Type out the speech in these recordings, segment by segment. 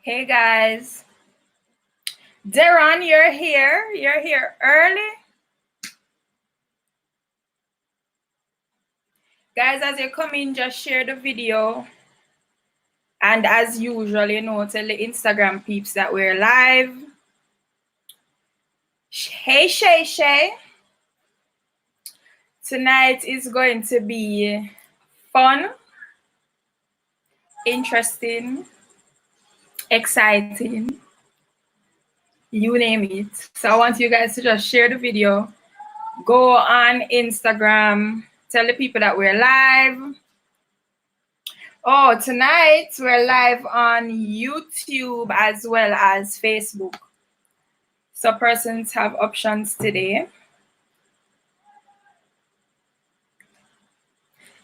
Hey guys. Deron, you're here. You're here early. Guys, as you come in, just share the video. And as usual, tell the Instagram peeps that we're live. Hey, Shay. Tonight is going to be fun, interesting, exciting, you name it. So I want you guys to just share the video. Go on Instagram. Tell the people that we're live. Oh, tonight we're live on YouTube as well as Facebook. So persons have options today.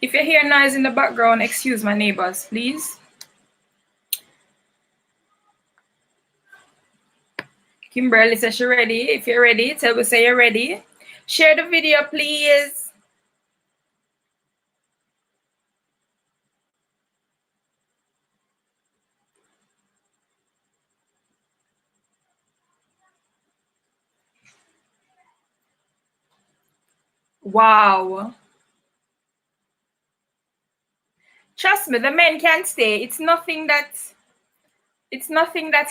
If you hear noise in the background, excuse my neighbors, please. Kimberly says she's ready. If you're ready, tell me say you're ready. Share the video, please. Wow. Trust me, the men can stay. It's nothing that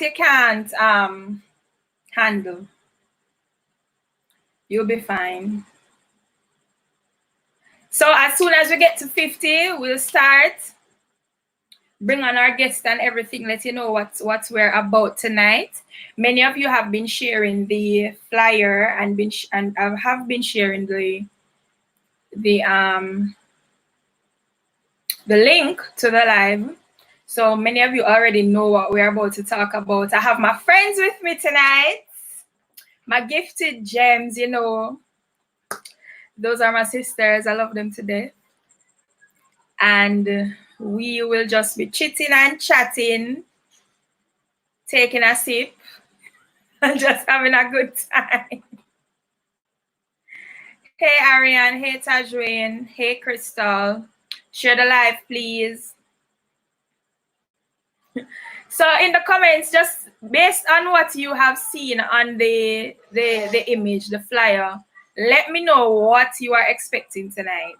you can't handle. You'll be fine. So as soon as we get to 50, we'll start. Bring on our guests and everything. Let you know what we're about tonight. Many of you have been sharing the flyer and have been sharing the link to the live. So many of you already know what we're about to talk about. I have my friends with me tonight. My gifted gems, those are my sisters. I love them to death. And we will just be chitting and chatting, taking a sip, and just having a good time. Hey, Ariane. Hey, Tajwin. Hey, Crystal. Share the live, please. So in the comments, just based on what you have seen on the image, the flyer, let me know what you are expecting tonight.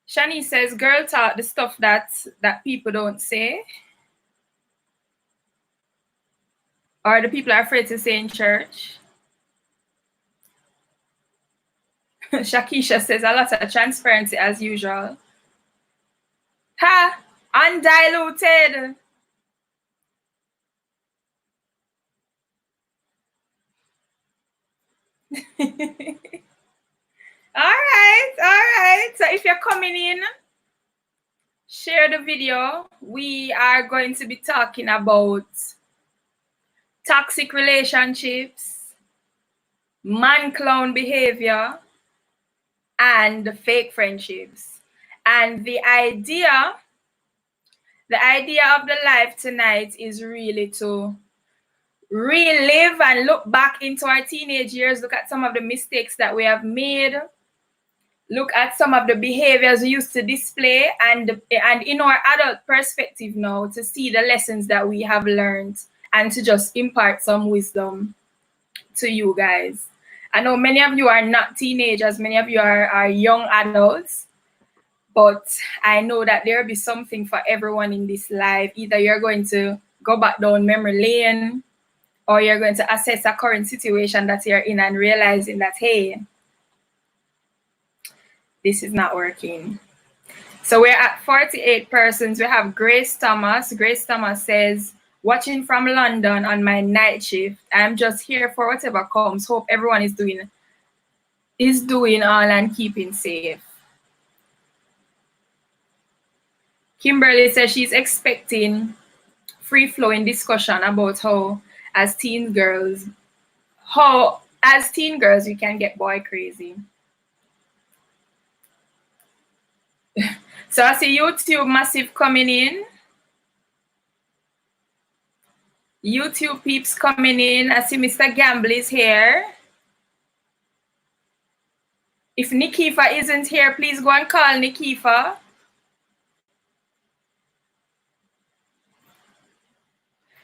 Shani says, girl talk, the stuff that people don't say. Or the people are afraid to say in church. Shakisha says, a lot of transparency as usual. Ha! Undiluted. All right. So if you're coming in, share the video. We are going to be talking about toxic relationships, man-clown behavior, and fake friendships. And the idea of the live tonight is really to relive and look back into our teenage years, look at some of the mistakes that we have made, look at some of the behaviors we used to display, and in our adult perspective now, to see the lessons that we have learned and to just impart some wisdom to you guys. I know many of you are not teenagers, many of you are young adults, but I know that there'll be something for everyone in this life. Either you're going to go back down memory lane, or you're going to assess a current situation that you're in and realizing that, hey, this is not working. So we're at 48 persons. We have Grace Thomas. Grace Thomas says, watching from London on my night shift. I'm just here for whatever comes. Hope everyone is doing all and keeping safe. Kimberly says she's expecting free-flowing discussion about how as teen girls we can get boy crazy. So I see YouTube massive coming in. YouTube peeps coming in. I see Mr. Gamble is here. If Nikifa isn't here, please go and call Nikifa.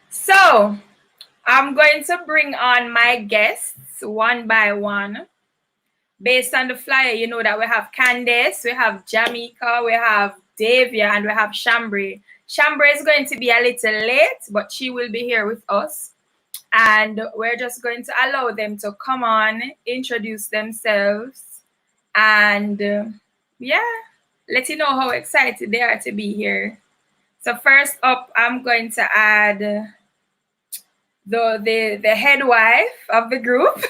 So I'm going to bring on my guests one by one. Based on the flyer, you know that we have Candace, we have Jamaica, we have Davia, and we have Chambray. Chambray is going to be a little late, but she will be here with us. And we're just going to allow them to come on, introduce themselves, and let you know how excited they are to be here. So first up, I'm going to add the head wife of the group.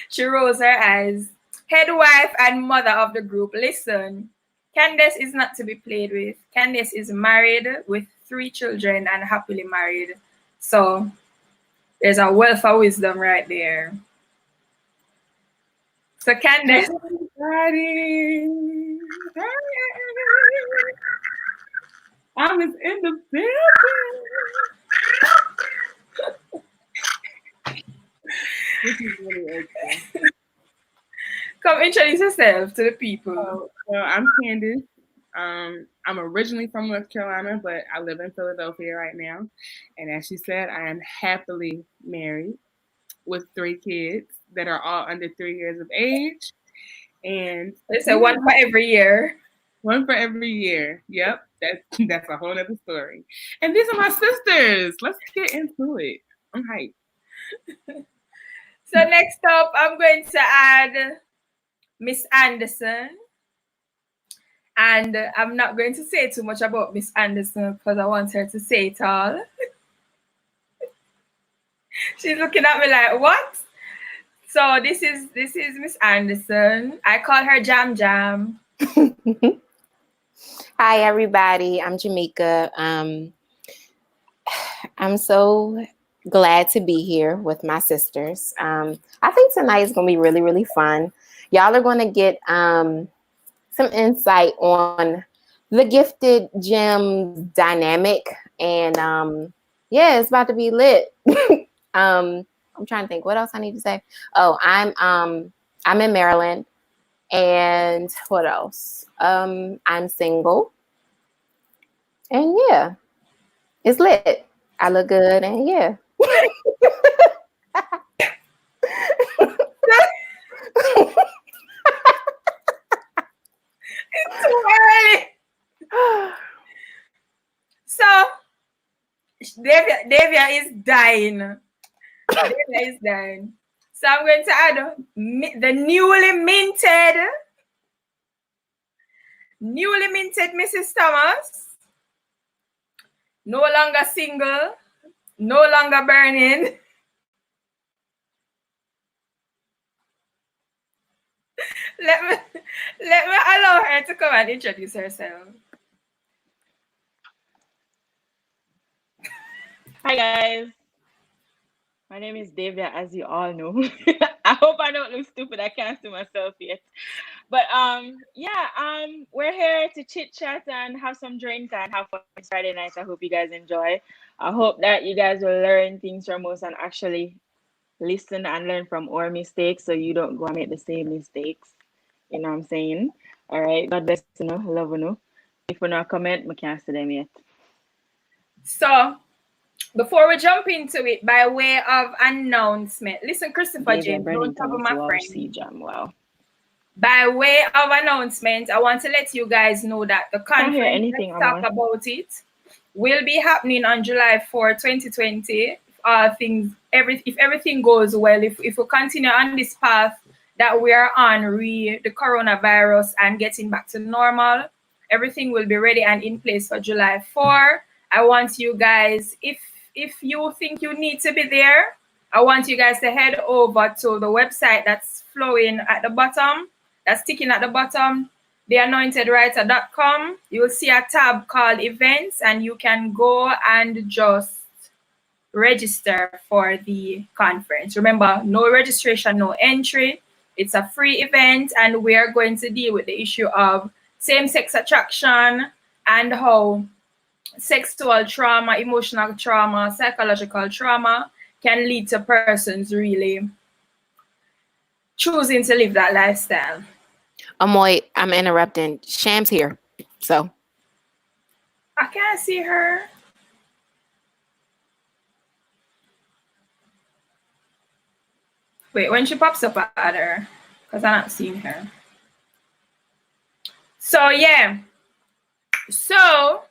She rolls her eyes. Head wife and mother of the group. Listen, Candace is not to be played with. Candace is married with 3 children and happily married. So there's a wealth of wisdom right there. So Candace. I'm in the building. This is really okay. Come introduce yourself to the people. So I'm Candace. I'm originally from North Carolina, but I live in Philadelphia right now. And as she said, I am happily married with 3 kids that are all under 3 years of age. And it's a one for every year. One for every year. Yep. That's a whole other story. And these are my sisters. Let's get into it. I'm hyped. So next up, I'm going to add Miss Anderson. And I'm not going to say too much about Miss Anderson because I want her to say it all. She's looking at me like, what? So this is Miss Anderson. I call her Jam Jam. Hi, everybody. I'm Jamaica. I'm so glad to be here with my sisters. I think tonight is going to be really, really fun. Y'all are going to get some insight on the gifted gems dynamic. And it's about to be lit. I'm trying to think what else I need to say. Oh, I'm in Maryland. And what else? I'm single. And it's lit. I look good and It's too early. So Davia is dying. Davia is dying. So I'm going to add the newly minted Mrs. Thomas. No longer single, no longer burning. Let me allow her to come and introduce herself. Hi guys. My name is Davia, as you all know. I hope I don't look stupid. I can't see myself yet. But we're here to chit chat and have some drinks and have fun Friday night. I hope you guys enjoy. I hope that you guys will learn things from us and actually listen and learn from our mistakes so you don't go and make the same mistakes. You know what I'm saying? All right. God bless you. Love you. If you not comment, I can't see them yet. So before we jump into it, by way of announcement, listen, Christopher James, don't cover my friend. Wow. By way of announcement, I want to let you guys know that the conference, let's talk about it, will be happening on July 4, 2020. If everything goes well, if we continue on this path that we are on the coronavirus and getting back to normal. Everything will be ready and in place for July 4. I want you guys, if you think you need to be there, I want you guys to head over to the website that's flowing at the bottom, that's sticking at the bottom, theanointedwriter.com. You will see a tab called events, and you can go and just register for the conference. Remember, no registration, no entry. It's a free event, and we are going to deal with the issue of same-sex attraction and how sexual trauma, emotional trauma, psychological trauma can lead to persons really choosing to live that lifestyle. Amoy, I'm interrupting. Sham's here. So I can't see her. Wait, when she pops up, I add her because I'm not seeing her. So yeah. So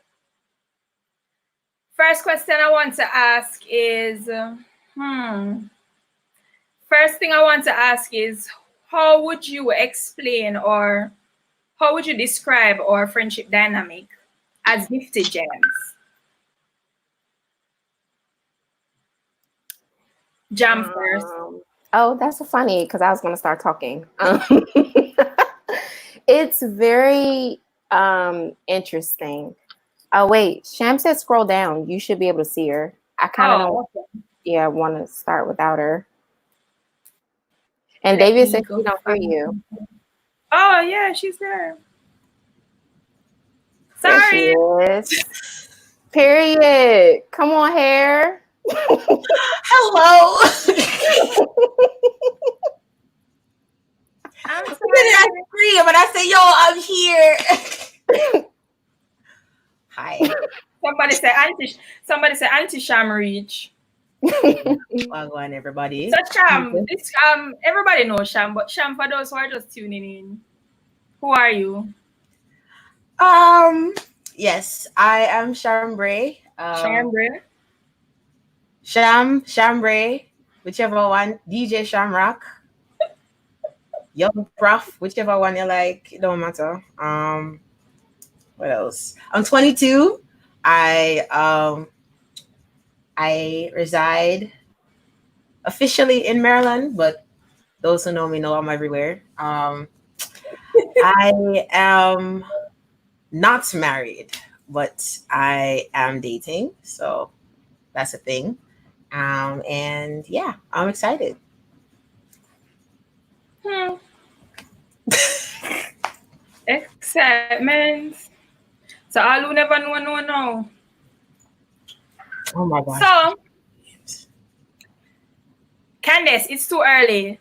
first question I want to ask is, first thing I want to ask is, how would you explain or how would you describe our friendship dynamic as gifted gems? Jam first. Oh, that's so funny because I was going to start talking. It's very interesting. Oh, wait. Sham said scroll down. You should be able to see her. I kind of don't want to start without her. And David said she don't hear you. Oh, yeah, she's there. There Sorry. she is. Period. Come on, hair. Hello. I'm sorry. I agree, but I say, yo, I'm here. Hi. Somebody say Auntie Sham reach. Wagwan, everybody. So Sham, this everybody knows Sham, but Sham, for those who are just tuning in, who are you? Yes, I am Shambray. Shambray. Shambray, whichever one. DJ Shamrock. Young Prof, whichever one you like, it don't matter. What else? I'm 22. I reside officially in Maryland, but those who know me know I'm everywhere. I am not married, but I am dating, so that's a thing. And yeah, I'm excited. Excitement. So all who never know now. Oh my gosh. So Candace, it's too early.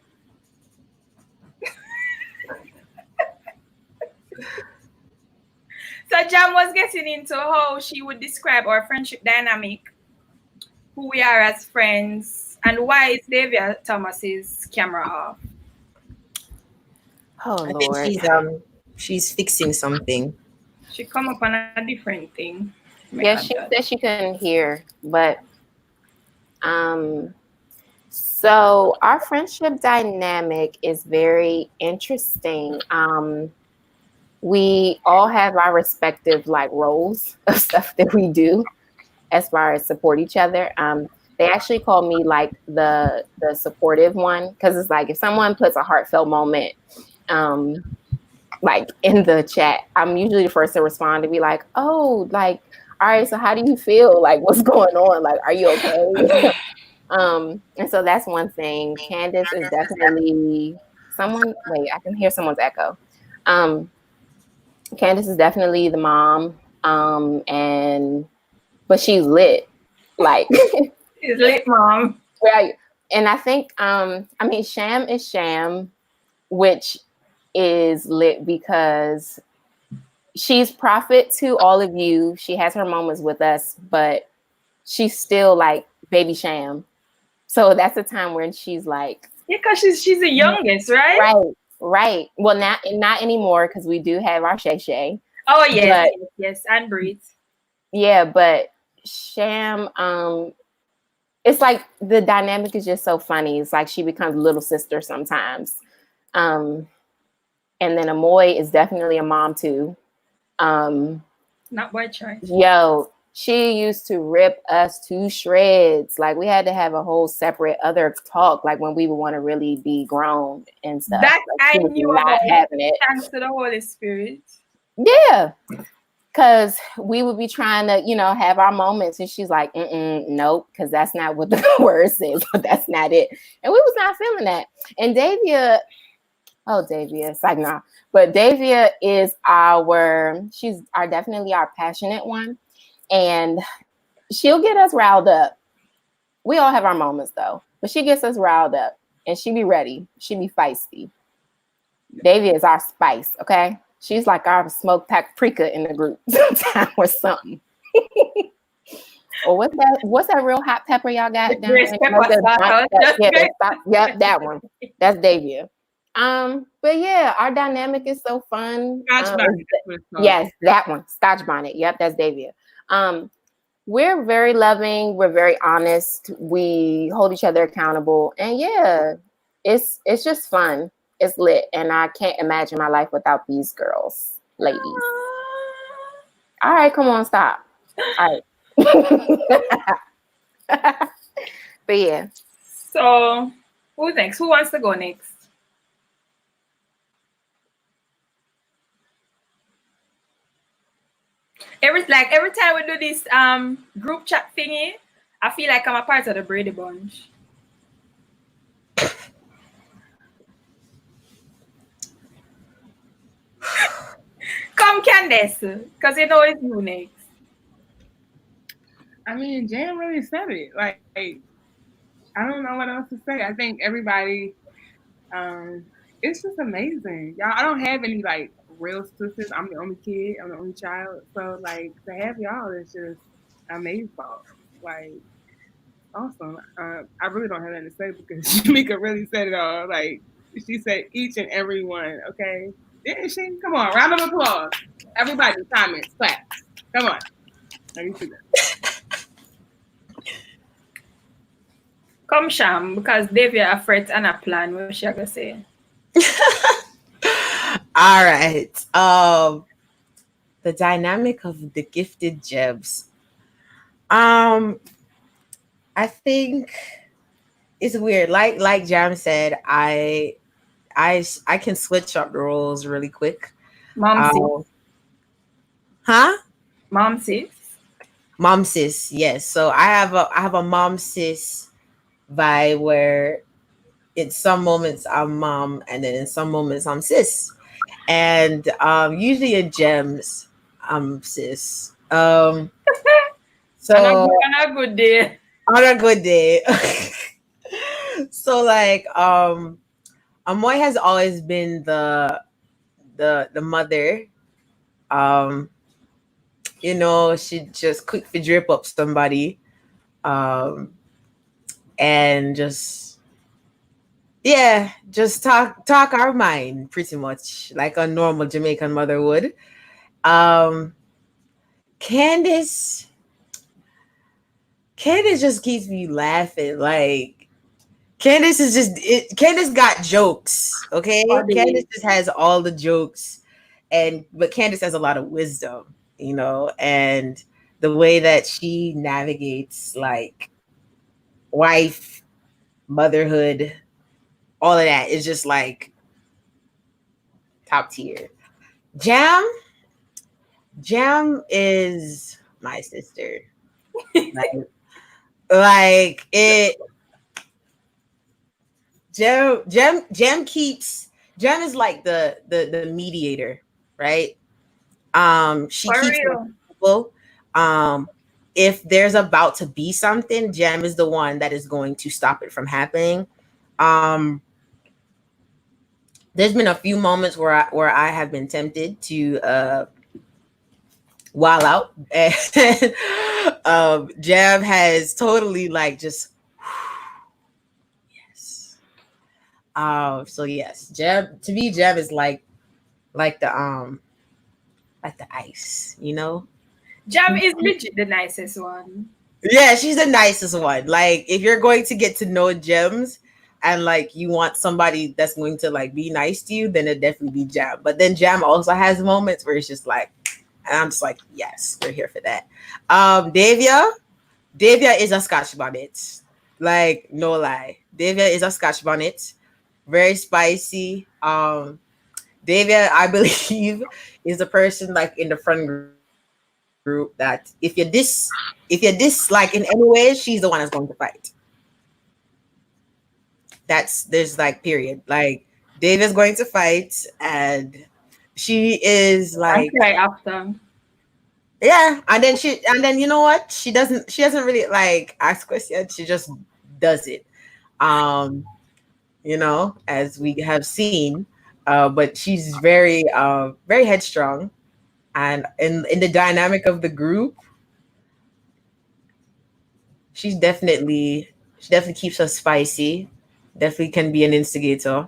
So Jam was getting into how she would describe our friendship dynamic, who we are as friends, and why is Davia Thomas's camera off? Oh, I Lord. think she's fixing something. She come up on a different thing. Yeah, she said she couldn't hear, but so our friendship dynamic is very interesting. We all have our respective like roles of stuff that we do as far as support each other. They actually call me like the supportive one, because it's like if someone puts a heartfelt moment like in the chat, I'm usually the first to respond to be like, oh, like, all right, so how do you feel? Like, what's going on? Like, are you okay? And so that's one thing. Candace is definitely someone. Wait, I can hear someone's echo. Candace is definitely the mom, but she's lit. Like, she's lit, mom. Right. And I think, Sham is Sham, which is lit because she's prophet to all of you. She has her moments with us, but she's still like baby Sham. So that's the time when she's like, yeah, because she's the youngest, right? Right. Well, not anymore, because we do have our Shay Shay. Oh yes, and Breed. Yeah, but Sham, it's like the dynamic is just so funny. It's like she becomes little sister sometimes. Um, and then Amoy is definitely a mom too. Um, Not by choice. Yo, she used to rip us to shreds. Like we had to have a whole separate other talk, like when we would want to really be grown and stuff. That Like I she was knew not about. having it. Thanks to the Holy Spirit. Yeah. Cause we would be trying to, have our moments, and she's like, nope, because that's not what the word says, but that's not it. And we was not feeling that. And Davia, it's like nah. But Davia is she's definitely our passionate one. And she'll get us riled up. We all have our moments though, but she gets us riled up and she be ready. She be feisty. Davia is our spice, okay? She's like our smoke paprika in the group sometime or something. Or what's that real hot pepper y'all got down Grace there? pepper Yep, that one. That's Davia. But yeah, our dynamic is so fun. Scotch bonnet, that's what it's called. Yes, that one. Scotch bonnet. Yep, that's Davia. We're very loving, we're very honest, we hold each other accountable, and yeah, it's just fun. It's lit, and I can't imagine my life without these girls, ladies. All right, come on, stop. All right. But yeah. So, who next? Who wants to go next? Every time we do this group chat thingy, I feel like I'm a part of the Brady Bunch. Come, Candace, because you know it's you next. I mean, Jan really said it. Like, I don't know what else to say. I think everybody, it's just amazing. Y'all, I don't have any like real sisters. I'm the only kid. I'm the only child. So like to have y'all is just amazing. Like awesome. I really don't have anything to say because Shamika really said it all. Like she said each and every one. Okay, didn't she? Come on, round of applause. Everybody, comments, clap. Come on. Let me see that. Come, Sham, because Davia a fret and a plan. What she gonna say? All right. The dynamic of the gifted Jebs. I think it's weird. Like Jam said, I can switch up the roles really quick. Mom sis. Huh? Mom sis. Mom sis, yes. So I have a mom sis vibe where in some moments I'm mom and then in some moments I'm sis. And usually in gems, I'm sis. So on a good day. on a good day. So like Amoy has always been the mother. Um, she just quick to drip up somebody. And just talk our mind pretty much like a normal Jamaican mother would. Um Candace just keeps me laughing. Like Candace got jokes, okay? Candace just has all the jokes, but Candace has a lot of wisdom, and the way that she navigates like wife, motherhood, all of that is just like top tier. Jam is my sister. like it Jam is like the mediator, right? She For keeps real. people. If there's about to be something, Jam is the one that is going to stop it from happening. There's been a few moments where I have been tempted to wild out, and Jam has totally like just yes. So yes, Jam to me, Jam is like the ice, Jam is legit the nicest one. Yeah, she's the nicest one. Like if you're going to get to know Gems and like you want somebody that's going to like be nice to you, then it definitely be Jam. But then Jam also has moments where it's just like, and I'm just like, yes, we're here for that. Davia is a Scotch bonnet. Like, no lie. Davia is a Scotch bonnet. Very spicy. Davia, I believe, is the person like in the friend group that if you dislike in any way, she's the one that's going to fight. There's like period. Like Davia's going to fight, and she is And like, cry after. yeah, and then you know what? She doesn't really like ask questions. She just does it. Um, as we have seen. But she's very headstrong, and in the dynamic of the group, she definitely keeps us spicy. Definitely can be an instigator.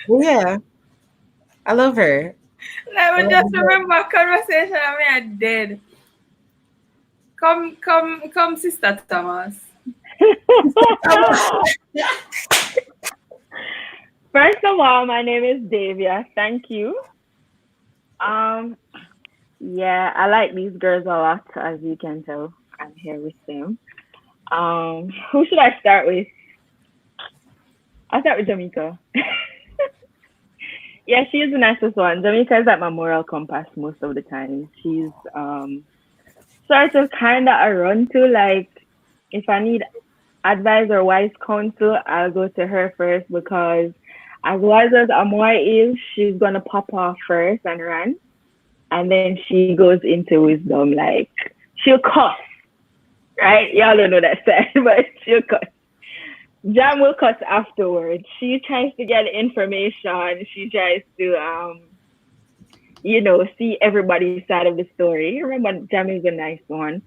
But yeah, I love her. Let I me love just her. remember a conversation I did. Come, Sister Thomas. First of all, my name is Davia. Thank you. Um, yeah, I like these girls a lot, as you can tell. I'm here with them. Who should I start with? I'll start with Jamaica. Yeah, she is the nicest one. Jamaica is like my moral compass most of the time. She's sort of kind of a run to. Like, if I need advice or wise counsel, I'll go to her first because as wise as Amoy is, she's gonna pop off first and run, and then she goes into wisdom. Like, she'll cuss, right? Y'all don't know that side, but she'll cuss. Jam will cuss afterwards. She tries to get information. She tries to see everybody's side of the story. Remember, Jam is a nice one.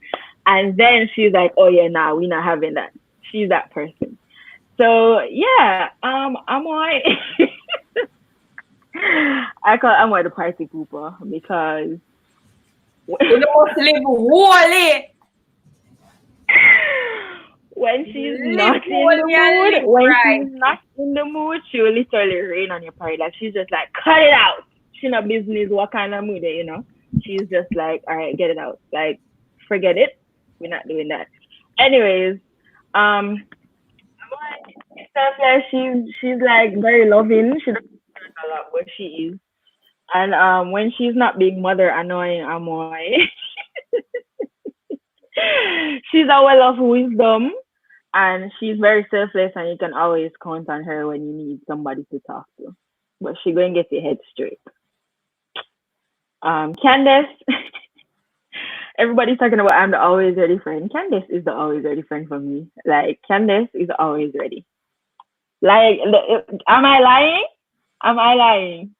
And then she's like, oh yeah, nah, we're not having that. She's that person. So yeah, I'm like I call I'm the party pooper because You must live holy. when she's Live not in the holy and mood, live when right. she's not in the mood, she will literally rain on your party. Like she's just like, cut it out. She no business what kind of mood, She's just like, all right, get it out. Like, forget it. We're not doing that. Anyways, um, selfless. She's like very loving. She doesn't a lot, but she is. And when she's not being mother annoying, Amoy, she's a well of wisdom, and she's very selfless, and you can always count on her when you need somebody to talk to. But she going to get your head straight. Candace, everybody's talking about I'm the always ready friend. Candace is the always ready friend for me. Like Candace is always ready. Like, am I lying? Am I lying?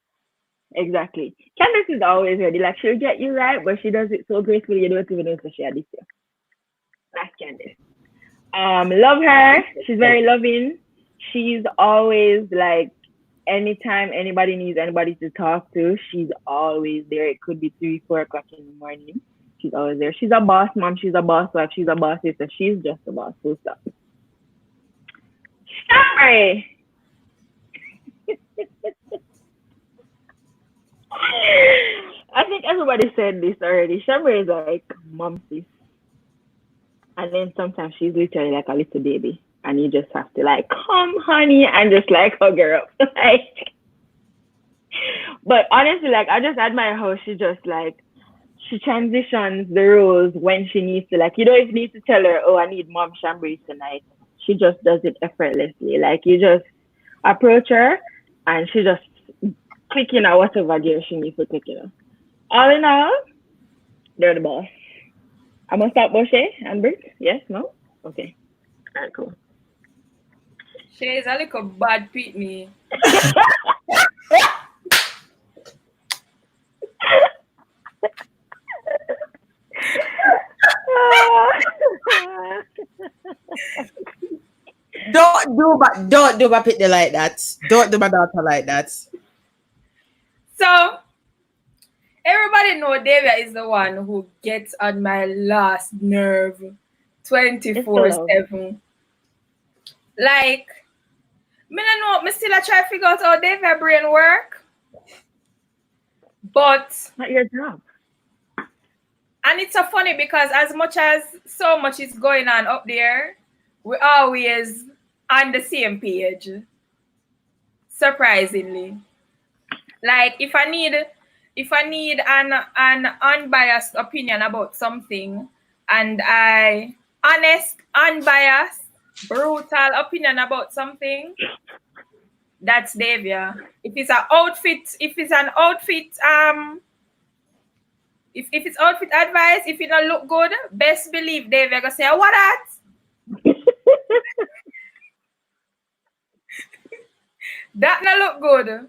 Exactly. Candace is always ready. Like she'll get you right, but she does it so gracefully you don't even know if she had this year. That's Candace. Love her. She's very loving. She's always like anytime anybody needs anybody to talk to, she's always there. It could be 3, 4 o'clock in the morning. She's always there. She's a boss mom. She's a boss wife. She's a boss sister. She's just a boss. Full stop. Sorry. I think everybody said this already. Shamra is like mom sis. And then sometimes she's literally like a little baby. And you just have to like, come honey, and just like hug her up. Like, but honestly, like I just admire how she just like she transitions the roles when she needs to. Like you don't even need to tell her, oh, I need mom Shambri tonight. She just does it effortlessly. Like you just approach her and she just clicking out whatever gear she needs to click, All in all, they're the boss. I'm gonna start Boshe and Britt. Yes, no? Okay. Alright, cool. She is a little bad pit me. Don't do my pit like that. Don't do my daughter like that. So everybody know Davia is the one who gets on my last nerve It's the love. 24/7. Like Me no know. Me still a try to figure out how their brain work. But Not your job. and it's so funny because as much as so much is going on up there, we're always on the same page. Surprisingly. Like if I need an unbiased opinion about something and I honest, unbiased, brutal opinion about something, that's Davia. If it's an outfit, if it's outfit advice, if it don't look good, best believe Davia gonna say, what that? That not look good.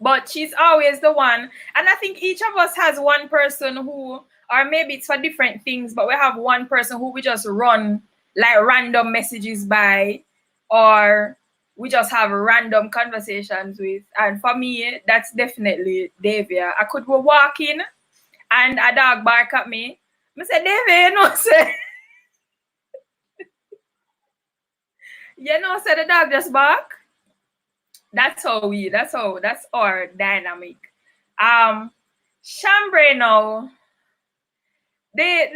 But she's always the one. And I think each of us has one person who, or maybe it's for different things, but we have one person who we just run like random messages by, or we just have random conversations with. And for me, that's definitely Davia. I could go walking and a dog bark at me. I say, Davia, you know, say, say the dog just bark. That's our dynamic. Chambray now, the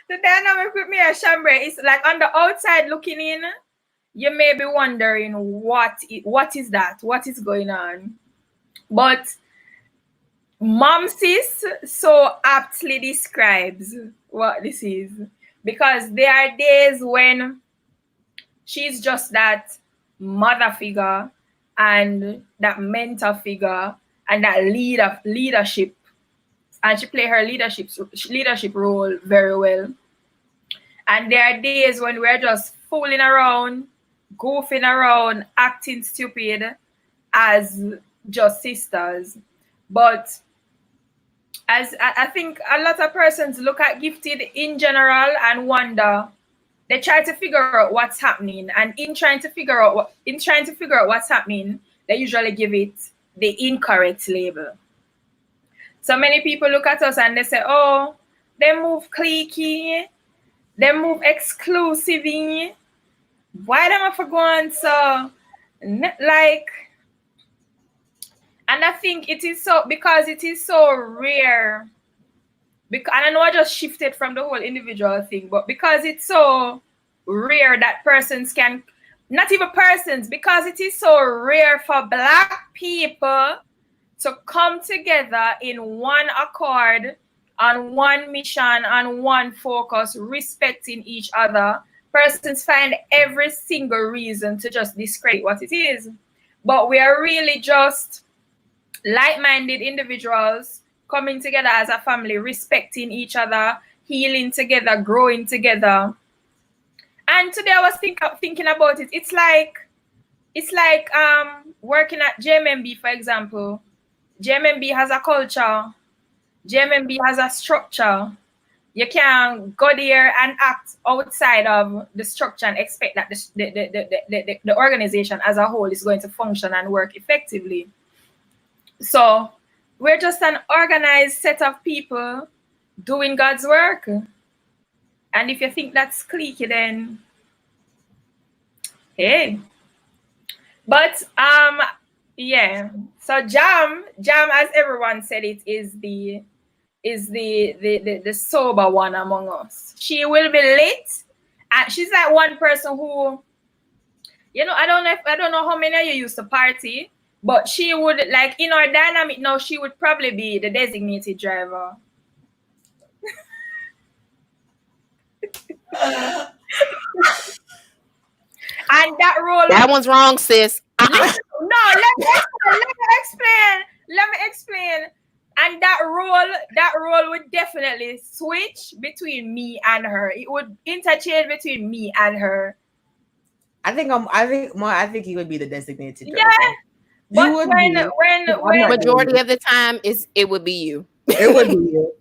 the dynamic with me and Chambray is like on the outside looking in, you may be wondering what is that? What is going on? But Mom Sis so aptly describes what this is. Because there are days when she's just that mother figure and that mentor figure and that leadership, and she play her leadership role very well. And there are days when we're just fooling around, goofing around, acting stupid as just sisters. But as I think a lot of persons look at Gifted in general and wonder, they try to figure out what's happening, and in trying to figure out what's happening, they usually give it the incorrect label. So many people look at us and they say, oh, they move cliquey, they move exclusive. Why them have gone so like? And I think it is so because it is so rare. Because and I know I just shifted from the whole individual thing, but because it's so rare that persons can, not even persons, because it is so rare for Black people to come together in one accord, on one mission, on one focus, respecting each other. Persons find every single reason to just discredit what it is. But we are really just like-minded individuals coming together as a family, respecting each other, healing together, growing together. And today I was thinking about it. It's like working at JMMB, for example. JMMB has a culture. JMMB has a structure. You can't go there and act outside of the structure and expect that the organization as a whole is going to function and work effectively. So we're just an organized set of people doing God's work. And if you think that's cliquey, then hey. But yeah. So Jam, as everyone said, it is the sober one among us. She will be lit. And she's like one person who, I don't know how many of you used to party, but she would, like, in our dynamic now, she would probably be the designated driver. And that role... That one's wrong, sis. No, let me explain. And that role would definitely switch between me and her. It would interchange between me and her. I think he would be the designated driver. Yeah. But when majority of the time it would be you. It would be you.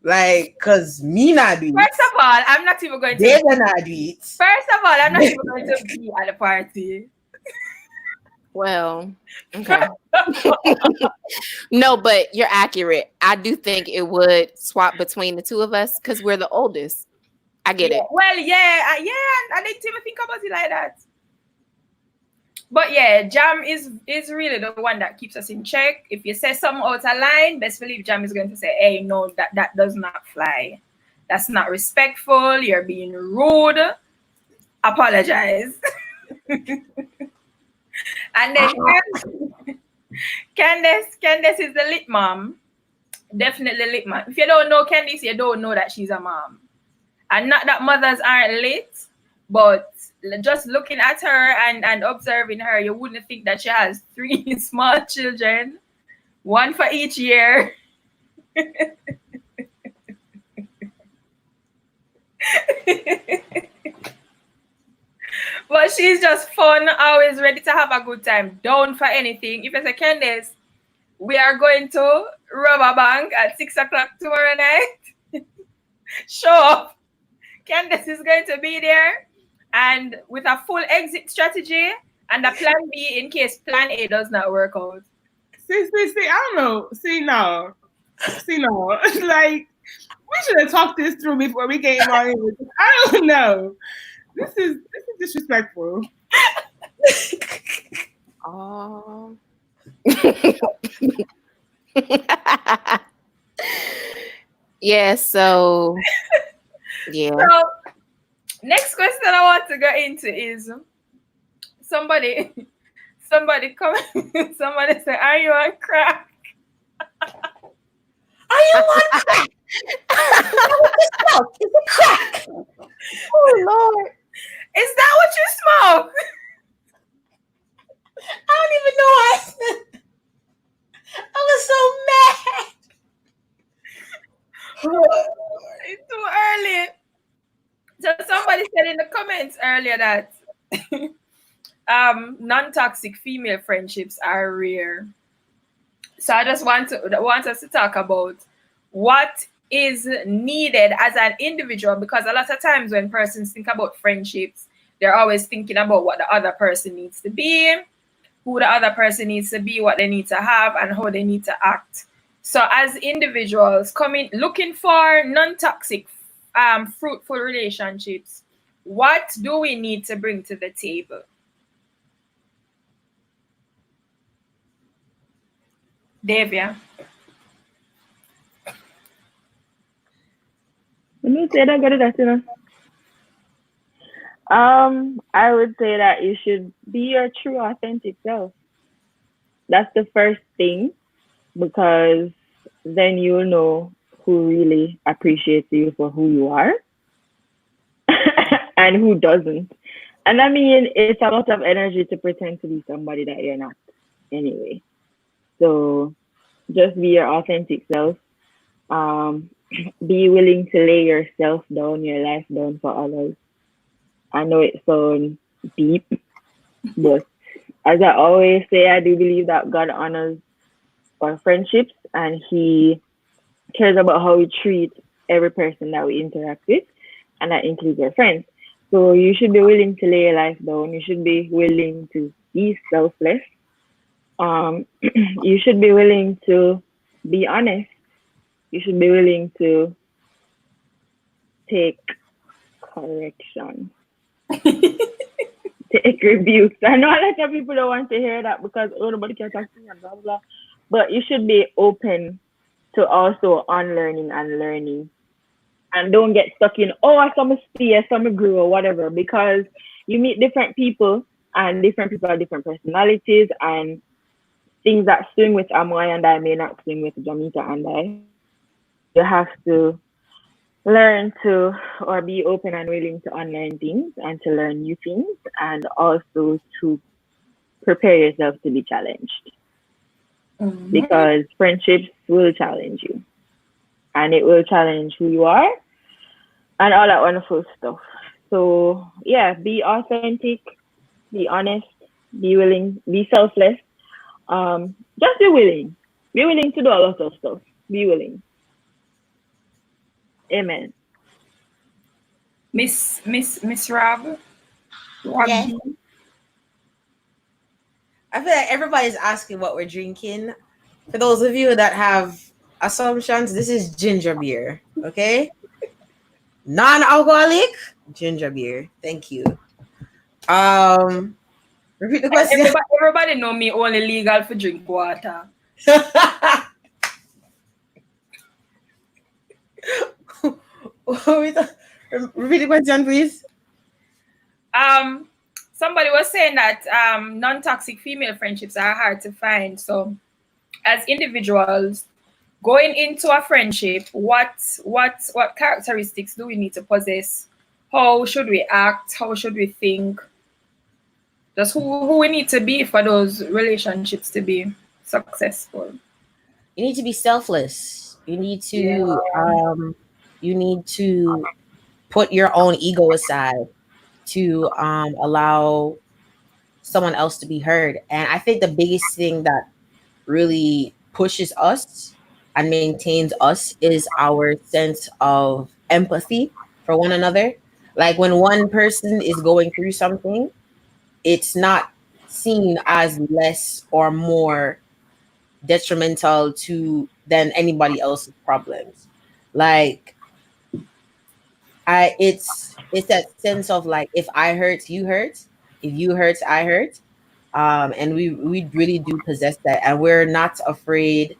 Like, cause me not do it. First of all, I'm not even going to. They not do it. First of all, I'm not even going to be at the party. Well, okay. No, but you're accurate. I do think it would swap between the two of us because we're the oldest. I get it. Well, yeah, I didn't even think about it like that. But yeah, Jam is really the one that keeps us in check. If you say something out of line, best believe Jam is going to say, "Hey, no, that does not fly. That's not respectful. You're being rude. Apologize." And then Candace is the lit mom. Definitely lit mom. If you don't know Candace, you don't know that she's a mom. And not that mothers aren't lit, but just looking at her and observing her, you wouldn't think that she has three small children, one for each year. But she's just fun, always ready to have a good time, down for anything. If you say, Candace, we are going to rob a bank at 6 o'clock tomorrow night, show up. Candace is going to be there, and with a full exit strategy and a plan B in case plan A does not work out. See, I don't know. No. Like, we should have talked this through before we came on here. I don't know. This is disrespectful. Oh. Yeah, so yeah. So, next question I want to go into is somebody somebody say, "Are you on crack?" Are you on crack? It's a crack. Oh Lord. Is that what you smoke? I don't even know why. I was so mad. It's too early. So somebody said in the comments earlier that non-toxic female friendships are rare. So I just want us to talk about what is needed as an individual, because a lot of times when persons think about friendships, they're always thinking about what the other person needs to be, who the other person needs to be, what they need to have, and how they need to act. So as individuals looking for non-toxic, fruitful relationships, what do we need to bring to the table? Davia. Let me say that, I would say that you should be your true, authentic self. That's the first thing, because then you'll know who really appreciates you for who you are and who doesn't. And I mean, it's a lot of energy to pretend to be somebody that you're not anyway. So just be your authentic self. Um, be willing to lay yourself down, your life down for others. I know it sounds deep, but as I always say, I do believe that God honors our friendships and He cares about how we treat every person that we interact with, and that includes our friends. So you should be willing to lay your life down. You should be willing to be selfless. You should be willing to be honest. You should be willing to take correction, take rebukes. I know a lot of people don't want to hear that because nobody can talk to me and blah blah. But you should be open to also unlearning and learning, and don't get stuck in I saw me see, I saw me grow or whatever, because you meet different people and different people have different personalities, and things that swing with Amoy and I may not swing with Jamaica and I. So you have to learn to, or be open and willing to unlearn things and to learn new things, and also to prepare yourself to be challenged. Mm-hmm. Because friendships will challenge you, and it will challenge who you are and all that wonderful stuff. So yeah, be authentic, be honest, be willing, be selfless. Just be willing. Be willing to do a lot of stuff. Be willing. Amen. Miss Rob. Yeah. I feel like everybody's asking what we're drinking. For those of you that have assumptions, this is ginger beer, okay? Non-alcoholic ginger beer. Thank you. Repeat the And question. everybody know me only legal for drink water. Repeat the question, please. Um, Somebody was saying that non-toxic female friendships are hard to find. So, as individuals going into a friendship, what characteristics do we need to possess? How should we act? How should we think? Just who we need to be for those relationships to be successful. You need to be selfless. Yeah. You need to put your own ego aside to allow someone else to be heard. And I think the biggest thing that really pushes us and maintains us is our sense of empathy for one another. Like when one person is going through something, it's not seen as less or more detrimental to than anybody else's problems. Like it's that sense of like if I hurt, you hurt. If you hurt, I hurt. And we really do possess that, and we're not afraid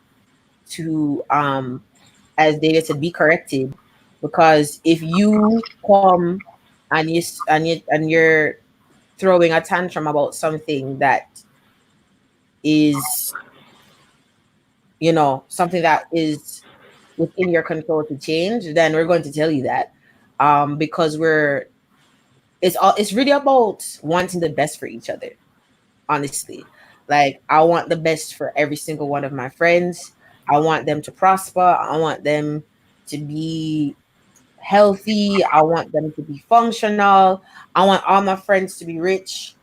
to as David said, be corrected, because if you come and you're throwing a tantrum about something that is, something that is within your control to change, then we're going to tell you that, because it's really about wanting the best for each other, honestly. Like I want the best for every single one of my friends. I want them to prosper. I want them to be healthy. I want them to be functional. I want all my friends to be rich,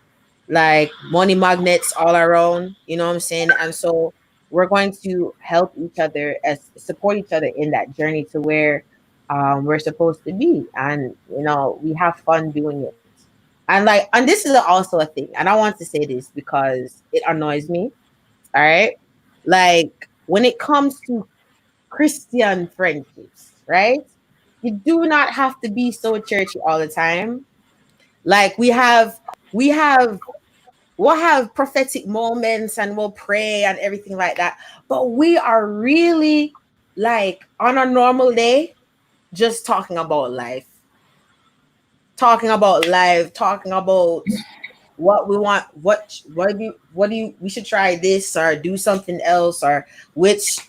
like money magnets all around. You know what I'm saying? And so we're going to help each other, as support each other in that journey to where we're supposed to be, and we have fun doing it. And this is also a thing, and I want to say this because it annoys me. All right, like when it comes to Christian friendships, right? You do not have to be so churchy all the time. Like we have we'll have prophetic moments and we'll pray and everything like that. But we are really like on a normal day just talking about what we want, what do you we should try this or do something else, or which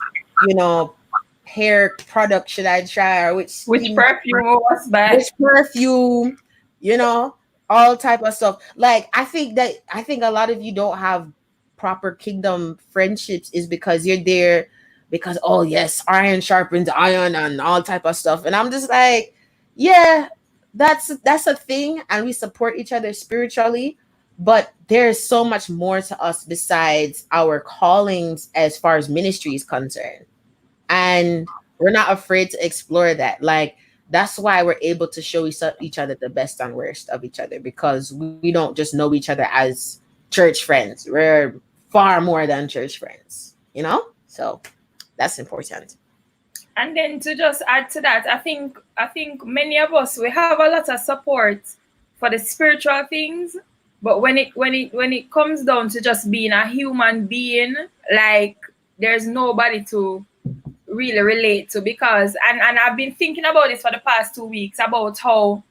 you know hair product should I try, or which Which skin perfume was by? which perfume, you know, all type of stuff. Like I think a lot of you don't have proper kingdom friendships is because you're there because, oh yes, iron sharpens iron and all type of stuff. And I'm just like, yeah, that's a thing, and we support each other spiritually, but there's so much more to us besides our callings as far as ministry is concerned, and we're not afraid to explore that. Like that's why we're able to show each other the best and worst of each other, because we don't just know each other as church friends. We're far more than church friends. So that's important. And then to just add to that, I think many of us we have a lot of support for the spiritual things, but when it comes down to just being a human being, like there's nobody to really relate to. Because and I've been thinking about this for the past 2 weeks about how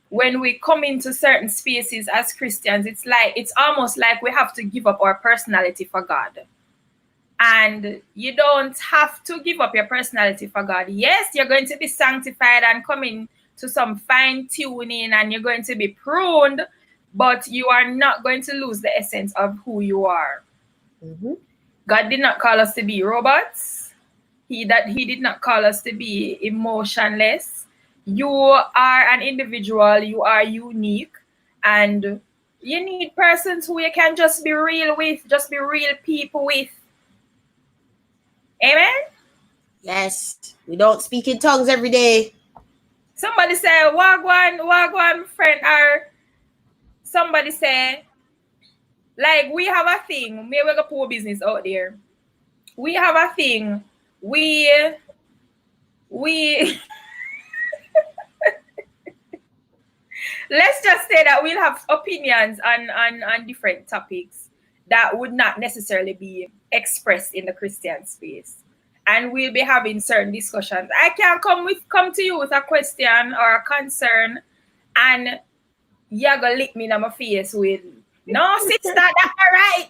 when we come into certain spaces as Christians, it's almost like we have to give up our personality for God. And you don't have to give up your personality for God. Yes, you're going to be sanctified and coming to some fine tuning and you're going to be pruned, but you are not going to lose the essence of who you are. Hmm. God did not call us to be robots. He did not call us to be emotionless. You are an individual, you are unique, and you need persons who you can just be real with, just be real people with. Amen. Yes, we don't speak in tongues every day. Somebody say wagwan friend, or somebody say like we have a thing. Maybe we go poor business out there. We have a thing. We let's just say that we'll have opinions on different topics that would not necessarily be expressed in the Christian space. And we'll be having certain discussions. I can come to you with a question or a concern, and you're gonna lick me in my face with, no, sister, that's not right.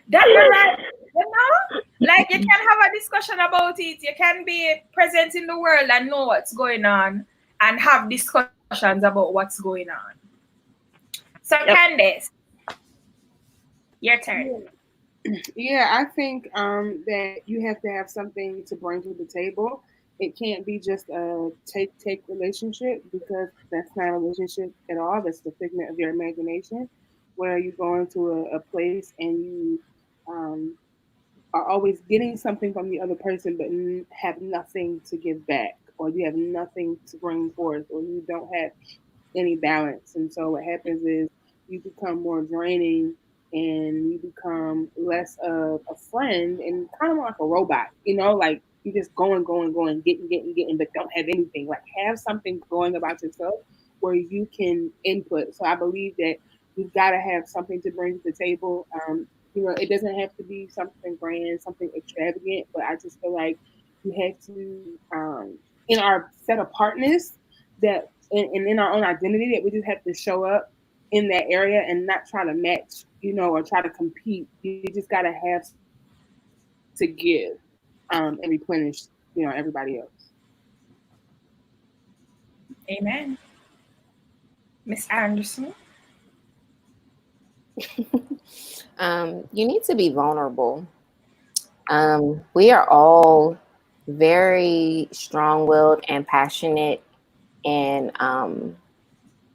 That's not right. You know? Like, you can have a discussion about it. You can be present in the world and know what's going on and have discussions about what's going on. So, Candace, your turn. Yeah, I think that you have to have something to bring to the table. It can't be just a take relationship, because that's not a relationship at all. That's the figment of your imagination, where you go into a place and you um, are always getting something from the other person, but have nothing to give back, or you have nothing to bring forth, or you don't have any balance. And so what happens is you become more draining, and you become less of a friend and kind of like a robot, like you just going, getting, but don't have anything. Like, have something going about yourself where you can input. So I believe that you've got to have something to bring to the table. It doesn't have to be something grand, something extravagant, but I just feel like you have to, in our set apartness, that and in our own identity, that we just have to show up in that area and not try to match, or try to compete. You just got to have something to give, and replenish, everybody else. Amen. Miss Anderson. You need to be vulnerable. We are all very strong-willed and passionate, and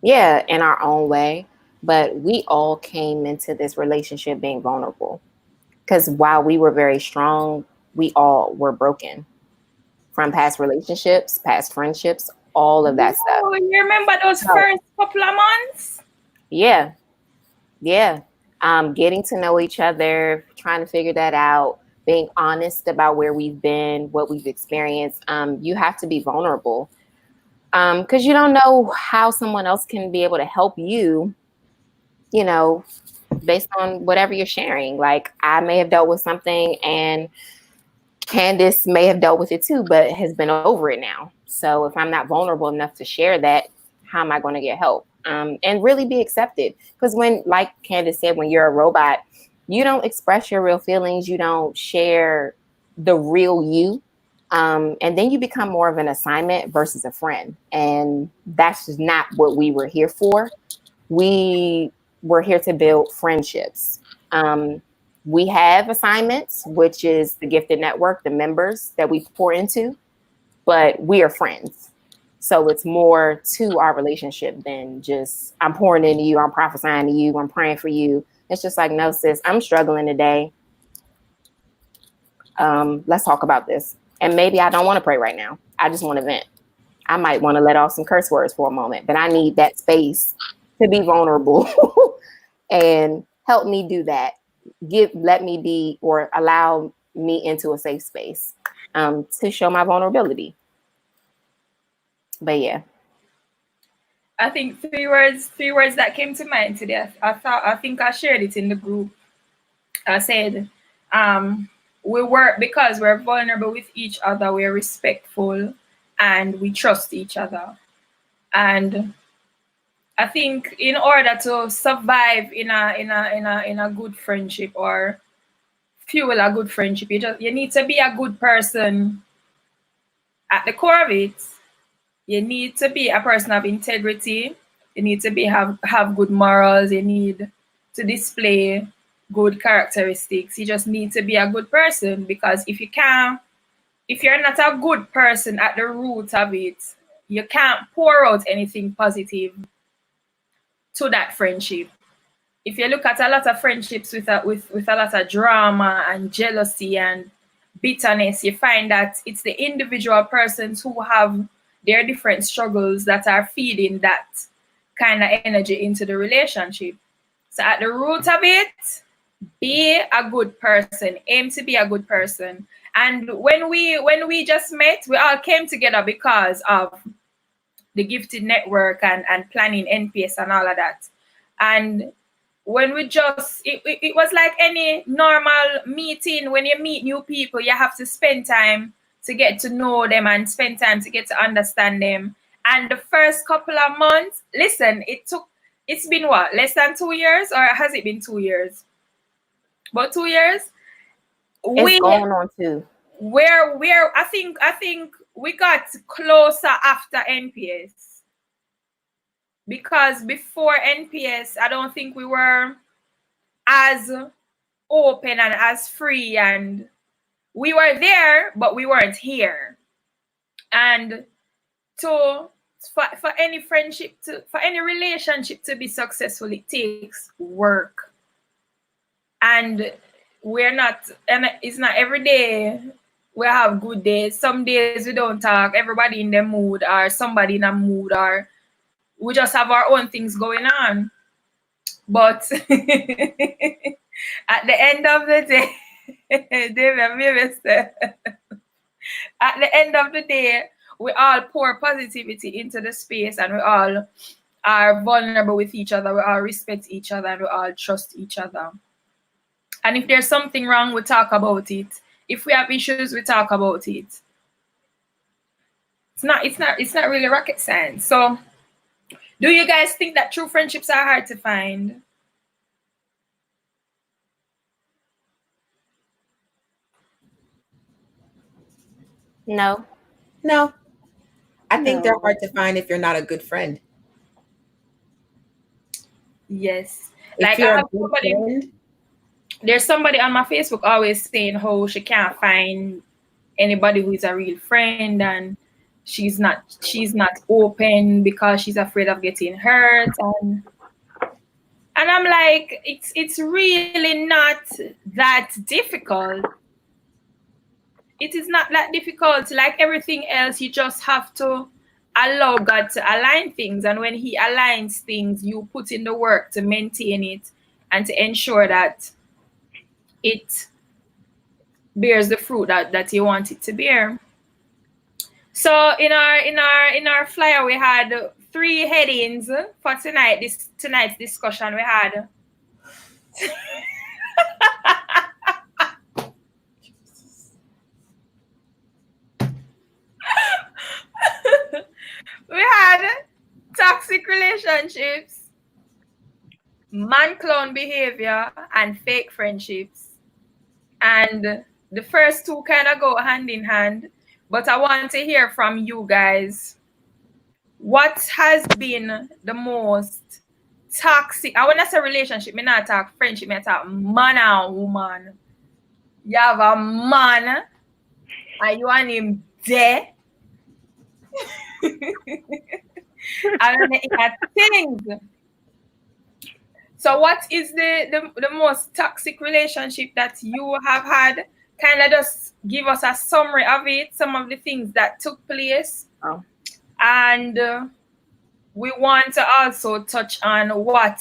yeah, in our own way. But we all came into this relationship being vulnerable, because while we were very strong, we all were broken from past relationships, past friendships, all of that stuff. Oh, you remember those So, first couple of months? yeah, yeah. Getting to know each other, trying to figure that out, being honest about where we've been, what we've experienced. You have to be vulnerable, because you don't know how someone else can be able to help you, you know, based on whatever you're sharing. Like, I may have dealt with something, and Candace may have dealt with it too, but has been over it now. So if I'm not vulnerable enough to share that, how am I going to get help? And really be accepted. Because when, like Candace said, when you're a robot, you don't express your real feelings. You don't share the real you. And then you become more of an assignment versus a friend. And that's just not what we were here for. We were here to build friendships. We have assignments, which is the gifted network, the members that we pour into, but we are friends. So it's more to our relationship than just I'm pouring into you, I'm prophesying to you, I'm praying for you. It's just like, no, sis, I'm struggling today. Let's talk about this. And maybe I don't want to pray right now. I just want to vent. I might want to let off some curse words for a moment, but I need that space to be vulnerable and help me do that. Let me be, or allow me into a safe space to show my vulnerability. But yeah. I think three words that came to mind today. I think I shared it in the group. I said, we work because we're vulnerable with each other, we're respectful, and we trust each other. And I think in order to survive in a good friendship, or fuel a good friendship, you need to be a good person at the core of it. You need to be a person of integrity. You need to have good morals. You need to display good characteristics. You just need to be a good person, because if you're not a good person at the root of it, you can't pour out anything positive to that friendship. If you look at a lot of friendships with a lot of drama and jealousy and bitterness, you find that it's the individual persons who have their different struggles that are feeding that kind of energy into the relationship. So at the root of it, be a good person. Aim to be a good person. And when we just met, we all came together because of the gifted network and planning NPS and all of that. And when we just it was like any normal meeting. When you meet new people, you have to spend time to get to know them and spend time to get to understand them. And the first couple of months, listen, it's been what, less than 2 years, or has it been 2 years? About 2 years. It's going on too. We're I think we got closer after NPS, because before NPS I don't think we were as open and as free, and we were there but we weren't here. And to for any friendship to for any relationship to be successful, it takes work. And we're not, and it's not every day we have good days. Some days we don't talk, everybody in the mood, or somebody in a mood, or we just have our own things going on. But at the end of the day, David, at the end of the day, we all pour positivity into the space, and we all are vulnerable with each other. We all respect each other, and we all trust each other. And if there's something wrong, we talk about it. If we have issues, we talk about it. It's not really rocket science. So, do you guys think that true friendships are hard to find? No. No. I think they're No. hard to find if you're not a good friend. Yes. If Like, you're I a have good somebody, friend, there's somebody on my Facebook always saying how she can't find anybody who is a real friend, and she's not open because she's afraid of getting hurt. And I'm like, it's really not that difficult. It is not that difficult. Like everything else, you just have to allow God to align things. And when He aligns things, you put in the work to maintain it and to ensure that it bears the fruit that you want it to bear. So in our flyer, we had 3 headings for tonight's discussion. We had we had toxic relationships, man clone behavior, and fake friendships. And the first two kind of go hand in hand. But I want to hear from you guys. What has been the most toxic? I want to say relationship, me not talk friendship, me talk man and woman. You have a man and you want him there. And then things. So what is the most toxic relationship that you have had? Kind of just give us a summary of it, some of the things that took place. Oh. And we want to also touch on what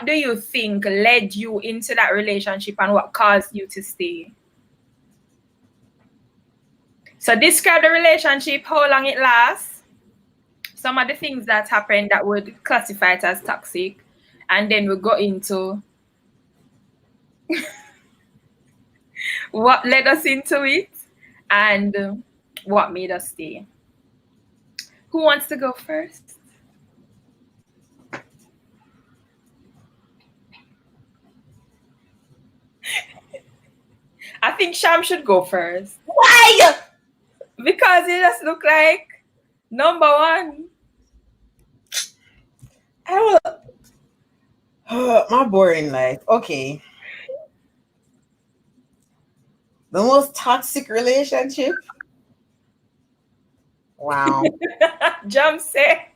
do you think led you into that relationship and what caused you to stay. So describe the relationship, how long it lasts, some of the things that happened that would classify it as toxic, and then we'll go into what led us into it and what made us stay. Who wants to go first? I think Sham should go first. why? Because he just look like number one. I don't. My boring life. Okay. The most toxic relationship. Wow. Jump say.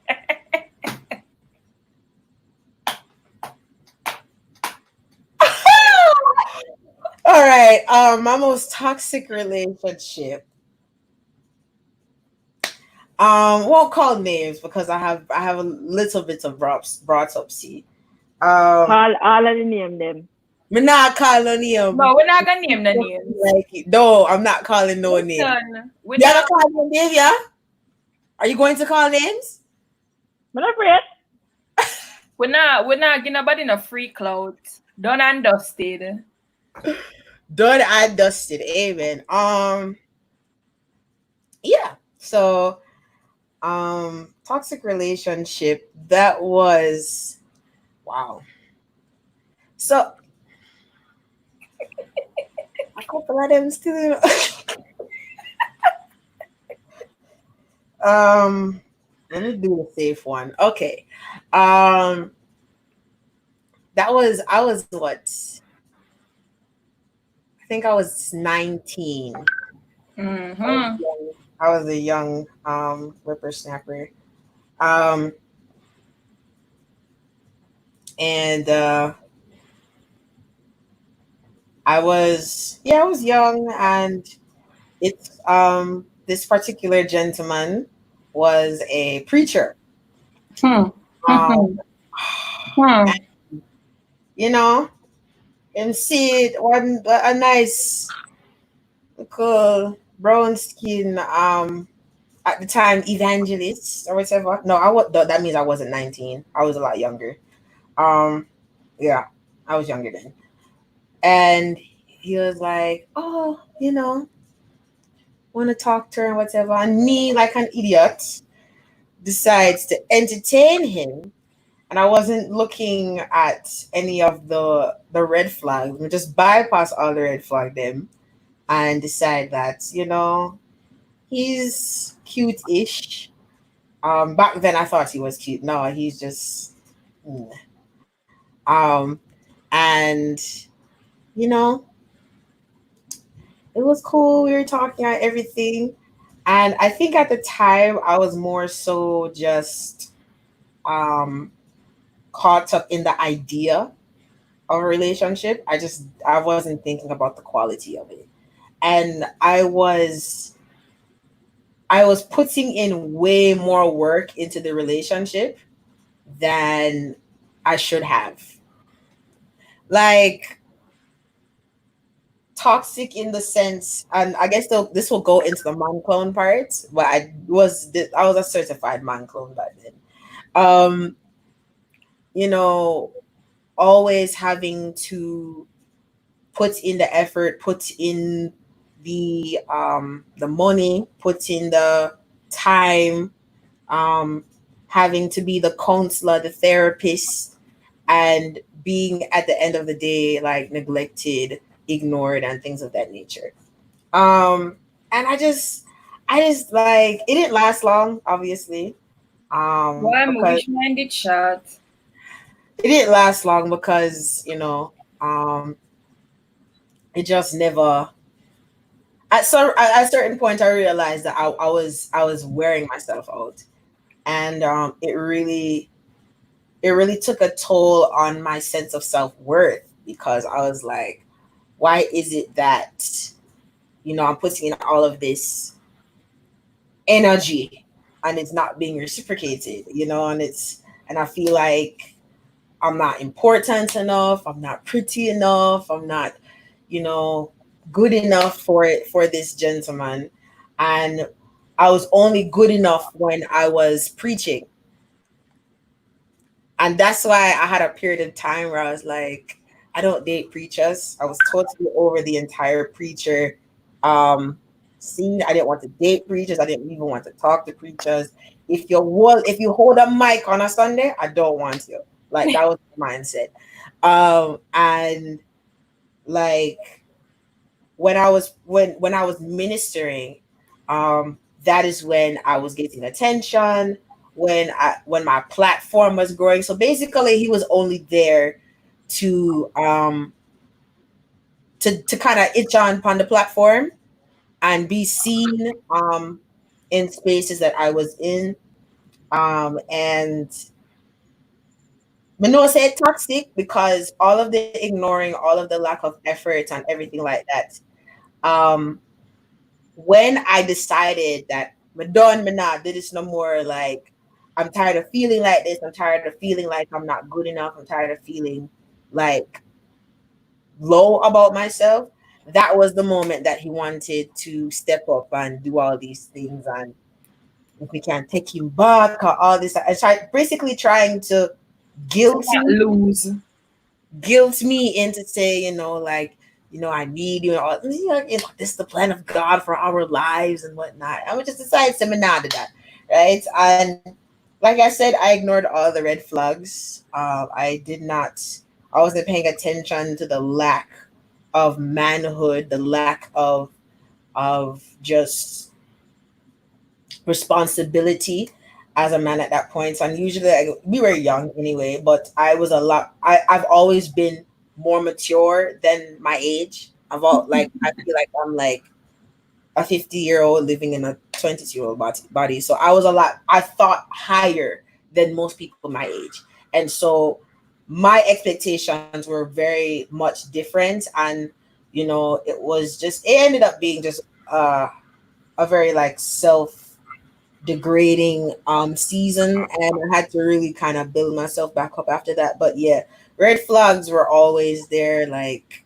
All right. My most toxic relationship. Won't call names because I have a little bit of brought up see. Call all of the name them. Me not call no name. No, we're not gonna name the names. Like it. No, I'm not calling no name. Listen, we're You not, not call no name, yeah? Are you going to call names? But not afraid. We're not giving nobody no free clout. Done and dusted. Done and dusted. Amen. Yeah. So toxic relationship, that was wow. So a couple of them still um let me do a safe one. Okay. Um I was what? I think I was 19. I was Mm-hmm. young. I was a young whippersnapper. Um and I was young, and it's this particular gentleman was a preacher. Hmm. Um Hmm. Hmm. and, you know, and see one a nice little brown skin at the time evangelist or whatever. No, I was that means I wasn't 19. I was a lot younger. Um yeah, I was younger then. And he was like, "Oh, want to talk to her and whatever." And me, like an idiot, decides to entertain him. And I wasn't looking at any of the red flags. We just bypass all the red flag them and decide that, he's cute-ish. Back then I thought he was cute. No, he's just mm. And you know, it was cool. We were talking about everything. And I think at the time I was more so just um caught up in the idea of a relationship. I wasn't thinking about the quality of it. And I was putting in way more work into the relationship than I should have. Like toxic in the sense, and I guess this will go into the man clone part, but I was a certified man clone back then. Um, you know, always having to put in the effort, put in the money, put in the time, um, having to be the counselor, the therapist, and being at the end of the day like neglected, ignored, and things of that nature. And I just like it didn't last long, obviously. Why I Because wish mine did shot. it didn't last long because, it just never at a certain point I realized that I was wearing myself out. And it really took a toll on my sense of self-worth, because I was like, why is it that I'm putting in all of this energy and it's not being reciprocated, and I feel like I'm not important enough, I'm not pretty enough, I'm not, you know, good enough for this gentleman. And I was only good enough when I was preaching. And that's why I had a period of time where I was like, I don't date preachers. I was totally over the entire preacher um scene. I didn't want to date preachers. I didn't even want to talk to preachers. If you hold a mic on a Sunday, I don't want you. Like that was the mindset. And like when I was ministering, that is when I was getting attention, when my platform was growing. So basically he was only there to to kind of itch on the platform and be seen in spaces that I was in. And Manoa said toxic because all of the ignoring, all of the lack of effort and everything like that. Um, when I decided that Madonna Manad did this no more, like I'm tired of feeling like this, I'm tired of feeling like I'm not good enough, I'm tired of feeling like low about myself, that was the moment that he wanted to step up and do all these things. And if we can't take him back or all this. I tried basically trying to To guilt not me lose. guilt me into say, like, I need you, or this is the plan of God for our lives and whatnot. I would just decide to nah to that, right? And like I said, I ignored all the red flags. I did not. I wasn't paying attention to the lack of manhood, the lack of just responsibility as a man at that point. And usually, we were young anyway, but I was a lot. I've always been more mature than my age. I feel like I'm like a 50-year-old living in a 22-year-old body. So I was a lot. I thought higher than most people my age, and so my expectations were very much different. And it ended up being just uh, a very like self degrading season, and I had to really kind of build myself back up after that. But yeah, red flags were always there. Like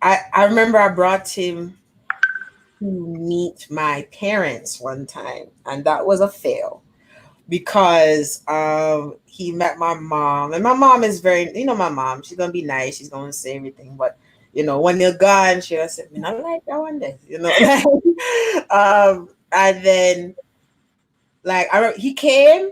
I remember I brought him to meet my parents one time, and that was a fail because he met my mom, and my mom is very, my mom, she's gonna be nice, she's gonna say everything, but when they're gone, she'll say, I like that one day, and then like he came.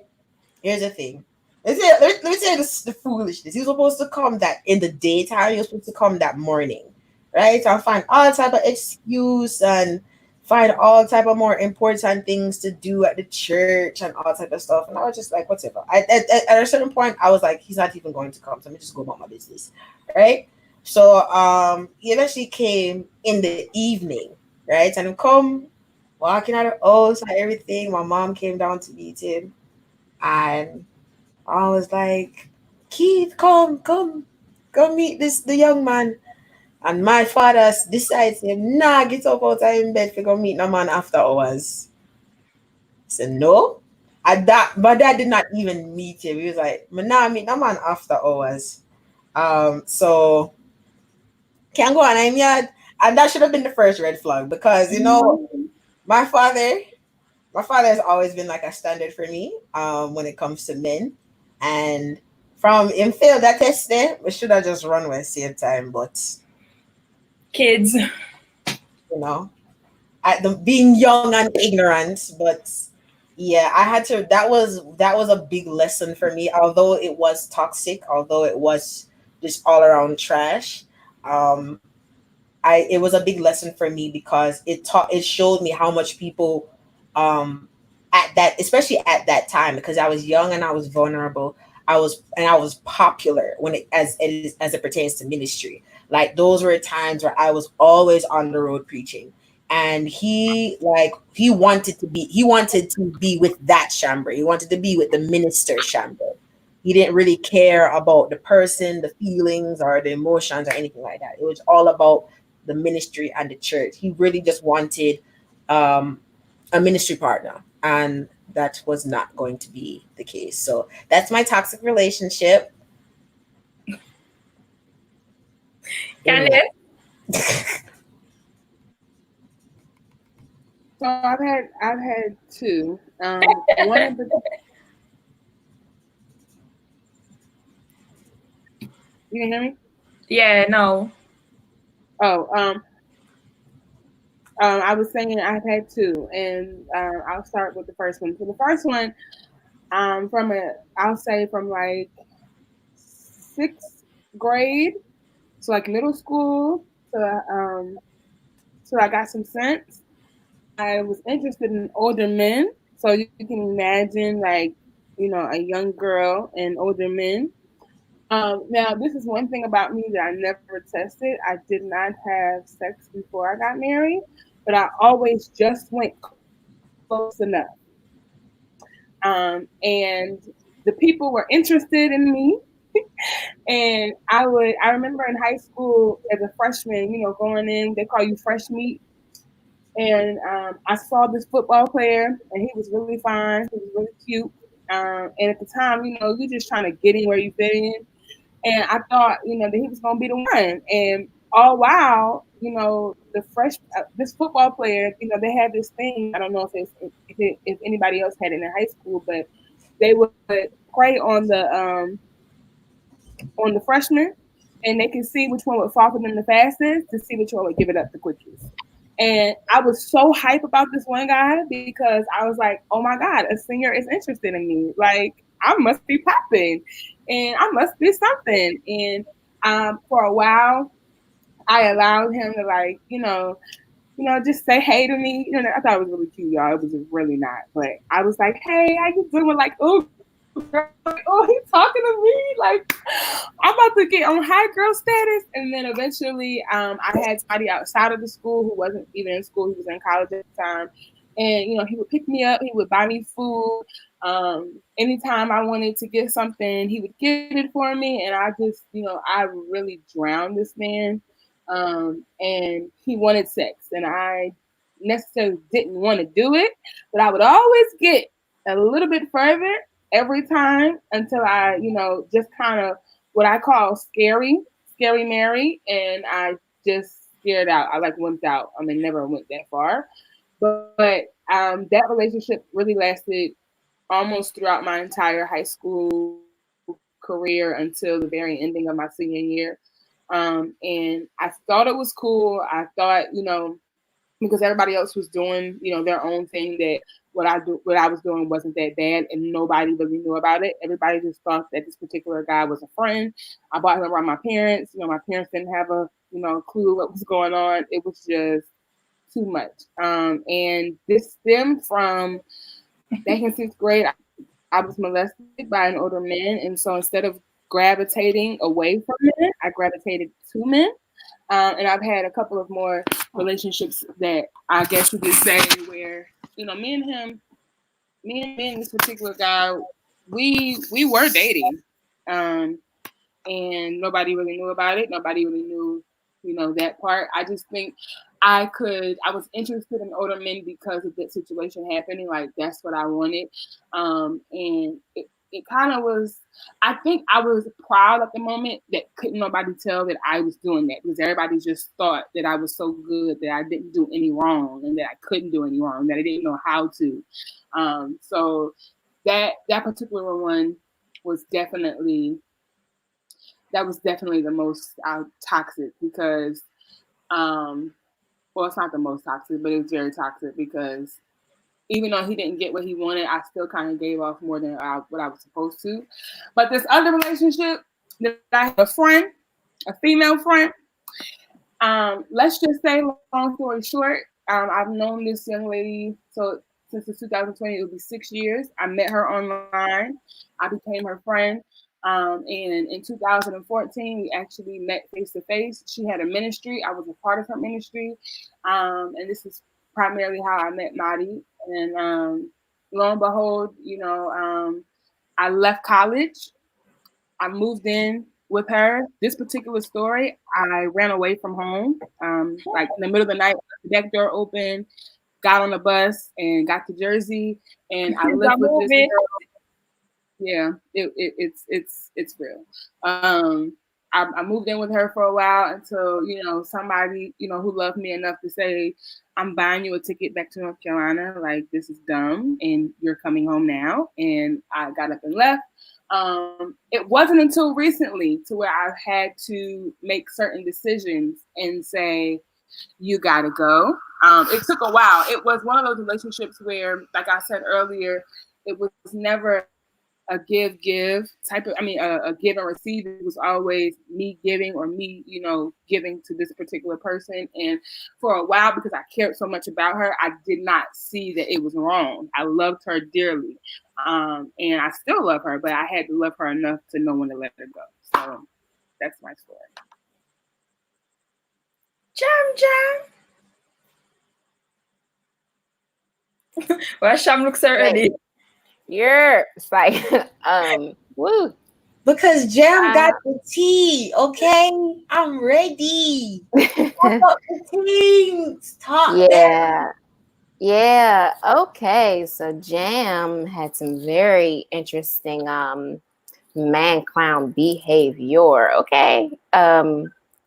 Here's the thing. Let me say this, the foolishness. He was supposed to come that in the daytime. He was supposed to come that morning, right? I'll find all type of excuse and find all type of more important things to do at the church and all type of stuff. And I was just like, whatever. At a certain point, I was like, he's not even going to come. So let me just go about my business, right? So he eventually came in the evening, right? And he come walking out of the house and everything. My mom came down to meet him, and I was like, Keith, come meet the young man. And my father decides him, nah, get up out of in bed for go meet no man after hours. I said, no. My dad did not even meet him. He was like, nah, meet no man after hours. So can't go on him yard. And that should have been the first red flag because my father my father has always been like a standard for me when it comes to men. And from him failed that test there, we should have just run with same time. But Kids. you know, being young and ignorant. But yeah, I had to. That was a big lesson for me. Although it was toxic, although it was just all around trash. Um, it was a big lesson for me because it showed me how much people um at that, especially at that time, because I was young and I was vulnerable. I was popular when as it pertains to ministry. Like those were times where I was always on the road preaching. And he wanted to be with that chamber. He wanted to be with the minister chamber. He didn't really care about the person, the feelings, or the emotions, or anything like that. It was all about the ministry and the church. He really just wanted um, a ministry partner, and that was not going to be the case. So that's my toxic relationship. Yeah. Candice? So I've had two. One of the You can hear me? Yeah, no. Oh, I was saying I've had two, and I'll start with the first one. So the first one, I'll say from like sixth grade, so like middle school, so I got some sense. I was interested in older men, so you can imagine like a young girl and older men. Now, this is one thing about me that I never tested. I did not have sex before I got married, but I always just went close enough. And the people were interested in me. And I remember in high school as a freshman, going in, they call you fresh meat. And I saw this football player, and he was really fine. He was really cute. And at the time, you're just trying to get in where you fit in. And I thought, that he was going to be the one. And all while, this football player, they had this thing. I don't know if anybody else had it in high school, but they would prey on the freshman, and they could see which one would fall for them the fastest to see which one would give it up the quickest. And I was so hype about this one guy because I was like, oh my God, a senior is interested in me. Like, I must be popping and I must be something. And for a while, I allowed him to, like, just say hey to me. I thought it was really cute, y'all. It was really not. But I was like, hey, how you doing? Like, oh, girl. Like, oh, he's talking to me. Like, I'm about to get on high girl status. And then eventually, I had somebody outside of the school who wasn't even in school. He was in college at the time. And, he would pick me up. He would buy me food. Anytime I wanted to get something, he would get it for me. And I just, I really drowned this man. And he wanted sex. And I necessarily didn't want to do it. But I would always get a little bit further every time until I, just kind of what I call scary Mary, and I just scared out. I like wimped out. I mean, never went that far, but that relationship really lasted almost throughout my entire high school career until the very ending of my senior year. And I thought it was cool. I thought, because everybody else was doing, their own thing, that what I was doing wasn't that bad, and nobody really knew about it. Everybody just thought that this particular guy was a friend. I brought him around my parents. My parents didn't have a, clue what was going on. It was just too much. And this stemmed from back in sixth grade. I was molested by an older man, and so instead of gravitating away from men, I gravitated to men. And I've had a couple of more relationships that I guess you could say where, me and this particular guy, we were dating. And nobody really knew about it. Nobody really knew, that part. I just think I was interested in older men because of that situation happening. Like, that's what I wanted. And it kind of was, I think I was proud at the moment that couldn't nobody tell that I was doing that, because everybody just thought that I was so good that I didn't do any wrong and that I couldn't do any wrong, that I didn't know how to. So that particular one was definitely the most toxic, because well, it's not the most toxic, but it was very toxic, because even though he didn't get what he wanted, I still kind of gave off more than what I was supposed to. But this other relationship that I had, a female friend, let's just say, long story short, I've known this young lady since 2020. It will be 6 years. I met her online. I became her friend. And in 2014, we actually met face to face. She had a ministry. I was a part of her ministry. And this is primarily how I met Madi. And lo and behold, I left college. I moved in with her. This particular story, I ran away from home. Like in the middle of the night, the back door open, got on the bus and got to Jersey, and I lived with this girl. Yeah, it's real. I moved in with her for a while until somebody who loved me enough to say, I'm buying you a ticket back to North Carolina. Like, this is dumb, and you're coming home now. And I got up and left. It wasn't until recently to where I had to make certain decisions and say, you gotta go. It took a while. It was one of those relationships where, like I said earlier, it was never a give type of, a give and receive. It was always me giving, or me, giving to this particular person. And for a while, because I cared so much about her, I did not see that it was wrong. I loved her dearly. And I still love her, but I had to love her enough to know when to let her go. So that's my story. Jam. Well, Sham looks already. Yeah, it's like, woo. Because Jam got the tea, okay? I'm ready. Talk yeah. Yeah. Okay. So Jam had some very interesting man clown behavior. Okay.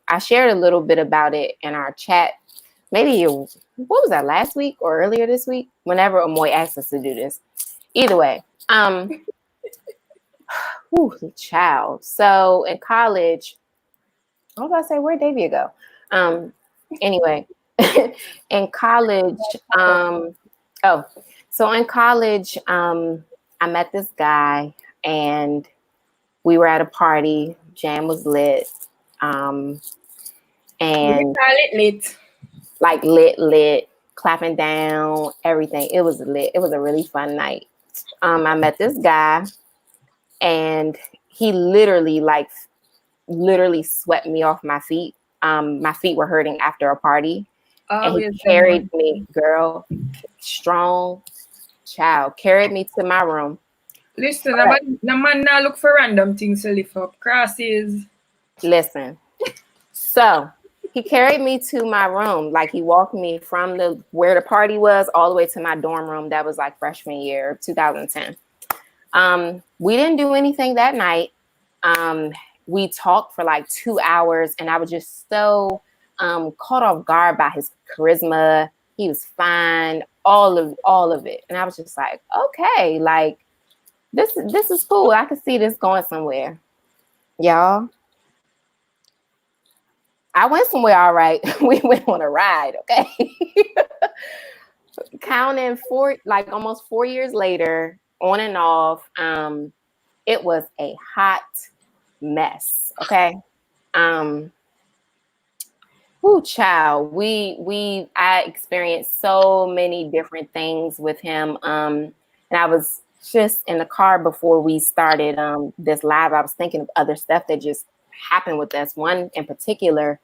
I shared a little bit about it in our chat. Maybe what was that, last week or earlier this week? Whenever Amoy asked us to do this. Either way, child. So in college, what was I say? Where'd Davia go? Anyway, in college, so in college, I met this guy and we were at a party. Jam was lit. And call it lit. like lit, clapping down, everything. It was lit. It was a really fun night. I met this guy and he literally swept me off my feet. My feet were hurting after a party. And he carried me, girl, strong child, carried me to my room. Listen, the man now look for random things to lift up. Crosses. Listen. So he carried me to my room. Like he walked me from where the party was all the way to my dorm room. That was like freshman year, 2010. We didn't do anything that night. We talked for like 2 hours and I was just so caught off guard by his charisma. He was fine, all of it. And I was just like, okay, like this is cool. I could see this going somewhere. Y'all, I went somewhere all right. We went on a ride, okay? Counting almost 4 years later, on and off, it was a hot mess, okay? Child, I experienced so many different things with him. And I was just in the car before we started this live. I was thinking of other stuff that just happened with us. One in particular,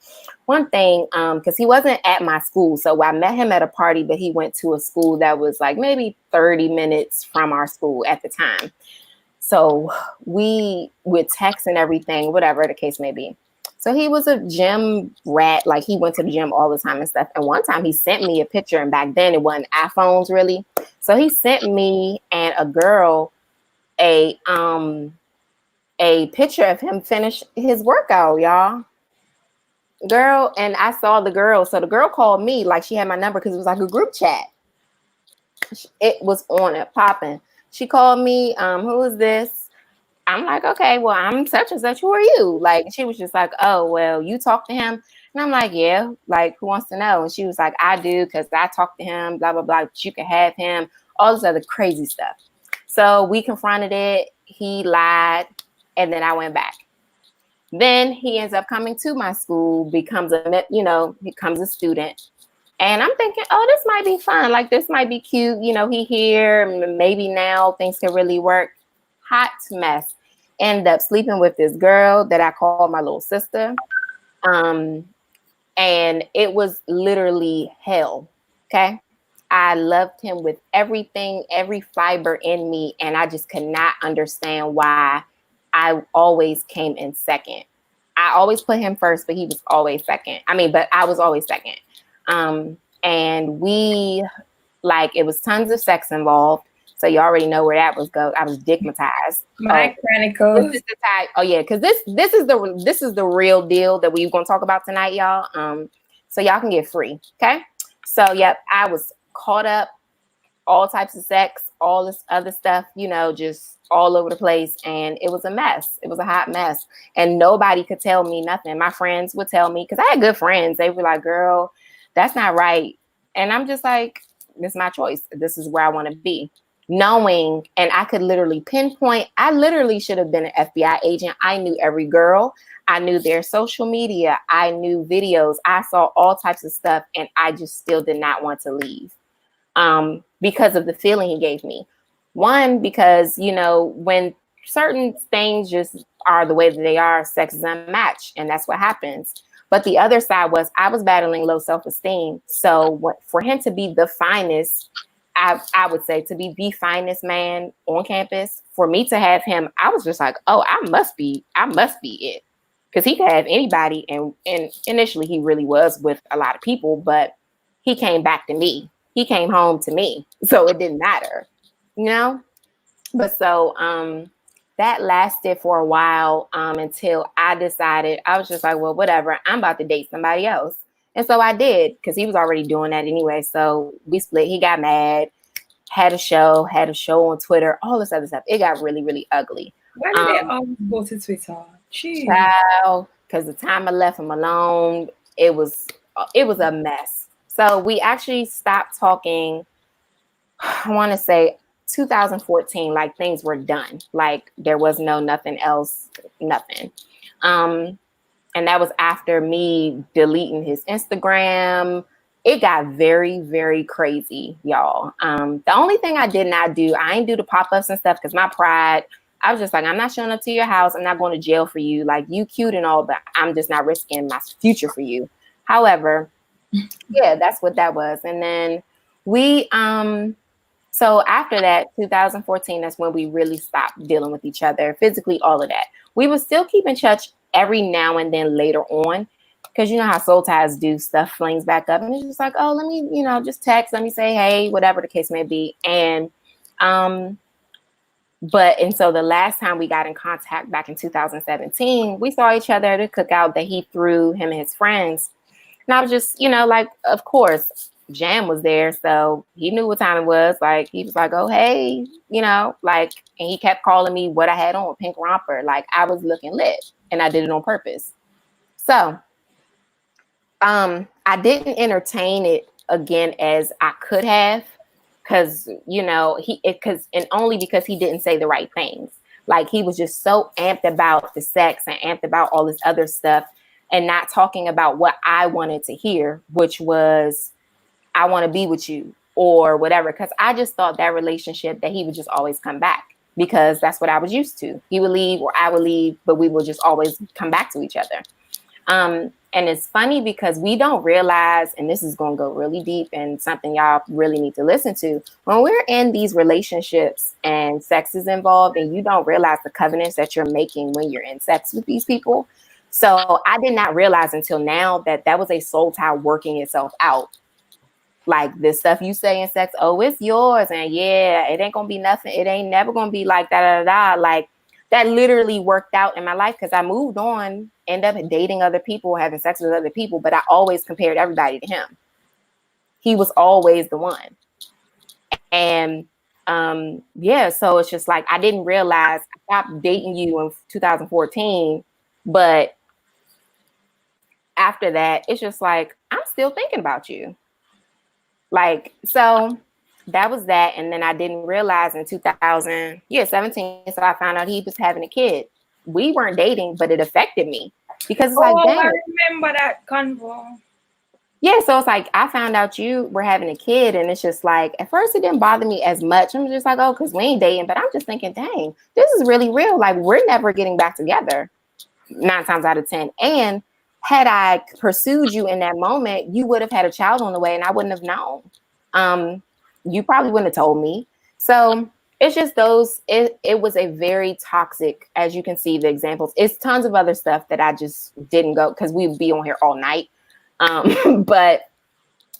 one thing, because he wasn't at my school. So I met him at a party, but he went to a school that was like maybe 30 minutes from our school at the time. So we would text and everything, whatever the case may be. So he was a gym rat. Like he went to the gym all the time and stuff. And one time he sent me a picture, and back then it wasn't iPhones really. So he sent me and a girl a picture of him finish his workout, y'all. Girl, and I saw the girl. So the girl called me, like she had my number because it was like a group chat. It was on it, popping. She called me, who is this? I'm like, okay, well, I'm such and such. Who are you? Like, she was just like, oh, well, you talk to him? And I'm like, yeah, like, who wants to know? And she was like, I do, because I talked to him, blah, blah, blah. But you can have him, all this other crazy stuff. So we confronted it. He lied. And then I went back. Then he ends up coming to my school, becomes a student. And I'm thinking, oh, this might be fun. Like, this might be cute. He here. Maybe now things can really work. Hot mess. End up sleeping with this girl that I call my little sister. And it was literally hell. Okay. I loved him with everything, every fiber in me. And I just could not understand why I always came in second. I always put him first, but he was always second. But I was always second. And it was tons of sex involved. So you already know where that was go. I was digmatized. My chronicles. This is the type. Oh yeah, because this is the real deal that we're gonna talk about tonight, y'all. So y'all can get free. Okay. So yep, I was caught up, all types of sex, all this other stuff, just all over the place, and it was a mess. It was a hot mess, and nobody could tell me nothing. My friends would tell me because I had good friends. They were like, "Girl, that's not right," and I'm just like, "This is my choice. This is where I want to be." Knowing, and I could literally pinpoint, I literally should have been an FBI agent. I knew every girl. I knew their social media. I knew videos. I saw all types of stuff, and I just still did not want to leave because of the feeling he gave me. One, because, when certain things just are the way that they are, sex is unmatched, and that's what happens. But the other side was I was battling low self-esteem. So for him to be the finest, I would say to be the finest man on campus, for me to have him, I was just like, oh, I must be it. Because he could have anybody. And initially he really was with a lot of people, but he came back to me. He came home to me. So it didn't matter, But so that lasted for a while until I decided, I was just like, well, whatever, I'm about to date somebody else. And so I did, because he was already doing that anyway. So we split. He got mad, had a show on Twitter, all this other stuff. It got really, really ugly. Why do they always go to Twitter? Jeez. Child, because the time I left him alone, it was a mess. So we actually stopped talking, I want to say 2014, like things were done. Like there was nothing else, nothing. And that was after me deleting his Instagram. It got very, very crazy, y'all. The only thing I did not do, I ain't do the pop-ups and stuff because my pride, I was just like, I'm not showing up to your house. I'm not going to jail for you. Like, you cute and all, but I'm just not risking my future for you. However, yeah, that's what that was. And then we, so after that, 2014, that's when we really stopped dealing with each other, physically, all of that. We would still keep in touch every now and then later on, because you know how soul ties do, stuff flings back up. And it's just like, oh, let me, just text, let me say, hey, whatever the case may be. And, and so the last time we got in contact back in 2017, we saw each other at a cookout that he threw, him and his friends. And I was just, like, of course, Jam was there, so he knew what time it was. Like, he was like, oh, hey, like, and he kept calling me what I had on, pink romper. Like, I was looking lit, and I did it on purpose. So, I didn't entertain it again as I could have, because, and only because he didn't say the right things. Like, he was just so amped about the sex and amped about all this other stuff and not talking about what I wanted to hear, which was, I want to be with you or whatever. Because I just thought that relationship that he would just always come back, because that's what I was used to. He would leave or I would leave, but we would just always come back to each other. And it's funny because we don't realize, and this is going to go really deep and something y'all really need to listen to, when we're in these relationships and sex is involved and you don't realize the covenants that you're making when you're in sex with these people. So I did not realize until now that that was a soul tie working itself out. Like, this stuff you say in sex, oh, it's yours. And yeah, it ain't going to be nothing. It ain't never going to be like that. Like, that literally worked out in my life because I moved on, ended up dating other people, having sex with other people, but I always compared everybody to him. He was always the one. And yeah, so it's just like, I didn't realize I stopped dating you in 2014, but after that, it's just like, I'm still thinking about you. Like, so that was that. And then I didn't realize in 2017, so I found out he was having a kid. We weren't dating, but it affected me because it's like, dang. I remember that convo. Yeah, so it's like, I found out you were having a kid, and it's just like, at first it didn't bother me as much. I'm just like, oh, because we ain't dating, but I'm just thinking, dang, this is really real. Like, we're never getting back together 9 times out of 10. And had I pursued you in that moment, you would have had a child on the way and I wouldn't have known. You probably wouldn't have told me. So it's just it was a very toxic, as you can see the examples. It's tons of other stuff that I just didn't go, because we'd be on here all night. But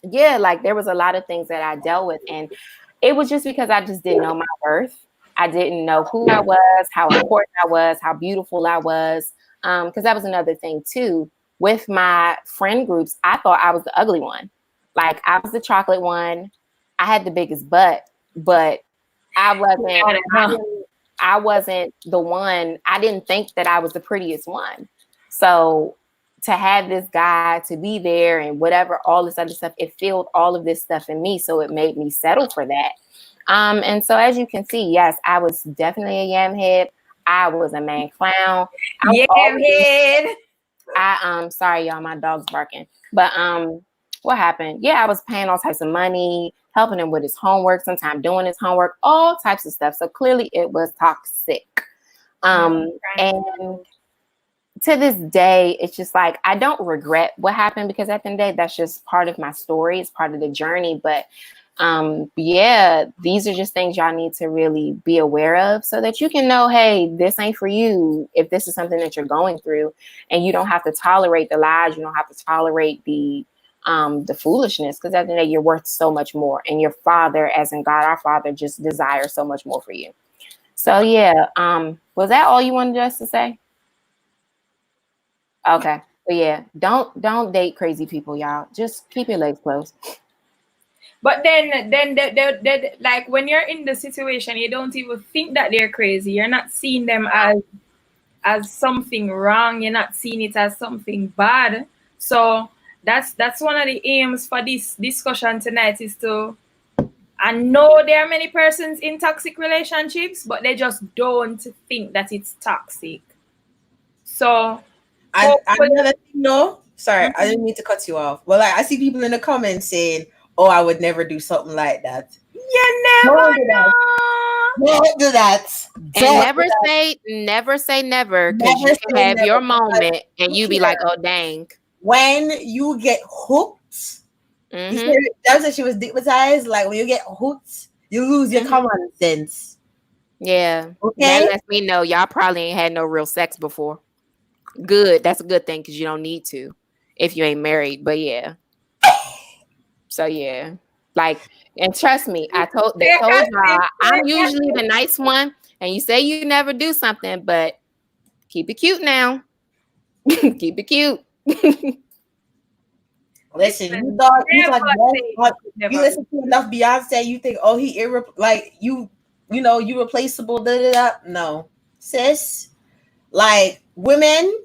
yeah, like, there was a lot of things that I dealt with, and it was just because I just didn't know my worth. I didn't know who I was, how important I was, how beautiful I was. Because that was another thing too. With my friend groups, I thought I was the ugly one. Like, I was the chocolate one. I had the biggest butt, but I wasn't the one. I didn't think that I was the prettiest one. So to have this guy to be there and whatever, all this other stuff, it filled all of this stuff in me. So it made me settle for that. And so as you can see, yes, I was definitely a yam head. I was a man clown. Yam head. Sorry, y'all, my dog's barking. But what happened? Yeah, I was paying all types of money, helping him with his homework, sometimes doing his homework, all types of stuff. So clearly it was toxic. And to this day, it's just like, I don't regret what happened, because at the end of the day, that's just part of my story. It's part of the journey. But yeah, these are just things y'all need to really be aware of, so that you can know, hey, this ain't for you if this is something that you're going through, and you don't have to tolerate the lies. You don't have to tolerate the foolishness, because at the end of the day, you're worth so much more, and your Father, as in God our Father, just desires so much more for you. So yeah, was that all you wanted us to say? Okay. But yeah, don't date crazy people, y'all. Just keep your legs closed. But then like when you're in the situation, you don't even think that they're crazy. You're not seeing them as something wrong. You're not seeing it as something bad. So that's one of the aims for this discussion tonight is to, I know there are many persons in toxic relationships, but they just don't think that it's toxic. So And hopefully, another thing, no, sorry, I didn't mean to cut you off. But like, I see people in the comments saying, "Oh, I would never do something like that." you never Don't do that. know. Don't do that. And Don't do that. never say never, because Never you can say have never. your Because moment and you look be like, here, oh dang. when you get hooked, you Mm-hmm. said that was that she was stigmatized. Like when you get hooked, you lose your Mm-hmm. common sense. Yeah. That Okay. lets me know y'all probably ain't had no real sex before. Good. That's a good thing because you don't need to if you ain't married. But yeah. So yeah. Like, and trust me, they told y'all I'm usually the nice one, and you say you never do something, but keep it cute now. Keep it cute. Listen, Listen, you thought never yes, say but you you never. listen to enough Beyonce, you think, oh, like you know, you replaceable. Da da da. No, sis. Like women,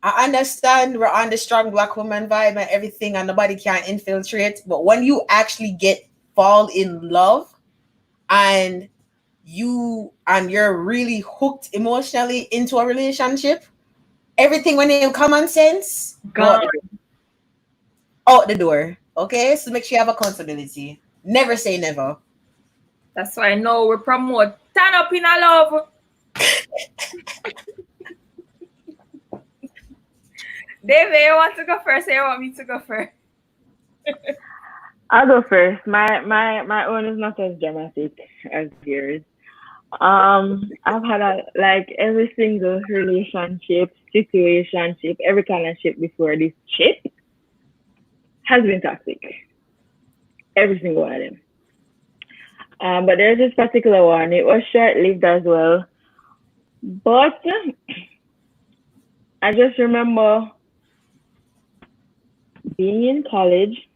I understand we're on the strong black woman vibe and everything, and nobody can infiltrate. But when you actually fall in love, and you're really hooked emotionally into a relationship, everything when you common sense go Gone. out the door. Okay, so make sure you have accountability. Never say never. That's why now we promote turn up in a love. David, you want to go first or you want me to go first? I'll go first. My own is not as dramatic as yours. I've had like every single relationship, situationship, every kind of ship before this ship has been toxic. Every single one of them. But there's this particular one. It was short lived as well. But I just remember being in college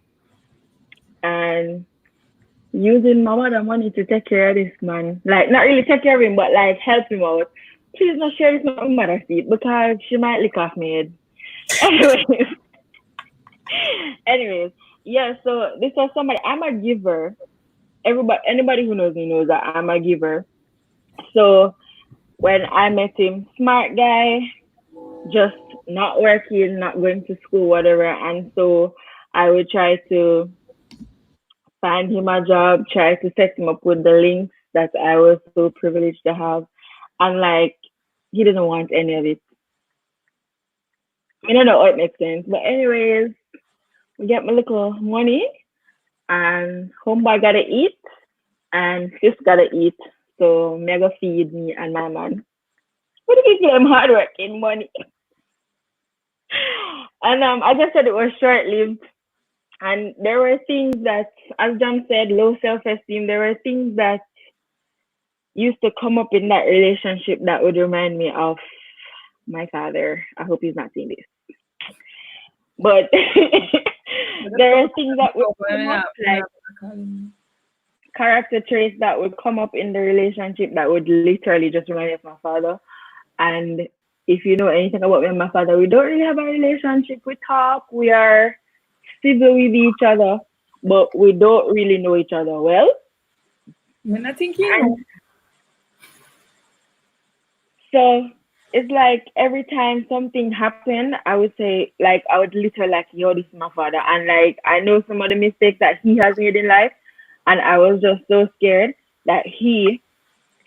and using my mother money to take care of this man. Like not really take care of him, but like help him out. Please not share this with my mother seat because she might lick off my head. Anyways, anyways, yeah. So this was somebody. I'm a giver. Anybody who knows me knows that I'm a giver. So when I met him, smart guy, just not working, not going to school, whatever. And so I would try to find him a job, try to set him up with the links that I was so privileged to have. And like, he didn't want any of it. I don't know how it makes sense. But anyways, we get my little money and homeboy gotta eat and sis gotta eat. So mega feed me and my man. What do you them hard working money? And I just said it was short lived. And there were things that, as John said, low self esteem, there were things that used to come up in that relationship that would remind me of my father. I hope he's not seeing this. But there are things that would come up, like character traits that would come up in the relationship that would literally just remind me of my father. And if you know anything about me and my father, we don't really have a relationship. We talk, we are civil with each other, but we don't really know each other well. I think you know. So it's like every time something happened, I would say, like, I would literally like, yo, this is my father. And like, I know some of the mistakes that he has made in life. And I was just so scared that he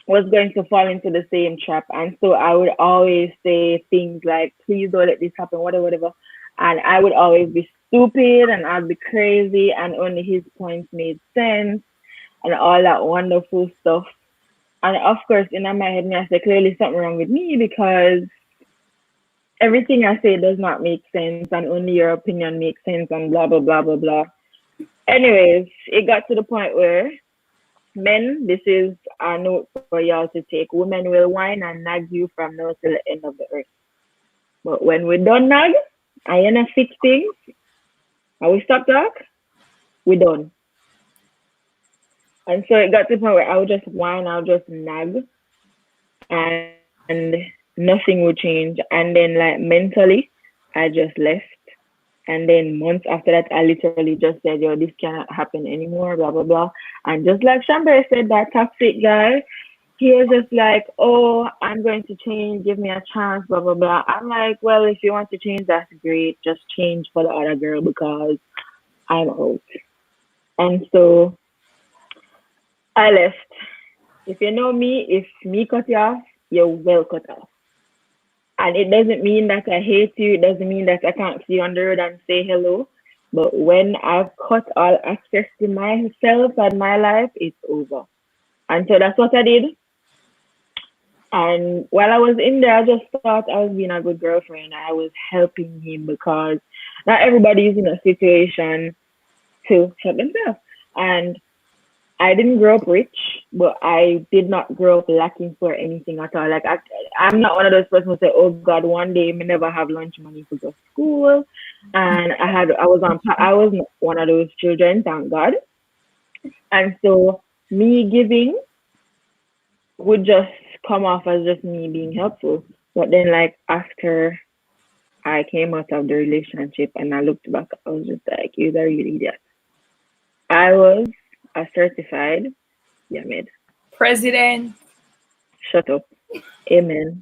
was going to fall into the same trap. And so I would always say things like, please don't let this happen, whatever, whatever. And I would always be stupid and I'd be crazy and only his points made sense and all that wonderful stuff. And of course, in my head, I say clearly something wrong with me because everything I say does not make sense and only your opinion makes sense and blah, blah, blah, blah, blah. Anyways, it got to the point where Men, this is a note for y'all to take. Women will whine and nag you from now till the end of the earth. But when we done nag, I ain't fix things, and we stop talk, we done. And so it got to the point where I would just whine, I would just nag, and nothing would change. And then, like, mentally, I just left. And then months after that, I literally just said, yo, this cannot happen anymore, blah, blah, blah. And just like Chambers said, that toxic guy, he was just like, oh, I'm going to change, give me a chance, blah, blah, blah. I'm like, well, if you want to change, that's great. Just change for the other girl because I'm out. And so I left. If you know me, if me cut you off, you're well cut off. And it doesn't mean that I hate you. It doesn't mean that I can't see you on the road and say hello. But when I've cut all access to myself and my life, it's over. And so that's what I did. And while I was in there, I just thought I was being a good girlfriend. I was helping him because not everybody is in a situation to help themselves. And I didn't grow up rich, but I did not grow up lacking for anything at all. Like I'm not one of those persons who say, "Oh God, one day me never have lunch money to go to school," and I was not one of those children, thank God. And so me giving would just come off as just me being helpful. But then, like, after I came out of the relationship and I looked back, I was just like, "You're a real idiot." I was a certified Yamed. President. Shut up. Amen.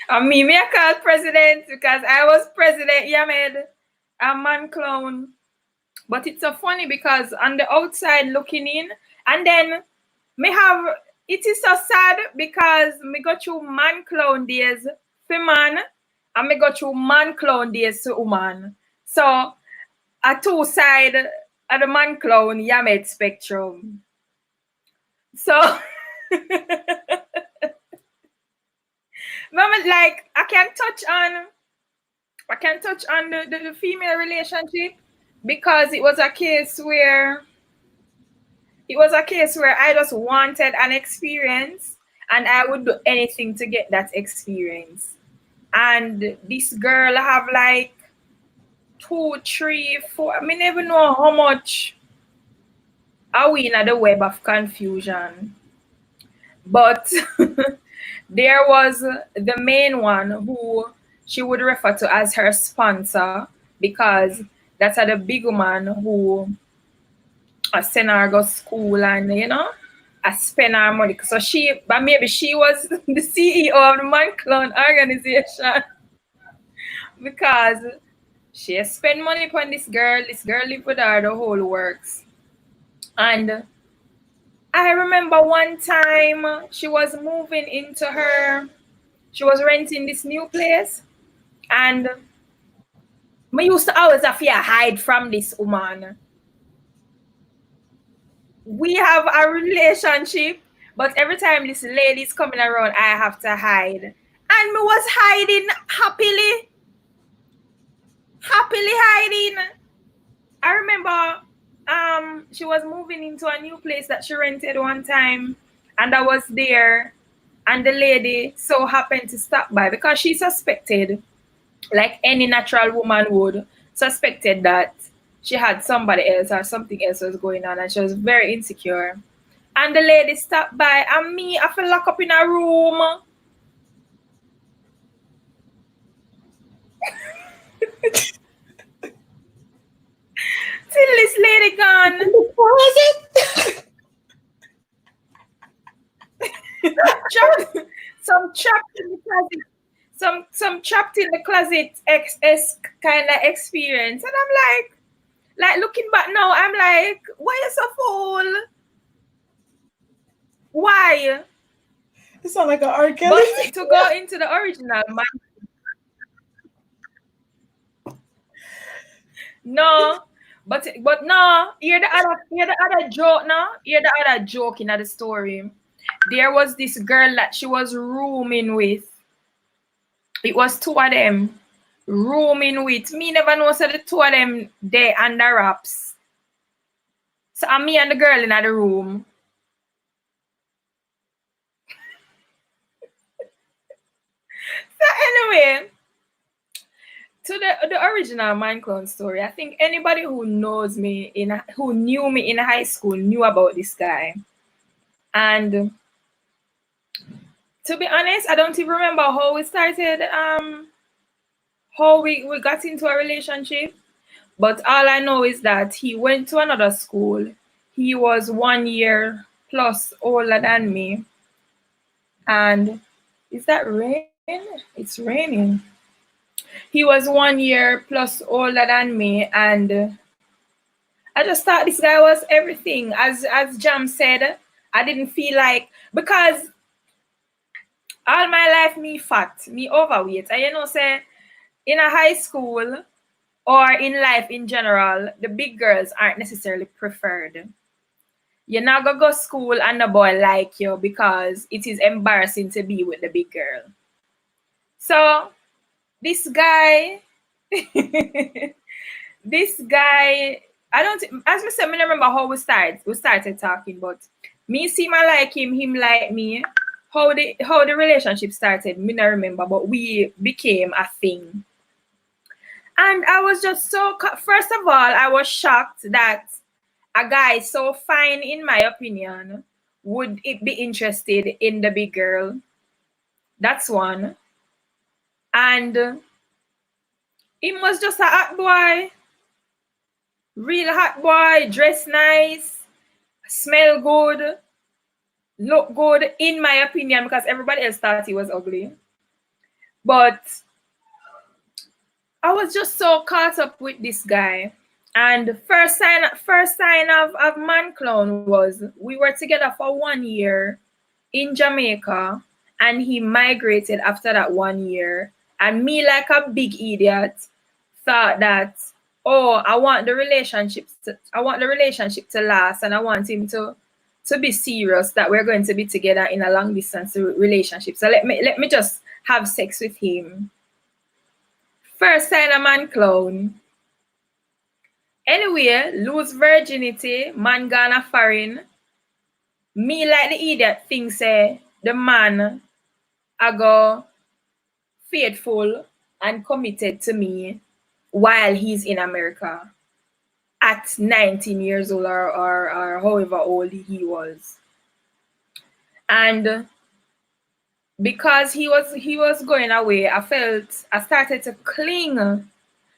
And me I call president because I was president Yamed, a man clown. But it's so funny because on the outside looking in, and then it is so sad because me go through man clown days for man, and me go through man clown days to woman. So a two side of the man clown Yamed spectrum. So like I can touch on the female relationship because it was a case where I just wanted an experience and I would do anything to get that experience. And this girl have like 2, 3, 4, I mean, never know how much are we in the web of confusion. But there was the main one who she would refer to as her sponsor because that's the big woman who send her go school and I spend her money. So but maybe she was the CEO of the Man Clown organization because she spend money upon this girl. This girl live with her the whole works. And I remember one time she was renting this new place, and I used to always have to hide from this woman. We have a relationship, but every time this lady's coming around, I have to hide. And me was hiding happily hiding. I remember she was moving into a new place that she rented one time, and I was there, and the lady so happened to stop by because she suspected, like any natural woman would, suspected that she had somebody else or something else was going on, and she was very insecure. And the lady stopped by, and me, I feel locked up in a room. Till this lady gone. Some trapped in the closet. Some trapped in the closet kind of experience. And I'm like looking back now, I'm like, why you so fool? Why? It sounds like an R. Kelly. But to go into the original, no. But no, hear the other joke now. Hear the other joke in the story. There was this girl that she was rooming with. It was 2 of them rooming with. Me never know so the 2 of them they under wraps. So I'm me and the girl in the room. So anyway, to the original Mind Clone story, I think anybody who knows me who knew me in high school knew about this guy. And to be honest, I don't even remember how we started, how we got into a relationship. But all I know is that he went to another school. He was 1 year plus older than me. And is that rain? It's raining. He was 1 year plus older than me, and I just thought this guy was everything. As Jam said, I didn't feel like, because all my life me fat, me overweight. And say in a high school or in life in general, the big girls aren't necessarily preferred. You're not gonna go school and the boy like you because it is embarrassing to be with the big girl. So this guy, this guy, I don't, as we said, I remember how we started talking, but me seem I like him like me. How the relationship started, me not remember, but we became a thing. And I was just so, first of all, I was shocked that a guy so fine, in my opinion, would it be interested in the big girl. That's one. And he was just a hot boy, real hot boy, dress nice, smell good, look good, in my opinion, because everybody else thought he was ugly. But I was just so caught up with this guy. And first sign of man clown was we were together for 1 year in Jamaica, and he migrated after that 1 year. And me, like a big idiot, thought that, oh, I want the relationship to last, and I want him to be serious, that we're going to be together in a long distance relationship. So let me just have sex with him. First sign of man clown. Anyway, lose virginity, man gonna foreign. Me, like the idiot, think say the man I go faithful and committed to me while he's in America at 19 years old, or however old he was. And because he was going away, I started to cling.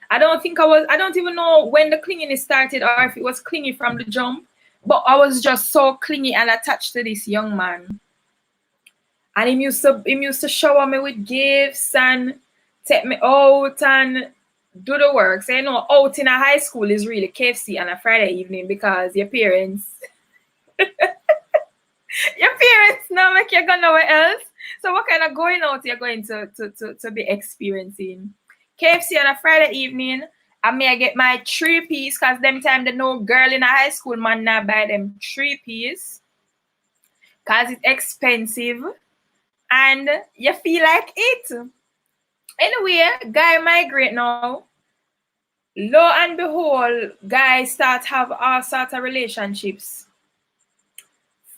I don't even know when the clinging started or if it was clingy from the jump, but I was just so clingy and attached to this young man. And he used to shower me with gifts and take me out and do the work. So out in a high school is really KFC on a Friday evening, because your parents now make you go nowhere else. So what kind of going out you're going to be experiencing? KFC on a Friday evening. I may get my 3-piece, because them time the no girl in a high school man now buy them 3-piece, because it's expensive and you feel like it. Anyway, guy migrate now. Lo and behold, guys start have all sorts of relationships.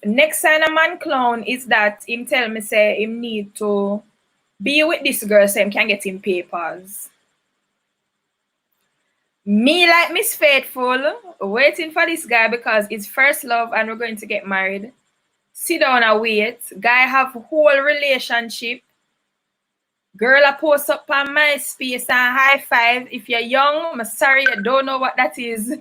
Next sign of man clown is that him tell me say him need to be with this girl so him can get him papers. Me, like Miss Faithful, waiting for this guy because it's first love and we're going to get married. Sit down and wait. Guy have whole relationship. Girl I post up on MySpace and high five. If you're young, I'm sorry you don't know what that is.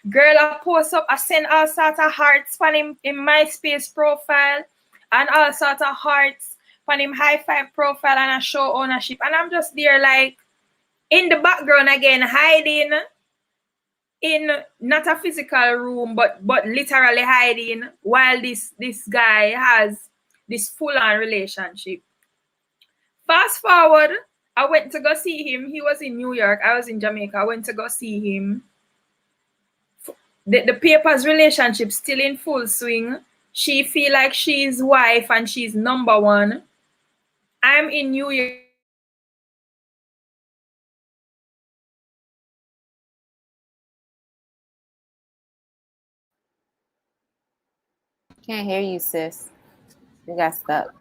Girl I post up, I send all sorts of hearts on him in MySpace profile, and all sorts of hearts on him high five profile, and I show ownership. And I'm just there like in the background again, hiding in not a physical room, but literally hiding, while this guy has this full-on relationship. Fast forward, I went to go see him. He was in New York. I was in Jamaica. I went to go see him. The papers relationship still in full swing. She feel like she's wife and she's number one. I'm in New York. Can't hear you, sis. You got stuck.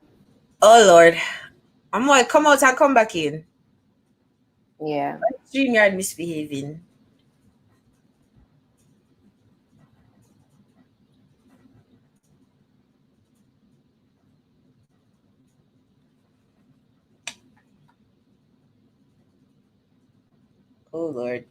Oh Lord. I'm like, come out and come back in. Yeah. StreamYard misbehaving. Oh Lord.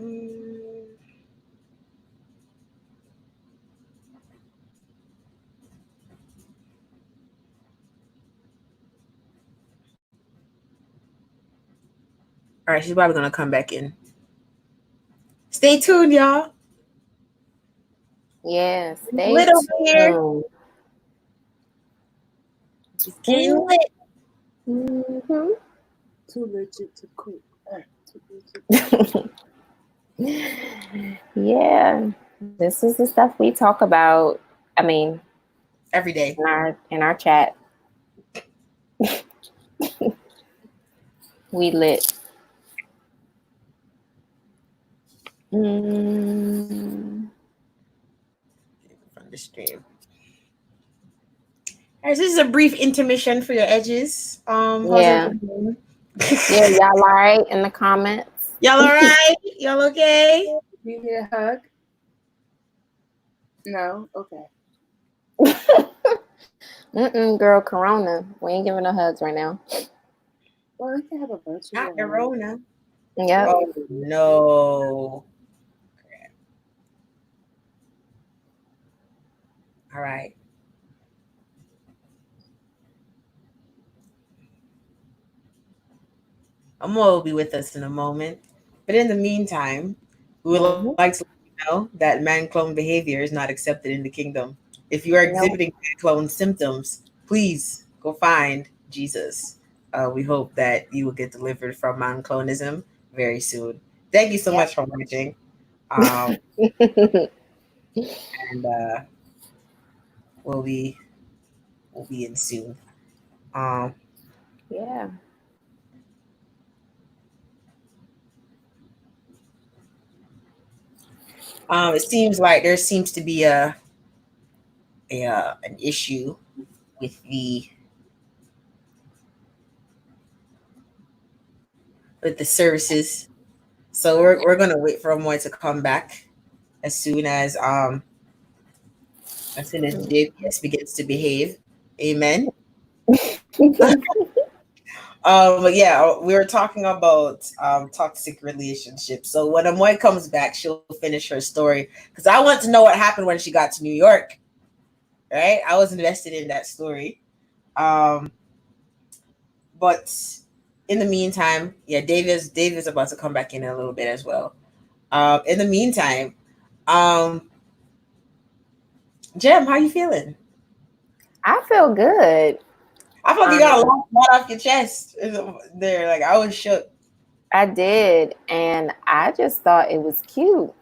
Mm. All right, she's probably gonna come back in. Stay tuned, y'all. Yeah. Getting Stay lit over here. tuned. It's getting lit. Mhm. Too legit to cook. Too legit. Yeah. This is the stuff we talk about. I mean, Every day. in our chat. We lit. Mm. From the stream. All right, this is a brief intermission for your edges. How's Yeah. everyone doing? Yeah, y'all all right in the comments? Y'all all right? Y'all okay? You need a hug? No? Okay. Girl, Corona. We ain't giving no hugs right now. Well, we can have a virtual Not hug. Corona. Yep. Oh no. All right. Amor will be with us in a moment. But in the meantime, we would Mhm. like to let you know that man clone behavior is not accepted in the kingdom. If you are Nope. exhibiting man clone symptoms, please go find Jesus. We hope that you will get delivered from man clonism very soon. Thank you so Yep. much for watching. Um, and we'll be in soon. Um, Yeah. it seems like there seems to be an issue with the services. So we're gonna wait for Amoy to come back as soon as JPS begins to behave. Amen. But yeah, we were talking about toxic relationships. So when Amoy comes back, she'll finish her story because I want to know what happened when she got to New York. Right, I was invested in that story. Um, but in the meantime, yeah, David's about to come back in a little bit as well. In the meantime, um, Jem, how you feeling? I feel good. I feel like you got a lot off your chest there. Like I was shook. I did, and I just thought it was cute.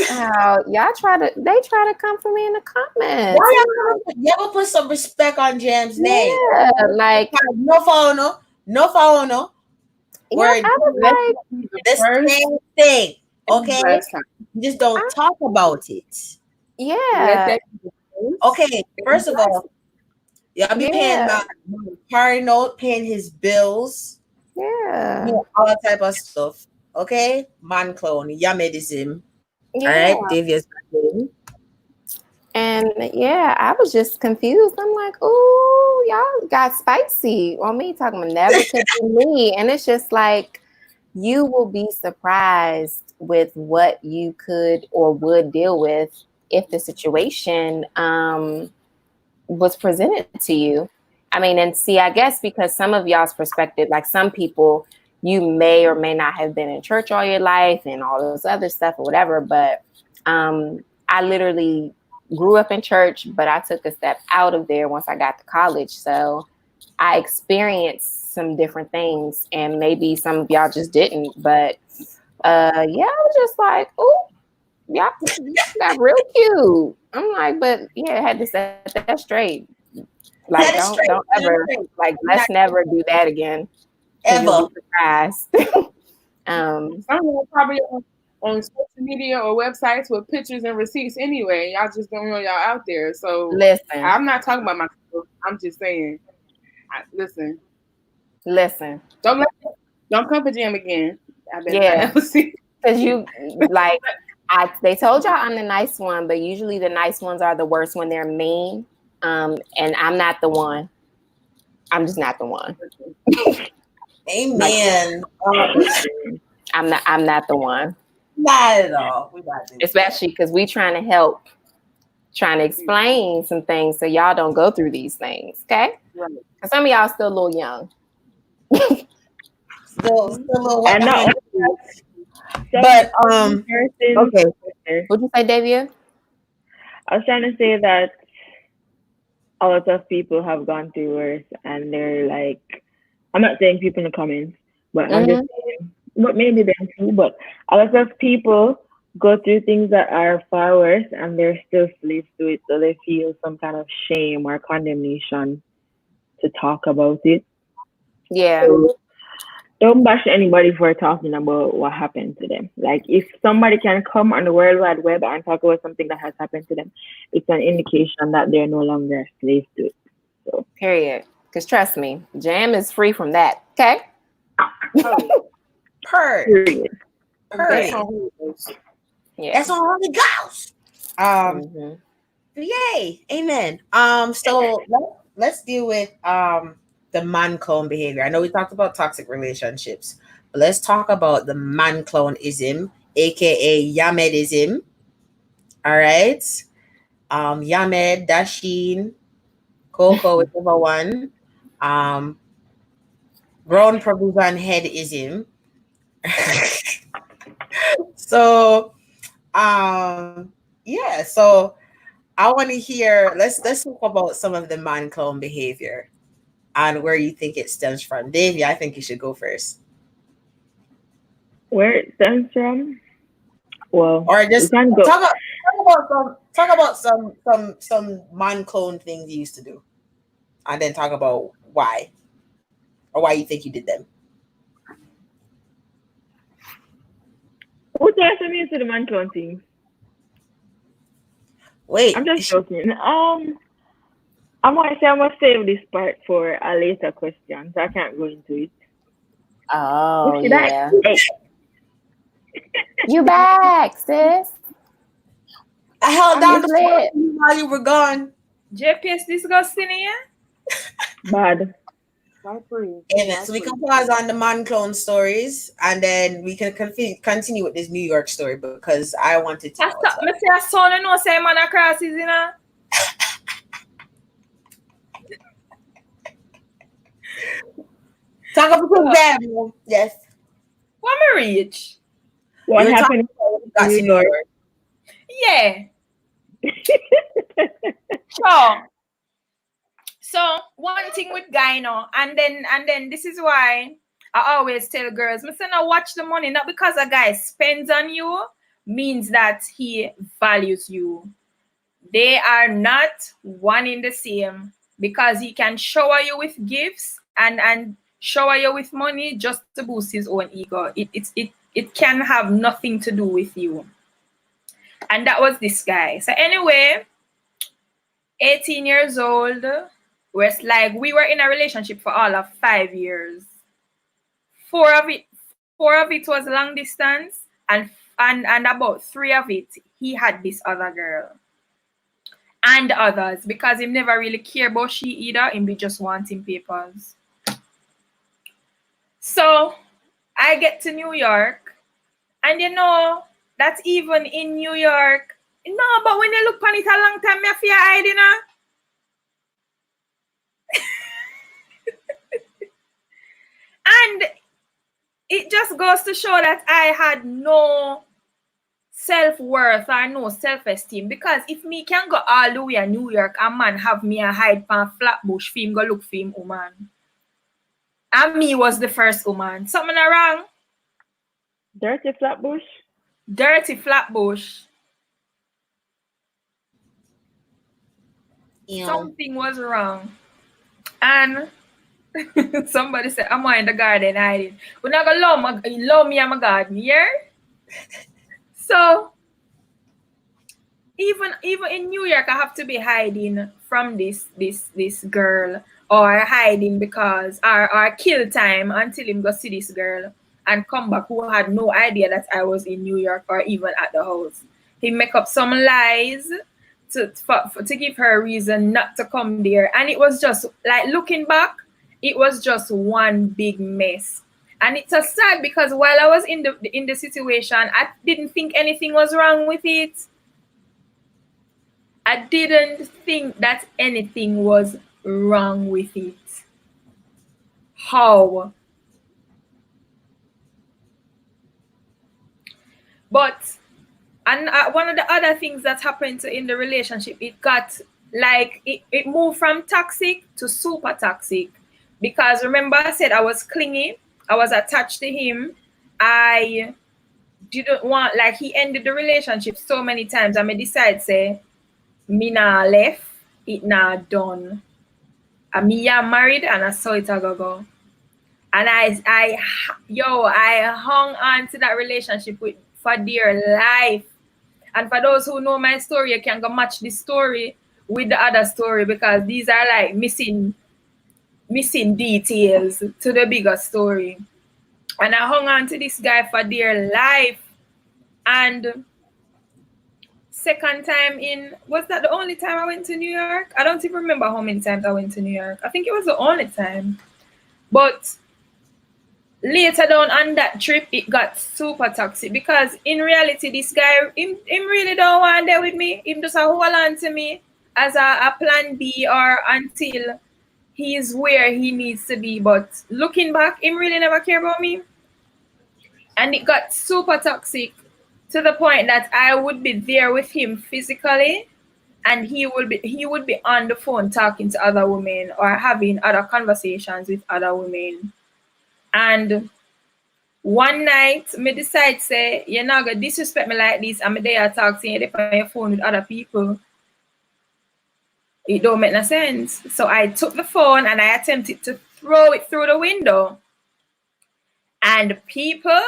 How y'all they try to come for me in the comments. Why y'all ever put some respect on Jam's name? Yeah, like no phone, no phone. yeah, Word, I was like, The this first same thing. and the Okay, last time. you just don't talk about it. Let yeah, that be the first Okay, and first the of last all, y'all be paying yeah, my car note, paying his bills, yeah, all that type of stuff. Okay, man clone, ya medicine. All right, yeah. Davia's And yeah, I was just confused. I'm like, ooh, y'all got spicy on me talking about never could be me. And it's just like, you will be surprised with what you could or would deal with if the situation was presented to you. I mean, and see, I guess because some of y'all's perspective, like some people, you may or may not have been in church all your life and all this other stuff or whatever. But I literally grew up in church, but I took a step out of there once I got to college. So I experienced some different things, and maybe some of y'all just didn't. But yeah, I was just like, oh, y'all got real cute. I'm like, but yeah, I had to set that straight. Like, set it don't straight. ever, like, let's never do that again. You'll Ever. be surprised. Someone probably on social media or websites with pictures and receipts anyway. Y'all just don't know y'all out there. So Listen, I'm not talking about myself. I'm just saying. Listen, listen. don't come for Jam again. I better not Yeah, ever see. because you like they told y'all I'm the nice one, but usually the nice ones are the worst when they're mean. And I'm not the one. I'm just not the one. Amen. I'm not the one. Not at all. We got this. Especially because we trying to help, trying to explain some things so y'all don't go through these things. Okay? Right. Because some of y'all still a little young. Still a little And not but okay. What'd you say, Davia? I was trying to say that a lot of people have gone through worse, and they're like, I'm not saying people in the comments, but I'm just saying, but maybe them too. But a lot of people go through things that are far worse, and they're still slaves to it, so they feel some kind of shame or condemnation to talk about it. Yeah. So don't bash anybody for talking about what happened to them. Like, if somebody can come on the World Wide Web and talk about something that has happened to them, it's an indication that they're no longer slaves to it. So, Period. Because trust me, Jam is free from that. Okay? Period. That's on Holy Ghost. Yeah. That's on Holy Ghost. Yay. Amen. So let's deal with the man clone behavior. I know we talked about toxic relationships, but let's talk about the man cloneism, aka Yamedism. All right. Yamed, Dasheen, Coco, whichever one. Brown provision headism. So yeah, so I want to hear, let's talk about some of the man clone behavior and where you think it stems from. Davey, I think you should go first. where it stems from? Well, Or we just can go. talk about some man clone things you used to do. And then talk about why. Or why you think you did them. Who tells me to the man clone thing? Wait. I'm just joking. I'm gonna say I'm gonna save this part for a later question, so I can't go into it. Oh, Should I? yeah. Hey, You back, sis. I held down the lit. phone while you were gone. JPS disgusting here. bad. Amen. So we can pause on the man clone stories and then we can continue with this New York story because I wanted to know. I say I saw no say man across is, you know. Talk about them. Yes. What me reach? What You're happened in New York? Yeah. Sure. So one thing with guy now, and then this is why I always tell girls, listen, now watch the money, not because a guy spends on you means that he values you. They are not one in the same, because he can shower you with gifts and shower you with money just to boost his own ego. It can have nothing to do with you. And that was this guy. So anyway, 18 years old, we were in a relationship for all of 5 years. Four of it was long distance, and about 3 of it he had this other girl. And others, because he never really care about she either, him be just wanting papers. So I get to New York, and you know, that's even in New York. No, but when you look on it a long time, I feel hide, you know. And it just goes to show that I had no self-worth or no self-esteem, because if me can go all the way to New York, a man have me a hide pan Flatbush for him go look for him woman. And me was the first woman. Something wrong? Dirty Flatbush? Dirty Flatbush. You know. Something was wrong. And Somebody said, I'm in the garden hiding. We're not gonna love me and my garden, yeah? So even in New York, I have to be hiding from this girl, or hiding because or kill time until him go see this girl and come back, who had no idea that I was in New York or even at the house. He make up some lies to give her a reason not to come there, and it was just like, looking back, it was just one big mess. And it's so sad because while I was in the situation, I didn't think anything was wrong with it. I didn't think that anything was wrong with it. How? But and one of the other things that happened in the relationship, it got like it moved from toxic to super toxic. Because remember, I said I was clingy, I was attached to him. I didn't want, like, he ended the relationship so many times. I may decide say, me nah left, it nah done. Me am married and I saw it a go. And I hung on to that relationship with for dear life. And for those who know my story, you can go match this story with the other story, because these are like missing details to the bigger story. And I hung on to this guy for dear life. And second time in, was that the only time I went to New York? I don't even remember how many times I went to New York. I think it was the only time. But later down on that trip, it got super toxic, because in reality, this guy, him really don't want there with me. Him just a hold on to me as a plan B, or until he's where he needs to be. But looking back, him really never care about me. And it got super toxic to the point that I would be there with him physically, and he would be on the phone talking to other women or having other conversations with other women. And one night, me decide say, you're not gonna disrespect me like this, and me there talking you on your phone with other people. It don't make no sense. So I took the phone and I attempted to throw it through the window. And people,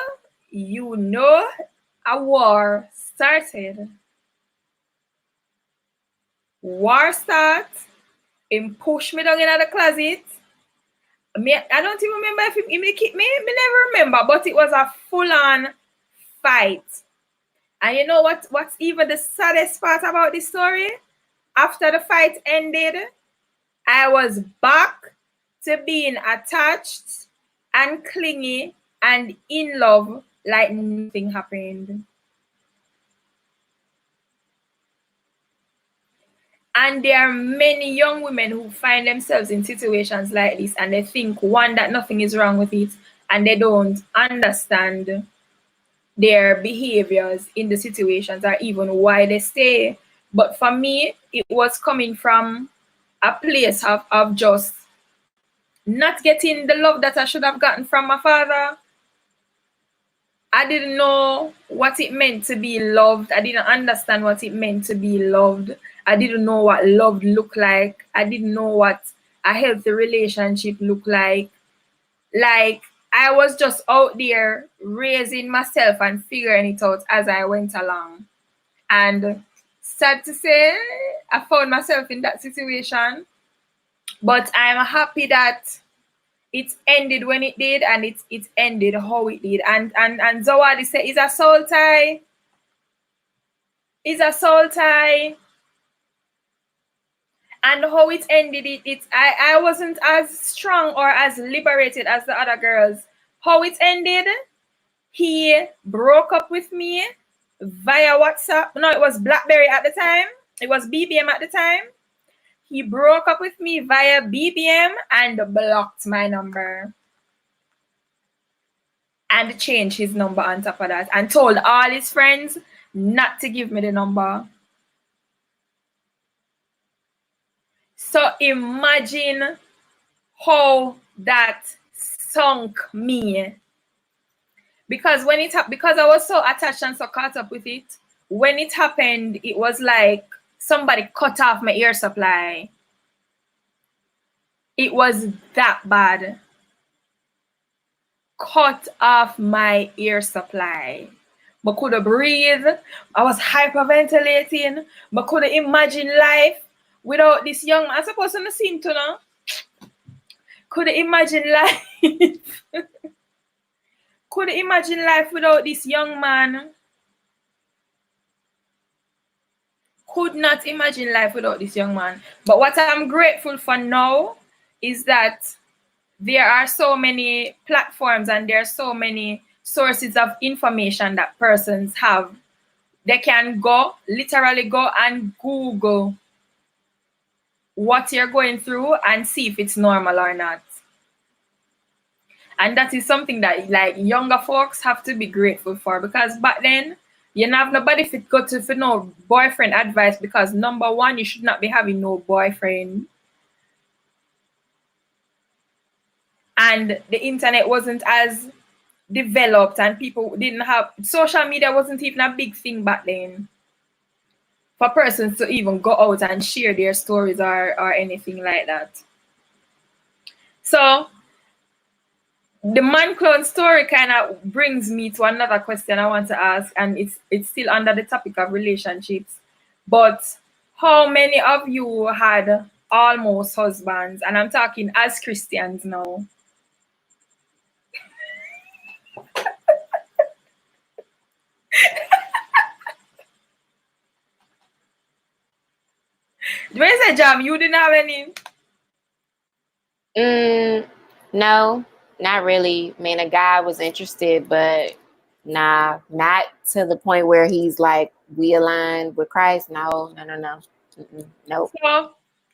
a war started. War start. Him push me down in the closet. I don't even remember if he kicked me. Me never remember, but it was a full-on fight. And you know what's even the saddest part about this story? After the fight ended, I was back to being attached and clingy and in love like nothing happened. And there are many young women who find themselves in situations like this, and they think, one, that nothing is wrong with it, and they don't understand their behaviors in the situations or even why they stay. But for me, it was coming from a place of just not getting the love that I should have gotten from my father. I didn't know what it meant to be loved. I didn't understand what it meant to be loved. I didn't know what love looked like. I didn't know what a healthy relationship looked like. Like, I was just out there raising myself and figuring it out as I went along. And sad to say, I found myself in that situation. But I'm happy that it ended when it did, and it ended how it did. And Zawadi said, it's a soul tie. It's a soul tie. And how it ended, I wasn't as strong or as liberated as the other girls. How it ended, he broke up with me via WhatsApp. No, it was BlackBerry at the time. It was BBM at the time. He broke up with me via BBM and blocked my number. And changed his number on top of that, and told all his friends not to give me the number. So imagine how that sunk me. Because because I was so attached and so caught up with it, when it happened, it was like somebody cut off my air supply. It was that bad. Cut off my air supply. I couldn't breathe. I was hyperventilating. I couldn't imagine life without this young man. I suppose I'm seeing to now. Couldn't imagine life. Couldn't imagine life without this young man. Could not imagine life without this young man. But what I'm grateful for now is that there are so many platforms and there are so many sources of information that persons have. They can literally go and Google what you're going through and see if it's normal or not. And that is something that like younger folks have to be grateful for, because back then you don't have nobody fit go to for no boyfriend advice, because number one, you should not be having no boyfriend. And the internet wasn't as developed and people didn't have social media, wasn't even a big thing back then for persons to even go out and share their stories or anything like that. So the man clone story kind of brings me to another question I want to ask, and it's still under the topic of relationships. But how many of you had almost husbands? And I'm talking as Christians now. When you say Jam, you didn't have any? No, not really. I mean, a guy was interested, but nah, not to the point where he's like, we align with Christ. No. Nope. So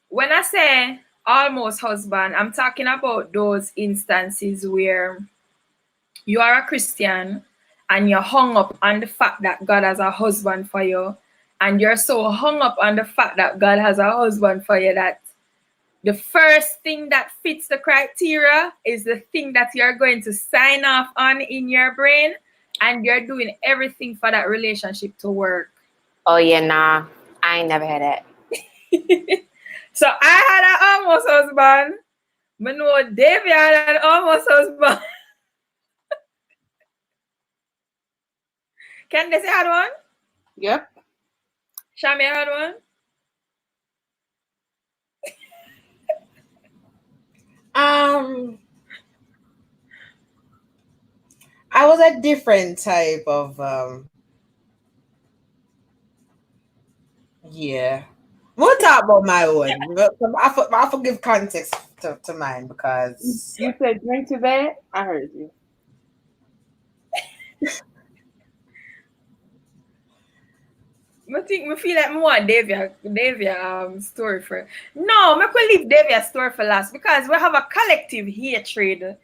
when I say almost husband, I'm talking about those instances where you are a Christian and you're hung up on the fact that God has a husband for you, and you're so hung up on the fact that God has a husband for you that the first thing that fits the criteria is the thing that you're going to sign off on in your brain, and you're doing everything for that relationship to work. Oh yeah, nah. I ain't never had that. So I had an almost husband. I know Davey had an almost husband. Candace had one? Yep. Shami had one? I was a different type of yeah. We'll talk about my own. I forgive context to mine because You said drink to that? I heard you. I think we feel like more Davia story for. No, we could leave Davia's story for last because we have a collective hatred.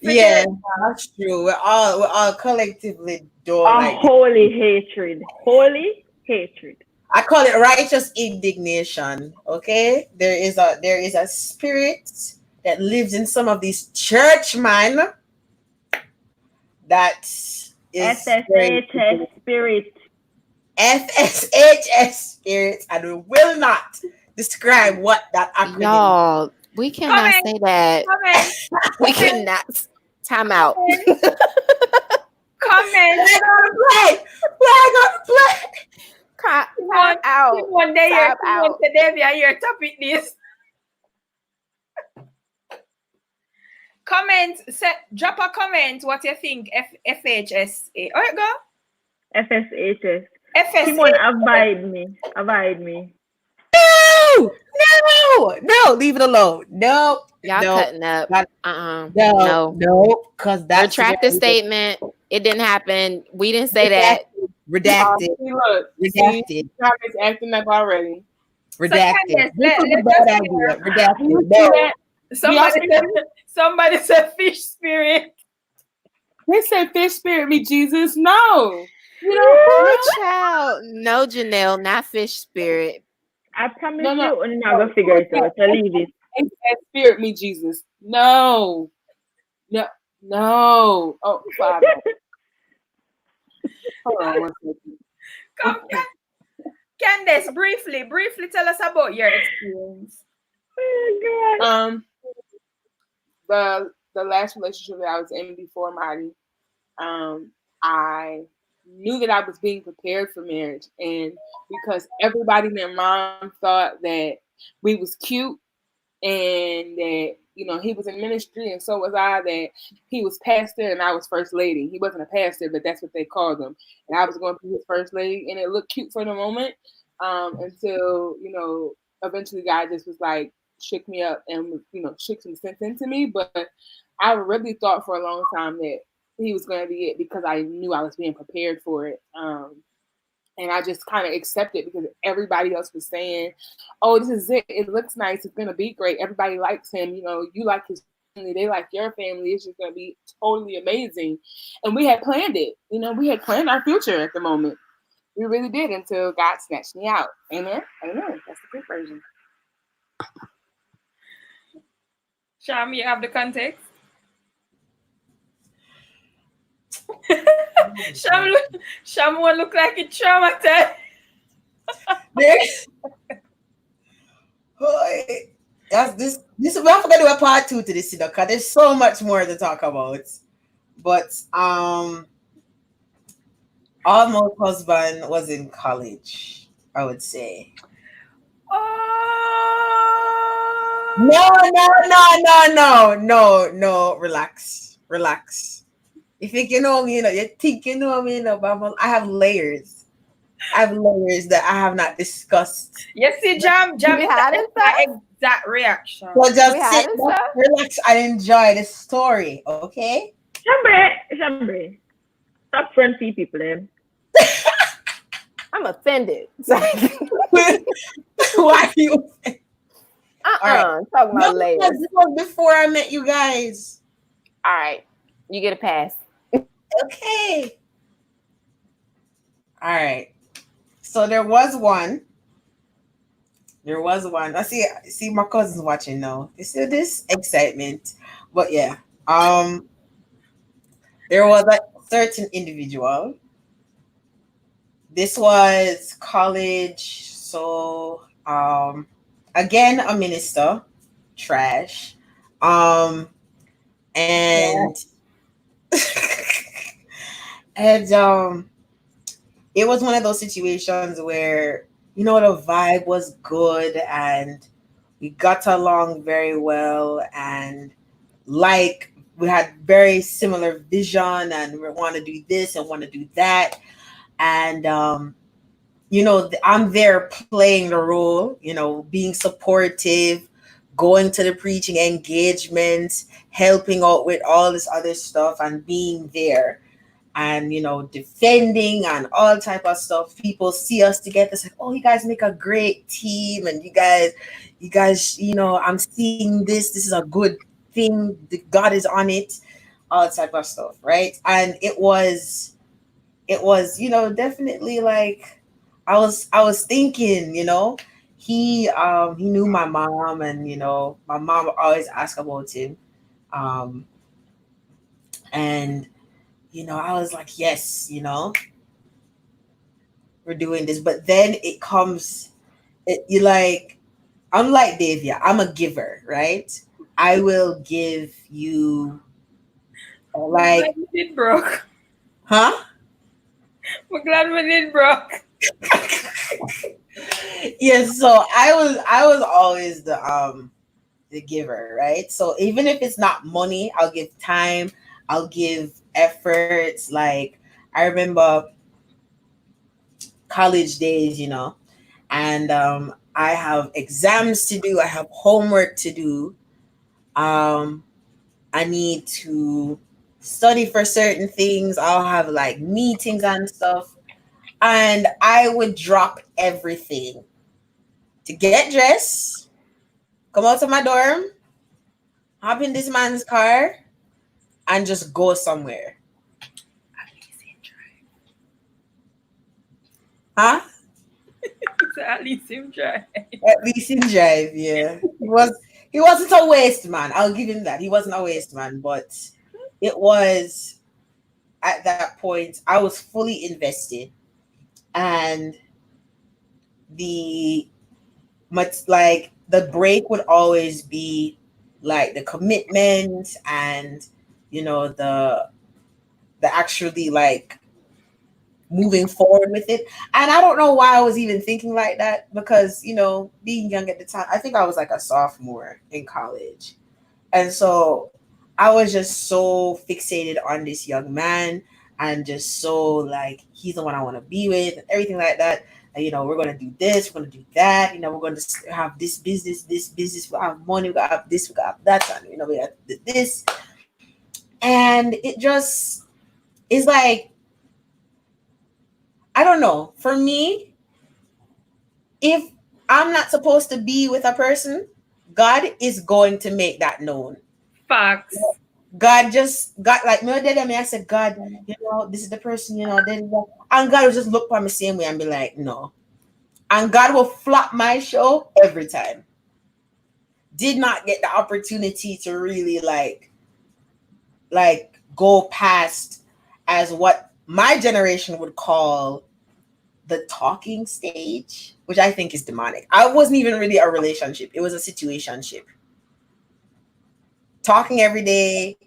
yeah, that's true. We're all collectively don't A like. holy hatred. Holy hatred. I call it righteous indignation. Okay, there is a spirit that lives in some of these churchmen that is very SSHS spirit. FSHS spirit, and we will not describe what that acronym. Y'all, we cannot say that. Comment. We cannot. Time out. Comment. We're gonna play. Time out. One day Time you're out. Davia, you're topic this. Comment, drop a comment what you think FHSA. Alright, go. FSHS. FSA. Simon, avoid me. No, leave it alone. No, Y'all no, cutting up. no, because that's Retract the statement. It didn't happen. We didn't say that. Redacted. See, look. Redacted. Travis acting up already. Redacted. Candace, This was a let's bad hear. idea. Redacted. No. Somebody said fish spirit. They said fish spirit me, Jesus. No. You know, child. No, Janelle, not fish spirit. I promise No. you, I'm not gonna figure it out. So leave it. They said spirit me, Jesus. No. Oh, Father. Hold on one second. Come, Candace, briefly tell us about your experience. Oh Um, the last relationship that I was in before Marty, I knew that I was being prepared for marriage, and because everybody and their mom thought that we was cute and that he was in ministry and so was I, that he was pastor and I was first lady. He wasn't a pastor, but that's what they called him, and I was going to be his first lady, and it looked cute for the moment, until eventually God just was like shook me up and shook some sense into me. But I really thought for a long time that he was going to be it because I knew I was being prepared for it. And I just kind of accepted because everybody else was saying, "Oh, this is it. It looks nice. It's gonna be great. Everybody likes him. You like his family. They like your family. It's just gonna be totally amazing." And we had planned it. We had planned our future at the moment. We really did until God snatched me out. Amen. Amen. That's the quick version. Sham, you have the context. Sham won't look like it traumatized. There's Boy, that's this we're gonna do a part two to this, because there's so much more to talk about. But almost husband was in college, I would say. No, Oh, no, no, no, no, no, no. Relax, relax. You think you know me, you think you know me, but I have layers. I have layers that I have not discussed. you see, Jam We is had it, my sir. exact reaction. So We just had sit it, back, sir. relax, and enjoy the story, okay? Shambre. Stop front see people then. I'm offended. Why are you? All right. Talking No, about layers. this was before I met you guys. All right, you get a pass. Okay. All right. So there was one. There was one. I see my cousins watching now. You see this excitement. But yeah. Um there was a certain individual. This was college. So again a minister. Trash. Um and and it was one of those situations where the vibe was good and we got along very well, and like we had very similar vision and we want to do this and want to do that. And I'm there playing the role, being supportive, going to the preaching engagements, helping out with all this other stuff and being there and defending and all type of stuff. People see us together, it's like, oh, you guys make a great team, and you guys I'm seeing this is a good thing, God is on it, all type of stuff, right? And it was definitely like I was thinking, he knew my mom, and my mom always asked about him. Um and I was like, yes, we're doing this. But then it comes, you like, I'm like Davia, I'm a giver, right? I will give you, I'm glad like, we did broke. huh? I'm glad we did broke. Yes, so I was always the giver, right? So even if it's not money, I'll give time, I'll give efforts. Like, I remember college days, and I have exams to do, I have homework to do. Um, I need to study for certain things. I'll have like meetings and stuff. And I would drop everything to get dressed, come out of my dorm, hop in this man's car, and just go somewhere. Huh? So at least him try. At least in drive, yeah. He wasn't a waste man. I'll give him that. He wasn't a waste man, but it was at that point I was fully invested, and the much like the break would always be like the commitment and the actually like moving forward with it. And I don't know why I was even thinking like that because, being young at the time, I think I was like a sophomore in college. And so I was just so fixated on this young man and just so like, he's the one I want to be with and everything like that. And, we're going to do this, we're going to do that. We're going to have this business, we'll have money, we're going to have this, we're going to have that. And, we have this. And it just is like, I don't know. For me, if I'm not supposed to be with a person, God is going to make that known. Facts. God just got like me did me. I said, God, this is the person, and God will just look at me same way and be like, no. And God will flop my show every time. Did not get the opportunity to really like go past as what my generation would call the talking stage, which I think is demonic. I wasn't even really a relationship. It was a situationship. Talking every day,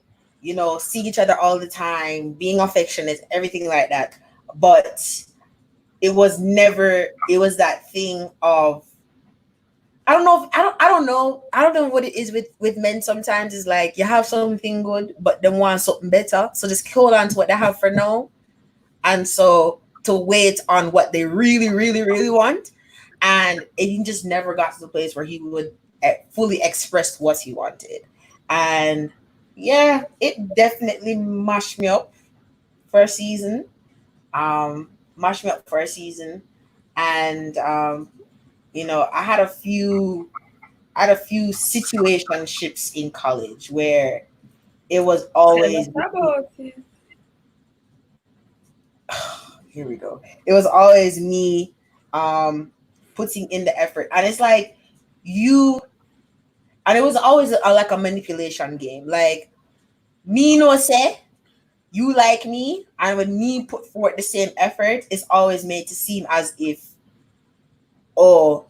seeing each other all the time, being affectionate, everything like that. But it was that thing of, I don't know what it is with men sometimes. Is like you have something good, but they want something better. So just hold on to what they have for now. And so to wait on what they really, really, really want. And he just never got to the place where he would fully express what he wanted. And yeah, it definitely mashed me up for a season. Mashed me up for a season. And I had a few situationships in college where it was Tell us always about it. here we go. It was always me putting in the effort. And it's like you and it was always like a manipulation game. Like me no say you like me, and when me put forth the same effort, it's always made to seem as if, oh,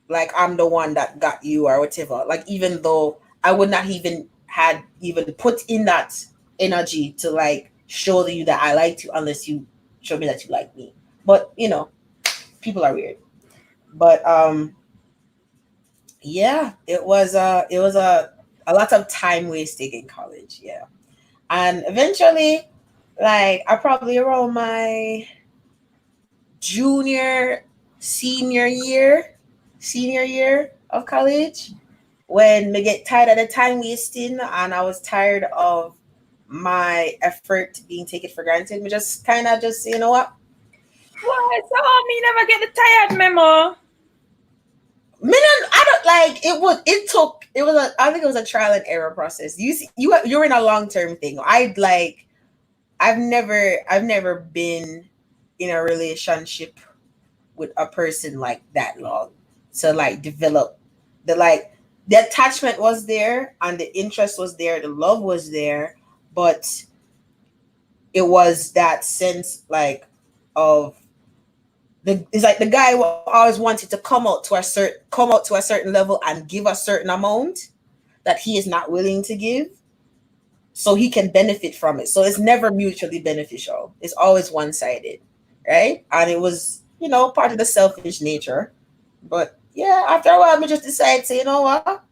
like I'm the one that got you or whatever. Like even though I would not even put in that energy to like show you that I liked you unless you show me that you like me. But people are weird. But yeah, it was a lot of time wasting in college. Yeah. And eventually, like I probably around my junior senior year of college, when me get tired of the time wasting and I was tired of my effort being taken for granted, me just kind of just you know what, Why? So me never get the tired memo. I don't like it. I think it was a trial and error process. You see, you're in a long term thing. I've never been in a relationship with a person like that long to like develop the attachment was there and the interest was there, the love was there, but it was that sense like of it's like the guy who always wanted to come out to a certain level and give a certain amount that he is not willing to give so he can benefit from it. So it's never mutually beneficial. It's always one-sided, right? And it was, part of the selfish nature. But yeah, after a while, I just decided, say, you know what?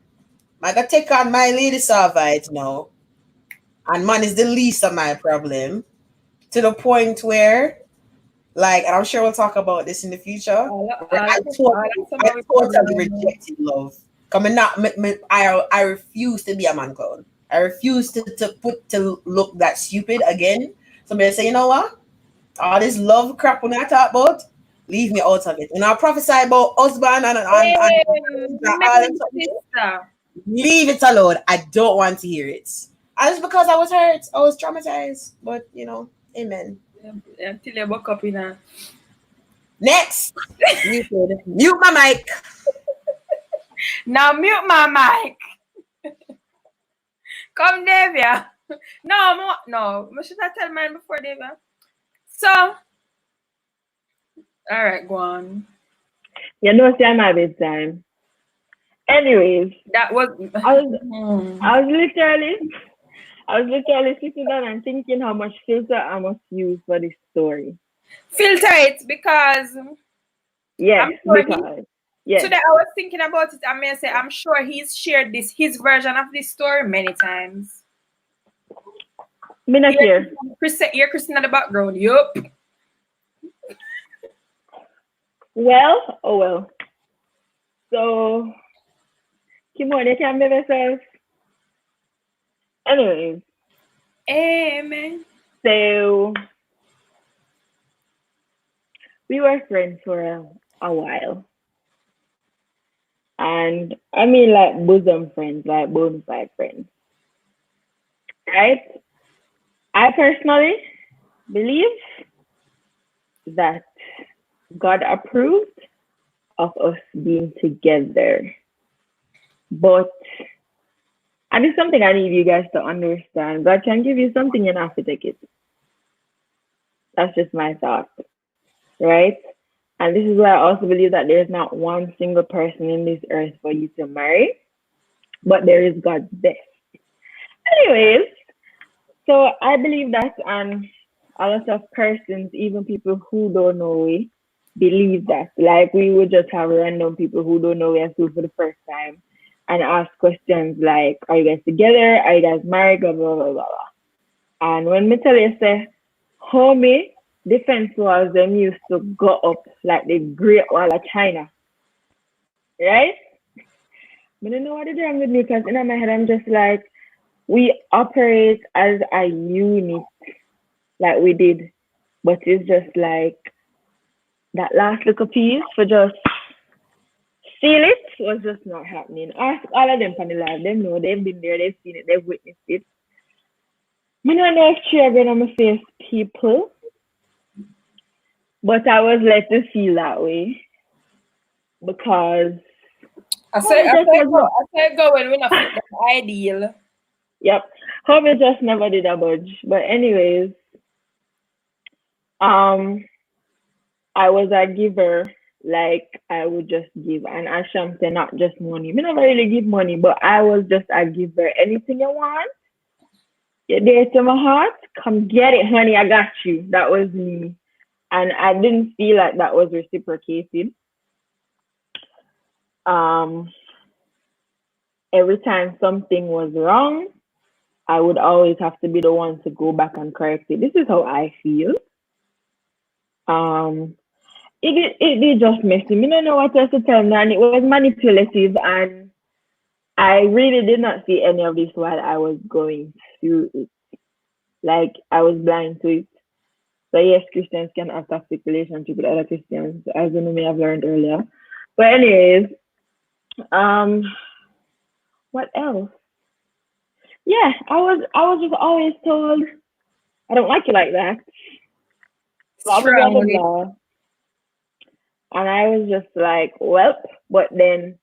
I gotta take on my lady Sarvite now. And man is the least of my problem. To the point where, like, and I'm sure we'll talk about this in the future, All, where all, I all totally, that's I about with totally problem. rejected love. Coming not, I refuse to be a man clone. I refuse to look that stupid again. Somebody say, you know what? All this love crap when I talk about, leave me out of it. When I prophesy about husband and all My that stuff, sister. leave it alone. I don't want to hear it. And it's because I was hurt. I was traumatized. But amen. Until you woke up in a. Next. Muted. Mute my mic. Now mute my mic. Come, Davia. No. Should I tell mine before Davia? So, all right, go on. You know, see, I'm my bedtime. Anyways, That was. I was I was literally I was literally sitting down and thinking how much filter I must use for this story. Filter it because Yes, I'm sure he. because yes, Today I was thinking about it. I may say I'm sure he's shared this his version of this story many times. me not care. Hear Christina in the background. Yup. Well, oh well. So Kimon, you can be yourself. Anyways, Amen. so we were friends for a while. And I mean like bosom friends, like bona fide friends. Right? I personally believe that God approved of us being together. But and it's something I need you guys to understand. God can give you something you have to take it. That's just my thought. Right? And this is why I also believe that there's not one single person in this earth for you to marry, but there is God's best. Anyways, so I believe that a lot of persons, even people who don't know we, believe that. Like we would just have random people who don't know we at school for the first time and ask questions like, are you guys together? Are you guys married? Blah blah blah blah blah. And when me tell you say, homie, defense walls them used to go up like the Great Wall of China. Right? I don't know what is wrong with me because in my head I'm just like, we operate as a unit like we did, but it's just like that last little piece for just seal it was just not happening. Ask all of them from the live, them know they've been there, they've seen it, they've witnessed it. I don't know if children on my face people, but I was led to feel that way because I say go when we not fit the ideal. yep, hobby just never did a budge. But anyways, um, I was a giver. Like I would just give, and Ashamte not just money. Me never really give money, but I was just a giver. Anything you want, you're there to my heart. Come get it, honey. I got you. That was me, and I didn't feel like that was reciprocated. Um, every time something was wrong, I would always have to be the one to go back and correct it. This is how I feel. Um, it just messy. Me don't know what else to tell me, and it was manipulative, and I really did not see any of this while I was going through it. Like I was blind to it. So yes, Christians can have toxic relationship with other Christians, as you may have learned earlier. But anyways, um, what else? Yeah, I was just always told I don't like you like that. Blah blah blah blah Strongly. blah. And I was just like, well, but then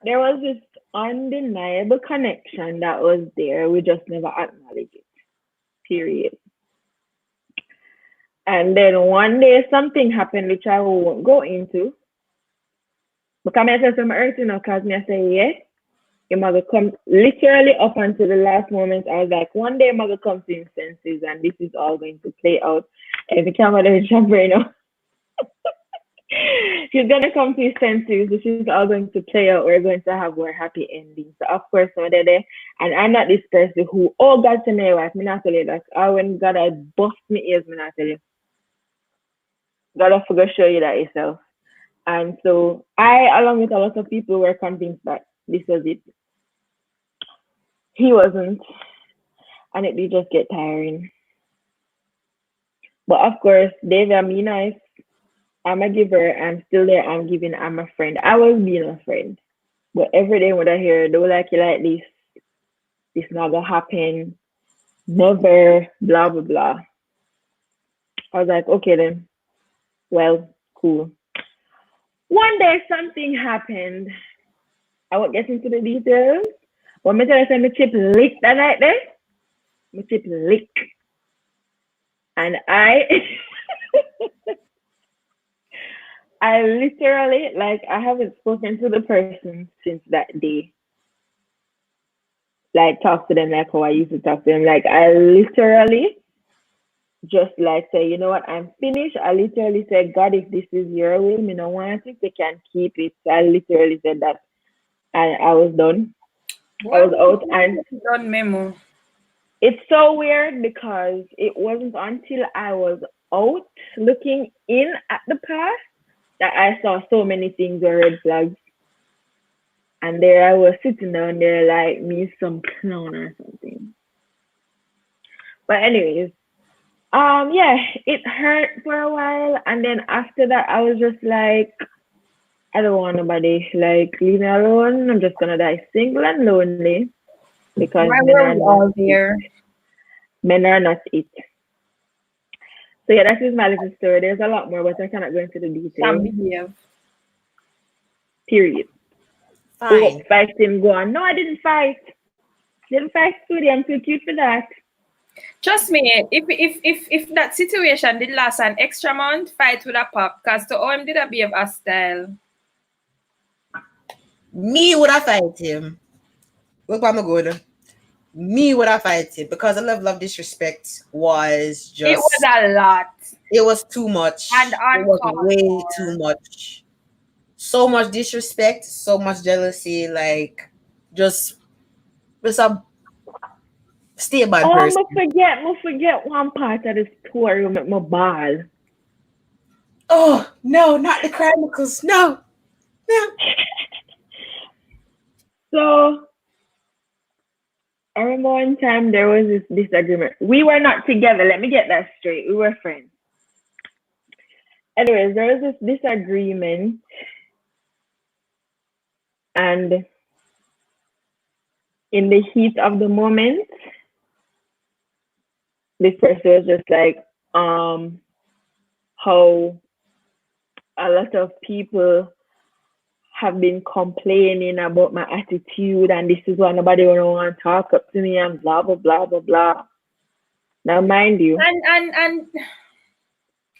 there was this undeniable connection that was there. We just never acknowledged it. Period. And then one day something happened which I won't go into. Because I said some earth, because I say, yeah, your mother come literally up until the last moment. I was like, one day mother comes to his senses and this is all going to play out. Every camera there is jump right now. She's gonna come to his senses. This is all going to play out. We're going to have our happy ending. So of course, so they're there. And I'm not this person who, oh God, to me, wife, me not tell you that. Oh, when God had bust me ears, me not tell you. God have to go show you that yourself. And so I, along with a lot of people, were convinced that this was it. He wasn't, and it did just get tiring. But of course, Dave, I'm nice. I'm a giver. I'm still there. I'm giving. I'm a friend. I was being a friend. But every day when I hear, don't like you like this not gonna happen, never, blah, blah, blah. I was like, okay then. Well, cool. One day something happened. I won't get into the details. When me tell you, my chip licked that night there, my chip licked. And I I literally, like, I haven't spoken to the person since that day. Like, talk to them like how I used to talk to them. Like, I literally just like say, you know what, I'm finished. I literally said, God, if this is your will, me no want it, they can keep it. So I literally said that, and I was done. I Well, was out, and done memo. it's so weird because it wasn't until I was out looking in at the past that I saw so many things were red flags. And there I was sitting down there like me some clown or something. But anyways, yeah, it hurt for a while, and then after that I was just like, I don't want nobody. Like, leave me alone. I'm just gonna die single and lonely because Why were we all there? men are not it. So yeah, that is my little story. There's a lot more, but I cannot go into the Can details. behave. Period. Oh, Fine. fighting go on. No, I didn't fight. Didn't fight, Sudi. I'm too cute for that. Trust me, if that situation did last an extra month, fight with a pop. Cause to OM did a behave hostile. Me would I fight him? Look where I'm going. Me would I fight him because the level of disrespect was It was just a lot it was too much. and It was uncalled way too for. much. So much disrespect, so much jealousy, like just a stay a bad Oh, person. I forget one part of the story with my ball. Oh no, not the chronicles. No, no. So I remember one time there was this disagreement. We were not together. Let me get that straight. We were friends. Anyways, there was this disagreement, and in the heat of the moment, this person was just like, how a lot of people have been complaining about my attitude, and this is why nobody want to talk up to me, and blah blah blah blah blah. Now, mind you, And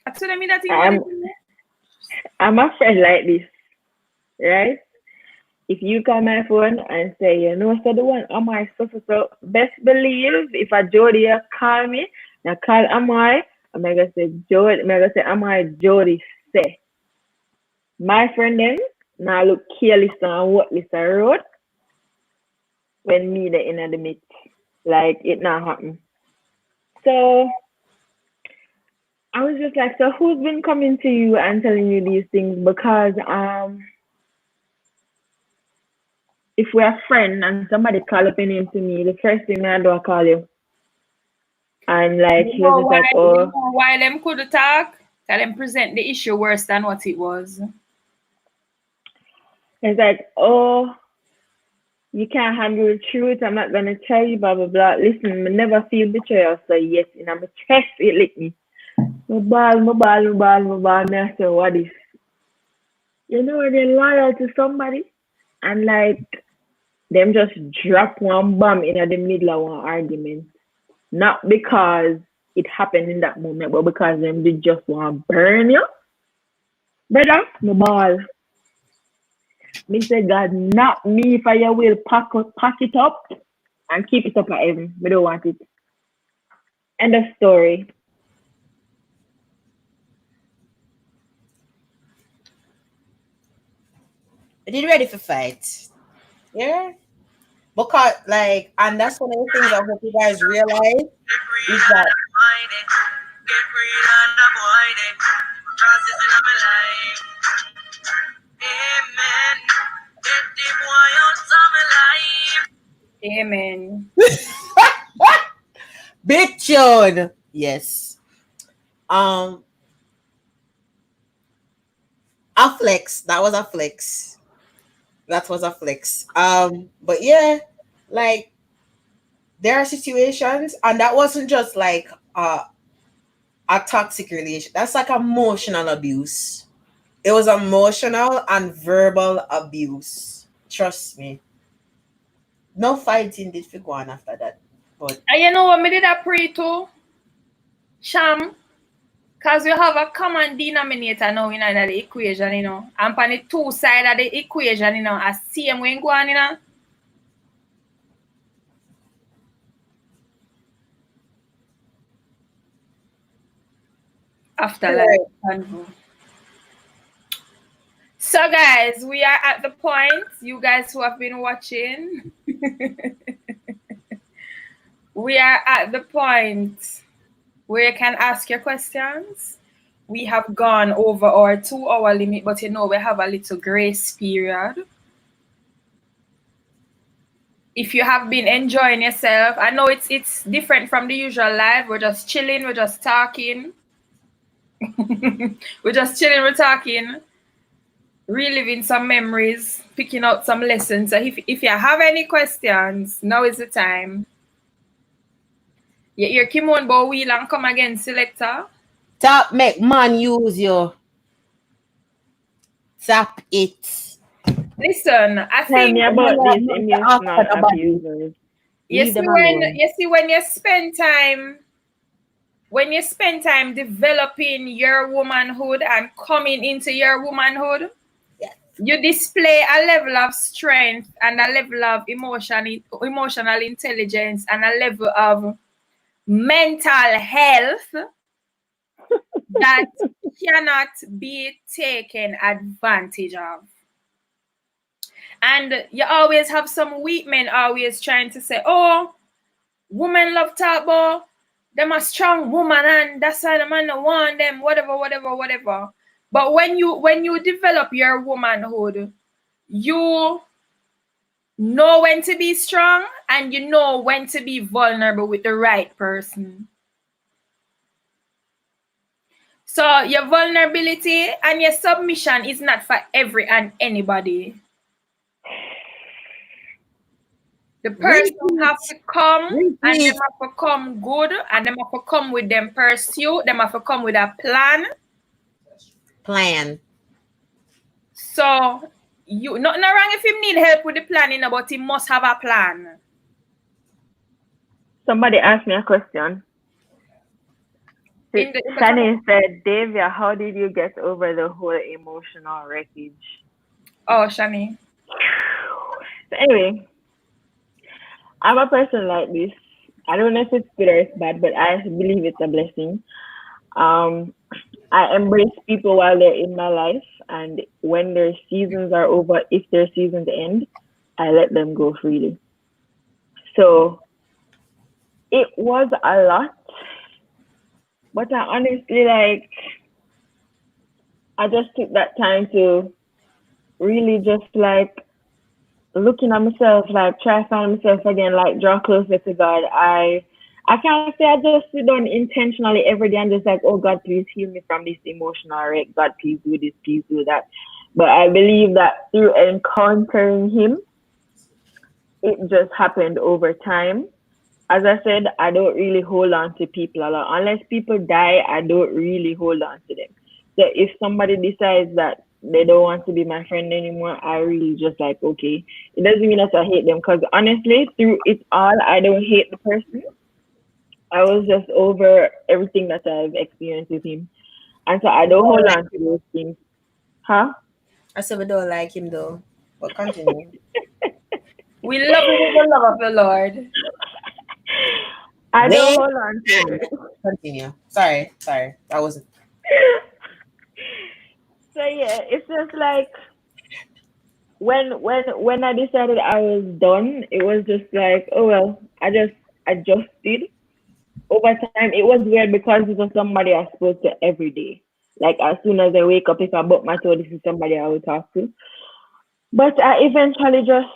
actually me that thing what I'm it is. I'm a friend like this, right? If you call my phone and say, you know, so the one Amai so best believe if a Jody call me, now call Amai, I'm gonna say Jody, I'm gonna say Amai Jody say. My friend then now look careless and what this a road when me the in the mix. Like it not happen. So I was just like, so who's been coming to you and telling you these things? Because if we're a friend and somebody call up your name to me, the first thing I do I call you. And like he was just like, You oh, know why them could talk? Can them present the issue worse than what it was. it's like, oh, you can't handle the truth. I'm not gonna tell you, blah blah blah. Listen, I never feel betrayal, so yes, in my chest it lick me. My ball. Me I say, what is? You know, they're loyal to somebody, and like them just drop one bomb in the middle of one argument. Not because it happened in that moment, but because them did just want to burn you. Brother, my ball. Me say, God, not me if I will pack it up and keep it up at heaven. We don't want it. End of story. Are you ready for fight? Yeah. Because like, and that's one of the things I hope you guys realize is that Amen. big tune. Yes. Um, a flex. That was a flex. That was a flex. But yeah, like there are situations, and that wasn't just like a toxic relation. That's like emotional abuse. It was emotional and verbal abuse. Trust me. No fighting did go on after that. But And you know what me did I pray to? Sham. Because we have a common denominator now in the equation, And on the two sides of the equation, a same way go on, Afterlife. So guys, we are at the point, you guys who have been watching, we are at the point where you can ask your questions. We have gone over our 2-hour limit, but we have a little grace period. If you have been enjoying yourself, I know it's different from the usual live. We're just chilling, we're just talking. We're just chilling, we're talking, reliving some memories, picking out some lessons. So if you have any questions, now is the time. You hear Kimon bow wheel and come again, selector. Top make man use you. Tap it. Listen, I Tell think me about these emotional abusers. you see when you spend time developing your womanhood and coming into your womanhood, you display a level of strength and a level of emotional intelligence and a level of mental health that cannot be taken advantage of. And you always have some weak men always trying to say, oh, women love talk about them a strong woman and that's why the man don't want them, whatever. But when you develop your womanhood, you know when to be strong and you know when to be vulnerable with the right person. So your vulnerability and your submission is not for every and anybody. The person have to come and them have to come good and them have to come with them pursuit, them have to come with a plan. So you not wrong if him need help with the planning, but he must have a plan. Somebody asked me a question. Shani said, Davia, how did you get over the whole emotional wreckage? Oh, Shani. So anyway, I'm a person like this. I don't know if it's good or it's bad, but I believe it's a blessing. I embrace people while they're in my life, and when their seasons are over, if their seasons end, I let them go freely. So it was a lot, but I honestly I just took that time to really just looking at myself, try to find myself again, draw closer to God. I can't say I just sit down intentionally every day and just oh God, please heal me from this emotional wreck. God, please do this, please do that. But I believe that through encountering Him, it just happened over time. As I said, I don't really hold on to people a lot. Unless people die, I don't really hold on to them. So if somebody decides that they don't want to be my friend anymore, I really just okay. It doesn't mean that I hate them, because honestly, through it all, I don't hate the person. I was just over everything that I've experienced with him. And so I don't hold on to those things. Huh? I said we don't like him though. But continue. We love him with the love of the Lord. I don't hold on to him. Continue. Sorry. I wasn't. So yeah, it's just when I decided I was done, it was just oh well, I just adjusted. Over time, it was weird because it was somebody I spoke to every day. As soon as I wake up, if I bump my toe, this is somebody I would talk to. But I eventually just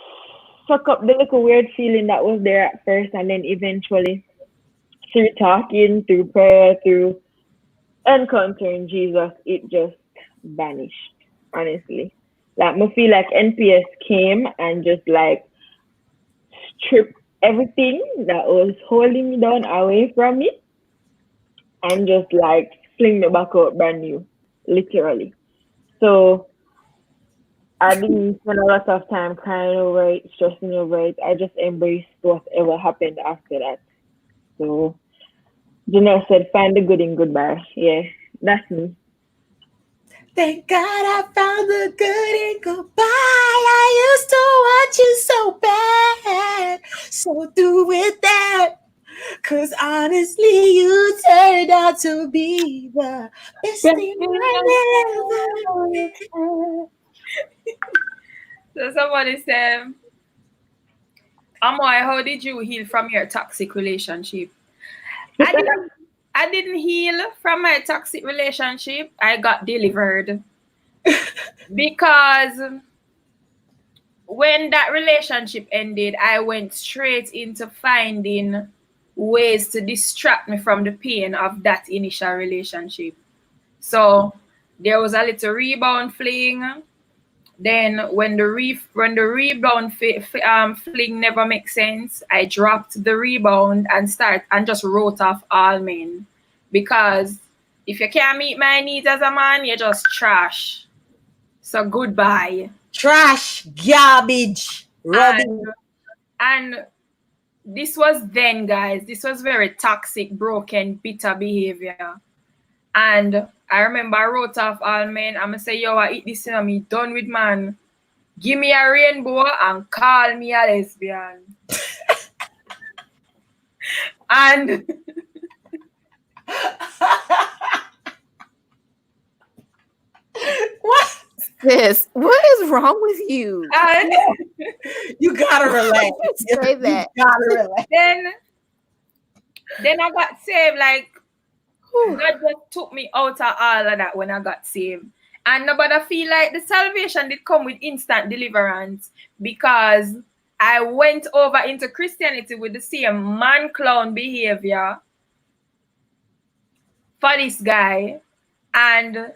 suck up the little weird feeling that was there at first, and then eventually, through talking, through prayer, through encountering Jesus, it just vanished. Honestly, I feel NPS came and just stripped everything that was holding me down away from me, and just fling me back out brand new, literally. So I didn't spend a lot of time crying over it, stressing over it. I just embraced whatever happened after that. So Janelle said, find the good in goodbye. Yeah, That's me. Thank God I found the good in goodbye. I used to want you so bad. So do with that. Cause honestly, you turned out to be the best Best thing thing I ever I So somebody said, Amoy, how did you heal from your toxic relationship? I had. didn't I didn't heal from my toxic relationship. I got delivered. Because when that relationship ended, I went straight into finding ways to distract me from the pain of that initial relationship. So there was a little rebound fling. Then when the rebound fling never makes sense, I dropped the rebound and just wrote off all men, because if you can't meet my needs as a man, you're just trash. So goodbye. trash, garbage, rubbish. And and this was then, guys. This was very toxic, broken, bitter behavior. And I remember I wrote off all men. I'm gonna say, yo, I eat this and me done with man. Give me a rainbow and call me a lesbian. And What? Sis, what is wrong with you? and You gotta relax. Say that. You gotta relax. then I got saved. Like, Whew. God just took me out of all of that when I got saved. And nobody feel like the salvation did come with instant deliverance, because I went over into Christianity with the same man clown behavior for this guy. And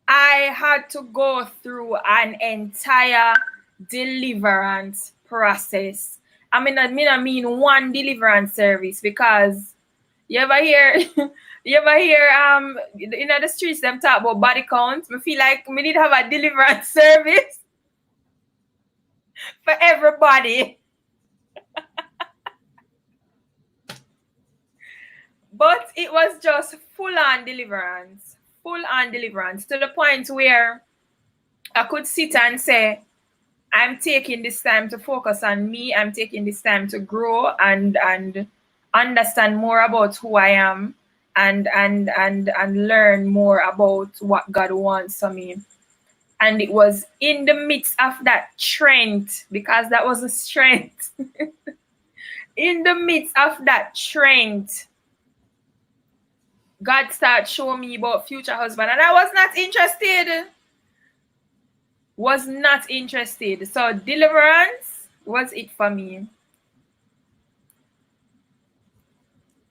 I had to go through an entire deliverance process. I mean one deliverance service, because you ever hear in the streets them talk about body count. I feel like we need to have a deliverance service for everybody. But it was just full on deliverance to the point where I could sit and say, I'm taking this time to focus on me. I'm taking this time to grow and understand more about who I am, and learn more about what God wants for me. And it was in the midst of that strength, because that was a strength. In the midst of that strength, God started showing me about future husband, and I was not interested. So deliverance was it for me.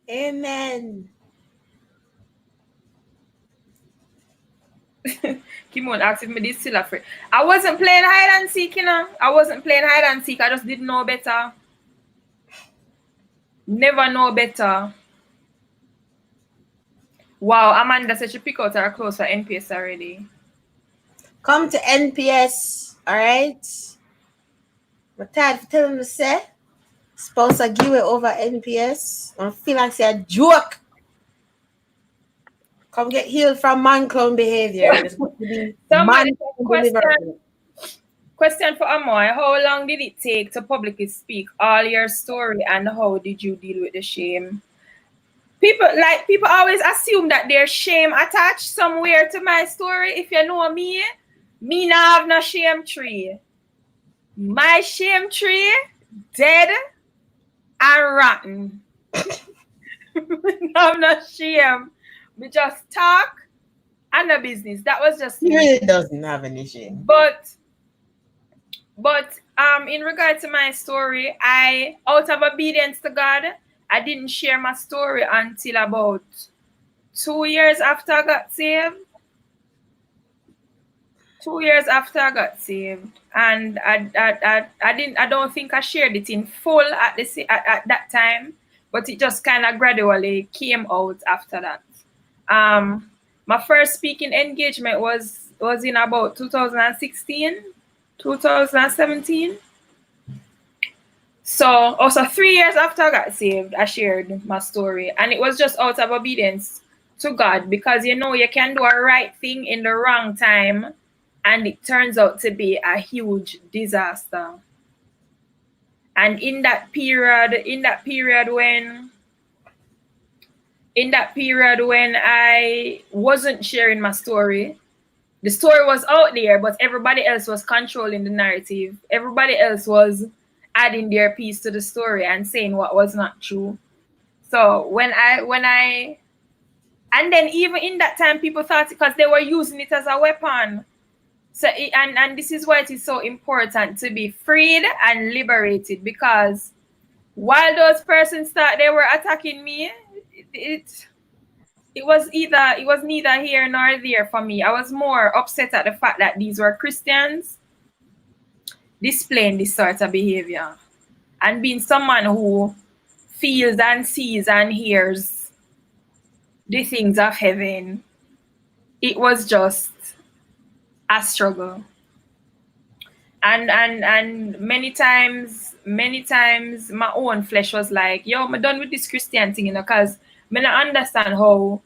Amen. Kimon asked if me this still afraid. I wasn't playing hide and seek, I wasn't playing hide and seek. I just didn't know better. Never know better. Wow, Amanda said she picked out her clothes for NPS already. Come to NPS, all right? I'm tired of telling them to say. Supposed to give it over NPS. I feel like it's a joke. Come get healed from man clown behavior. It's going to be Somebody man said, clown deliverance. question for Amoy. How long did it take to publicly speak all your story, and how did you deal with the shame? People always assume that there's shame attached somewhere to my story. If you know me not have no shame tree. My shame tree dead and rotten. I'm not shame. We just talk and the business. That was just He me. really doesn't have any shame. But in regard to my story, I, out of obedience to God, I didn't share my story until about 2 years after I got saved. 2 years after I got saved, and I don't think I shared it in full at that time, but it just kind of gradually came out after that. My first speaking engagement was in about 2016, 2017. So also 3 years after I got saved, I shared my story, and it was just out of obedience. to God, because you know you can do a right thing in the wrong time and it turns out to be a huge disaster. And in that period when I wasn't sharing my story, the story was out there, but everybody else was controlling the narrative. Everybody else was adding their piece to the story and saying what was not true. So and then even in that time, people thought because they were using it as a weapon. So and this is why it is so important to be freed and liberated, because while those persons thought they were attacking me, it it was neither here nor there for me. I was more upset at the fact that these were Christians displaying this sort of behavior and being someone who feels and sees and hears the things of heaven. It was just a struggle. And many times my own flesh was like, yo, I'm done with this Christian thing, because I don't understand how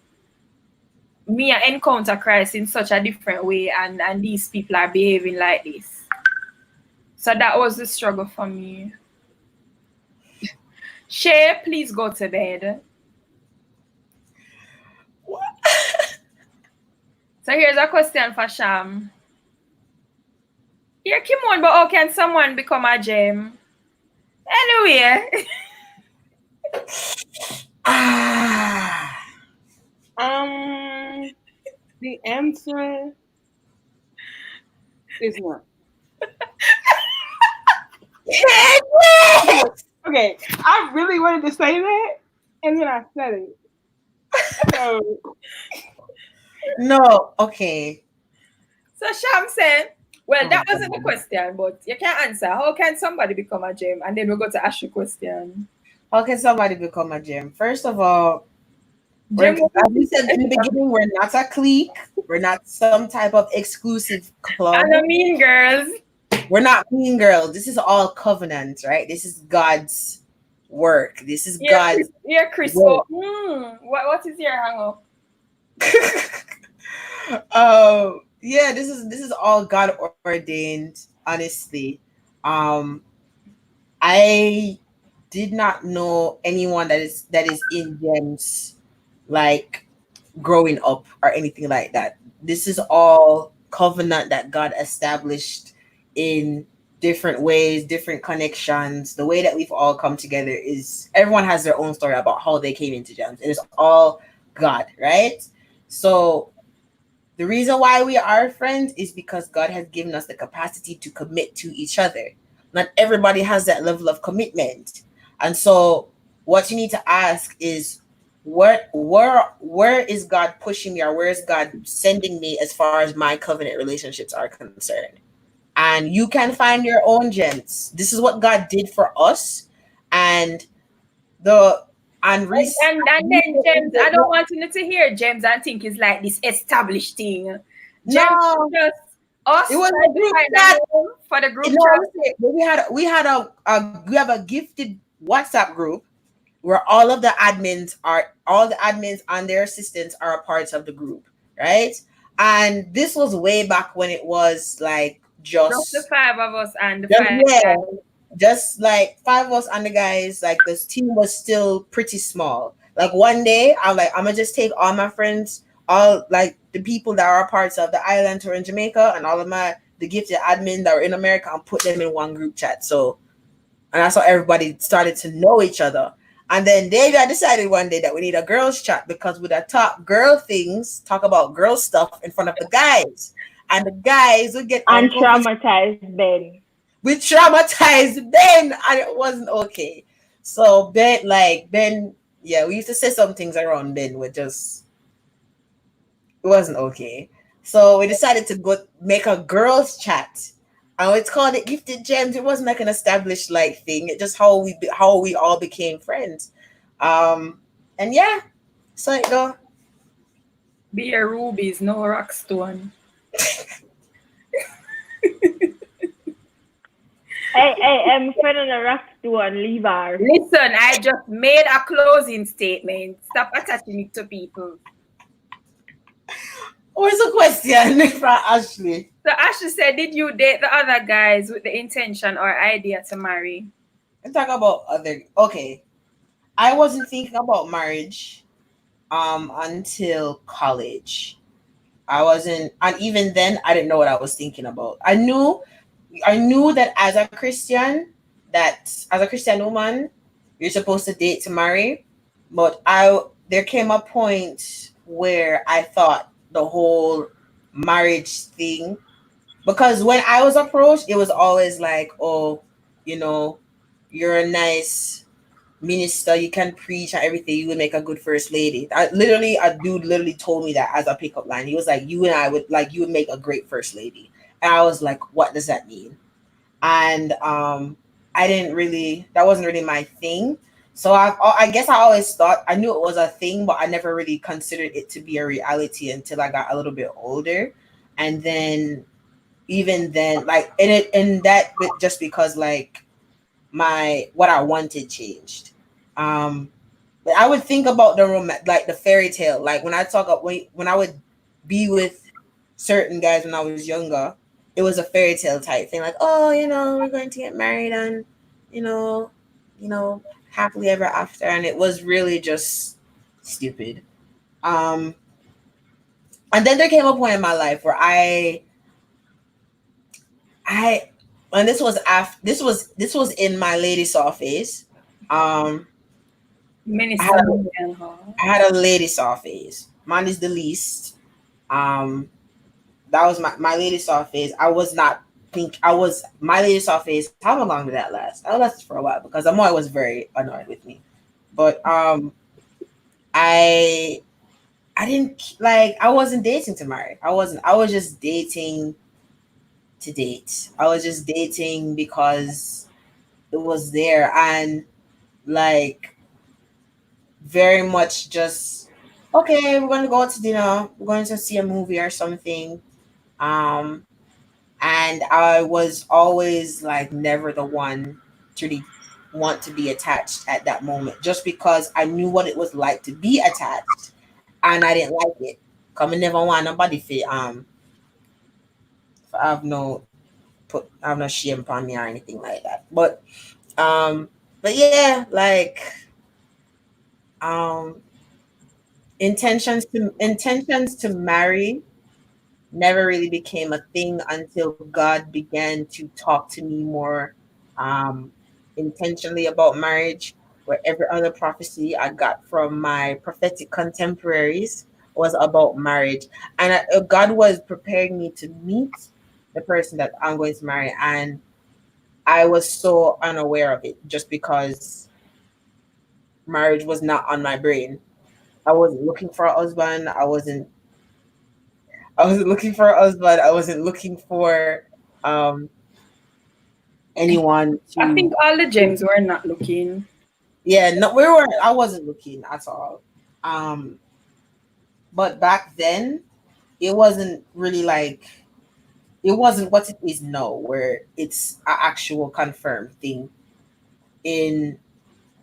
me I encounter Christ in such a different way, and these people are behaving like this. So that was the struggle for me. Shay, please go to bed. What? So here's a question for Sham. Here, Kimon, but how can someone become a gem? Anyway. The answer is no. Okay, I really wanted to say that, and then I said it. So No, okay. So Sham said, well, Oh, that wasn't the God. question, but you can answer. How can somebody become a gem? And then we'll go to Ashley question. How can somebody become a gem? First of all, Gem, as we said in the beginning, we're not a clique. We're not some type of exclusive club. and the mean girls. We're not mean girls. This is all covenant, right? This is God's work. This is God's Here, Chris. work. What is your hang up? Yeah, this is all God ordained, honestly. Um I did not know anyone that is in gems like growing up or anything like that. This is all covenant that God established in different ways, different connections. The way that we've all come together is everyone has their own story about how they came into gems. It is all God, right? So the reason why we are friends is because God has given us the capacity to commit to each other. Not everybody has that level of commitment. And so what you need to ask is where is God pushing me, or where is God sending me as far as my covenant relationships are concerned? And you can find your own gems. This is what God did for us. And the and And then James, I don't want you to hear James and think it's like this established thing. James no, just us it was trying a to group find a chat. home for the group No, chat. we have a gifted WhatsApp group where all the admins and their assistants are a part of the group, right? And this was way back when it was like Just the just five of us and the just five yeah, guys. just like five of us and the guys. Like this team was still pretty small. Like one day, I'm like, I'm gonna just take all my friends, all like the people that are parts of the island tour in Jamaica, and all of the gifted admin that were in America, and put them in one group chat. So, and that's how everybody started to know each other. And then David decided one day that we need a girls chat because with a talk girl things, talk about girl stuff in front of the guys, and the guys would get And uncomfortable. traumatized Ben. We traumatized Ben, and it wasn't okay. So Ben, yeah, we used to say some things around Ben with just it wasn't okay. So we decided to go make a girls chat. And it's called the Gifted Gems. It wasn't like an established like thing. It just how we all became friends. And yeah, so it go. Be a rubies, no rock stone. Hey, I'm friend on a rock to and leave her. Listen, I just made a closing statement. Stop attaching it to people. What's the question from Ashley? So Ashley said, did you date the other guys with the intention or idea to marry? And talk about other. Okay, I wasn't thinking about marriage until college. I wasn't, and even then, I didn't know what I was thinking about. I knew that as a Christian woman, you're supposed to date to marry. But there came a point where I thought the whole marriage thing, because when I was approached, it was always like, oh, you know, you're a nice minister, you can preach and everything, you would make a good first lady. A dude literally told me that as a pickup line. He was like, you would make a great first lady. And I was like, what does that mean? And I didn't really, that wasn't really my thing. So I guess I always thought, I knew it was a thing, but I never really considered it to be a reality until I got a little bit older. And then even then, like, and that just because like my what I wanted changed. Um, but I would think about like the fairy tale. Like when I talk up when I would be with certain guys when I was younger, it was a fairy tale type thing. Like, oh, we're going to get married and you know, you know, happily ever after, and it was really just stupid. Um, and then there came a point in my life where I and this was in my lady saw phase. Um, I had Minister a, Vivian Hall. I had a lady saw phase. Mine is the least. Um, that was my lady saw phase. I was not think I was my lady saw phase. How long did that last? That lasted for a while because Amoy was very annoyed with me. But I I didn't like I wasn't dating to marry. I wasn't. I was just dating to date. I was just dating because it was there, and like very much just okay, we're going to go out to dinner, we're going to see a movie or something. um and I was always like never the one to really want to be attached at that moment, just because I knew what it was like to be attached, and I didn't like it. Come and never want nobody for I have no shame upon me or anything like that. Um but yeah, like um intentions to marry never really became a thing until God began to talk to me more um intentionally about marriage, where every other prophecy I got from my prophetic contemporaries was about marriage. And God was preparing me to meet the person that I'm going to marry, and I was so unaware of it just because marriage was not on my brain. I wasn't looking for a husband. I wasn't looking for a husband. I wasn't looking for um anyone I think to. all the gems were not looking. Yeah, no, we were. I wasn't looking at all. Um, but back then, it wasn't really like it wasn't what it is now, where it's an actual confirmed thing in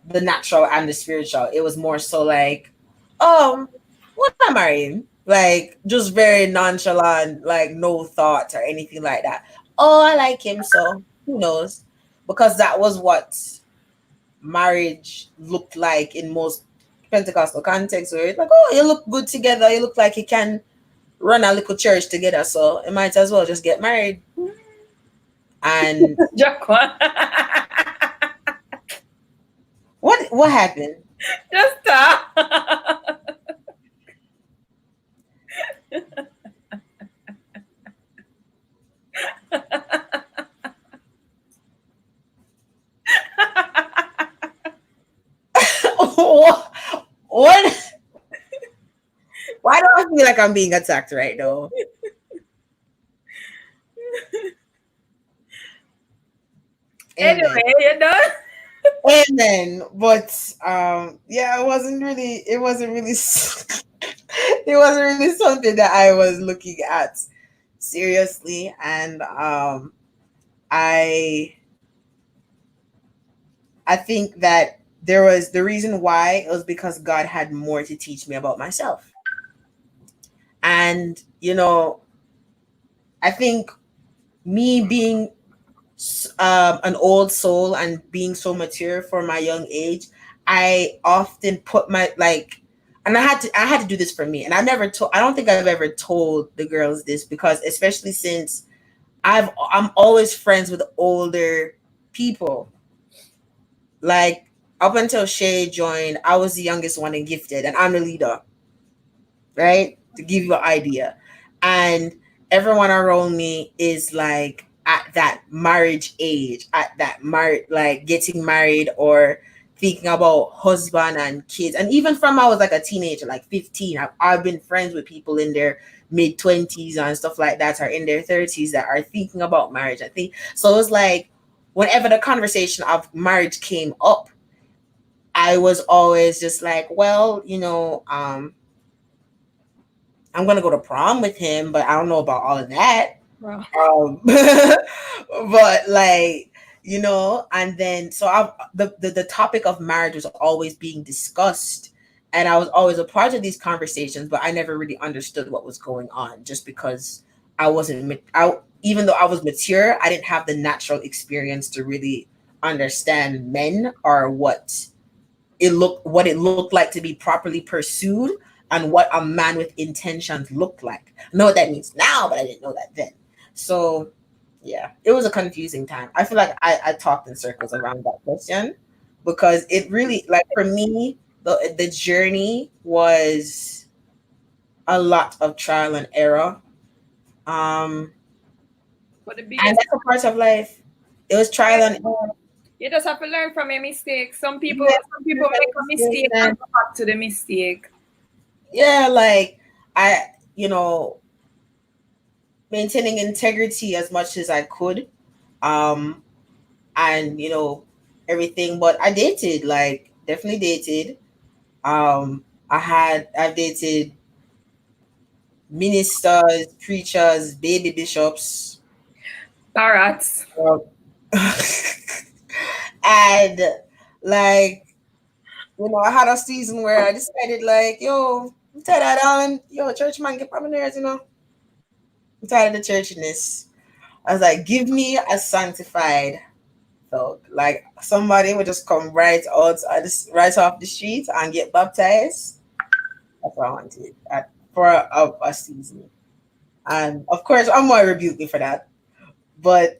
the natural and the spiritual. It was more so like, what am I in? Like just very nonchalant, like no thought or anything like that. Oh, I like him, so who knows? Because that was what marriage looked like in most Pentecostal contexts, where it's like, oh, you look good together, you look like you can run a little church together, so it might as well just get married. And Jaquan. what happened? Just stop. What? Why do I feel like I'm being attacked right now? Amen. Anyway, you done? Amen. But yeah, it wasn't really it wasn't really something that I was looking at seriously. And I I think that the reason why it was because God had more to teach me about myself. And, I think me being an old soul and being so mature for my young age, I often put my like, and I had to do this for me. And I don't think I've ever told the girls this, because especially since I'm always friends with older people. Like, up until Shay joined, I was the youngest one in Gifted, and I'm the leader, right? To give you an idea. And everyone around me is like at that marriage age, at that like getting married or thinking about husband and kids. And even from I was like a teenager, like 15, I've been friends with people in their mid 20s and stuff like that, or in their 30s, that are thinking about marriage. I think so. It's like whenever the conversation of marriage came up, I was always just like, well, I'm gonna go to prom with him, but I don't know about all of that. Wow. But like, and then so the topic of marriage was always being discussed, and I was always a part of these conversations, but I never really understood what was going on, just because I wasn't even though I was mature, I didn't have the natural experience to really understand men, or what it looked like to be properly pursued, and what a man with intentions looked like. I know what that means now, but I didn't know that then. So yeah, it was a confusing time. I feel like I talked in circles around that question, because it really, like, for me, the journey was a lot of trial and error. Um But the and biggest, that's a part of life. It was trial and error. you just have to learn from your mistakes. Some people, Yeah, some people make a mistake and go back to the mistake. yeah, like, I, maintaining integrity as much as I could. Um, and everything. But I dated, like, definitely dated. I've dated ministers, preachers, baby bishops, Parrots. um, and like, I had a season where I decided, like, yo, I'm tired of that, yo, church man, get on my nerves. I'm tired of the churchiness. I was like, give me a sanctified thug. Like, somebody would just come right off the street and get baptized. That's what I wanted for a season. And of course, I'm more rebuke me for that. But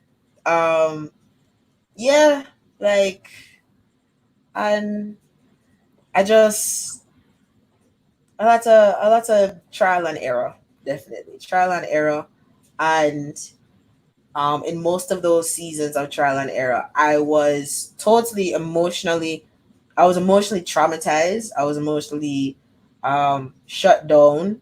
yeah, like, and I just a lot of trial and error, definitely trial and error, and in most of those seasons of trial and error, I was emotionally traumatized. I was emotionally shut down.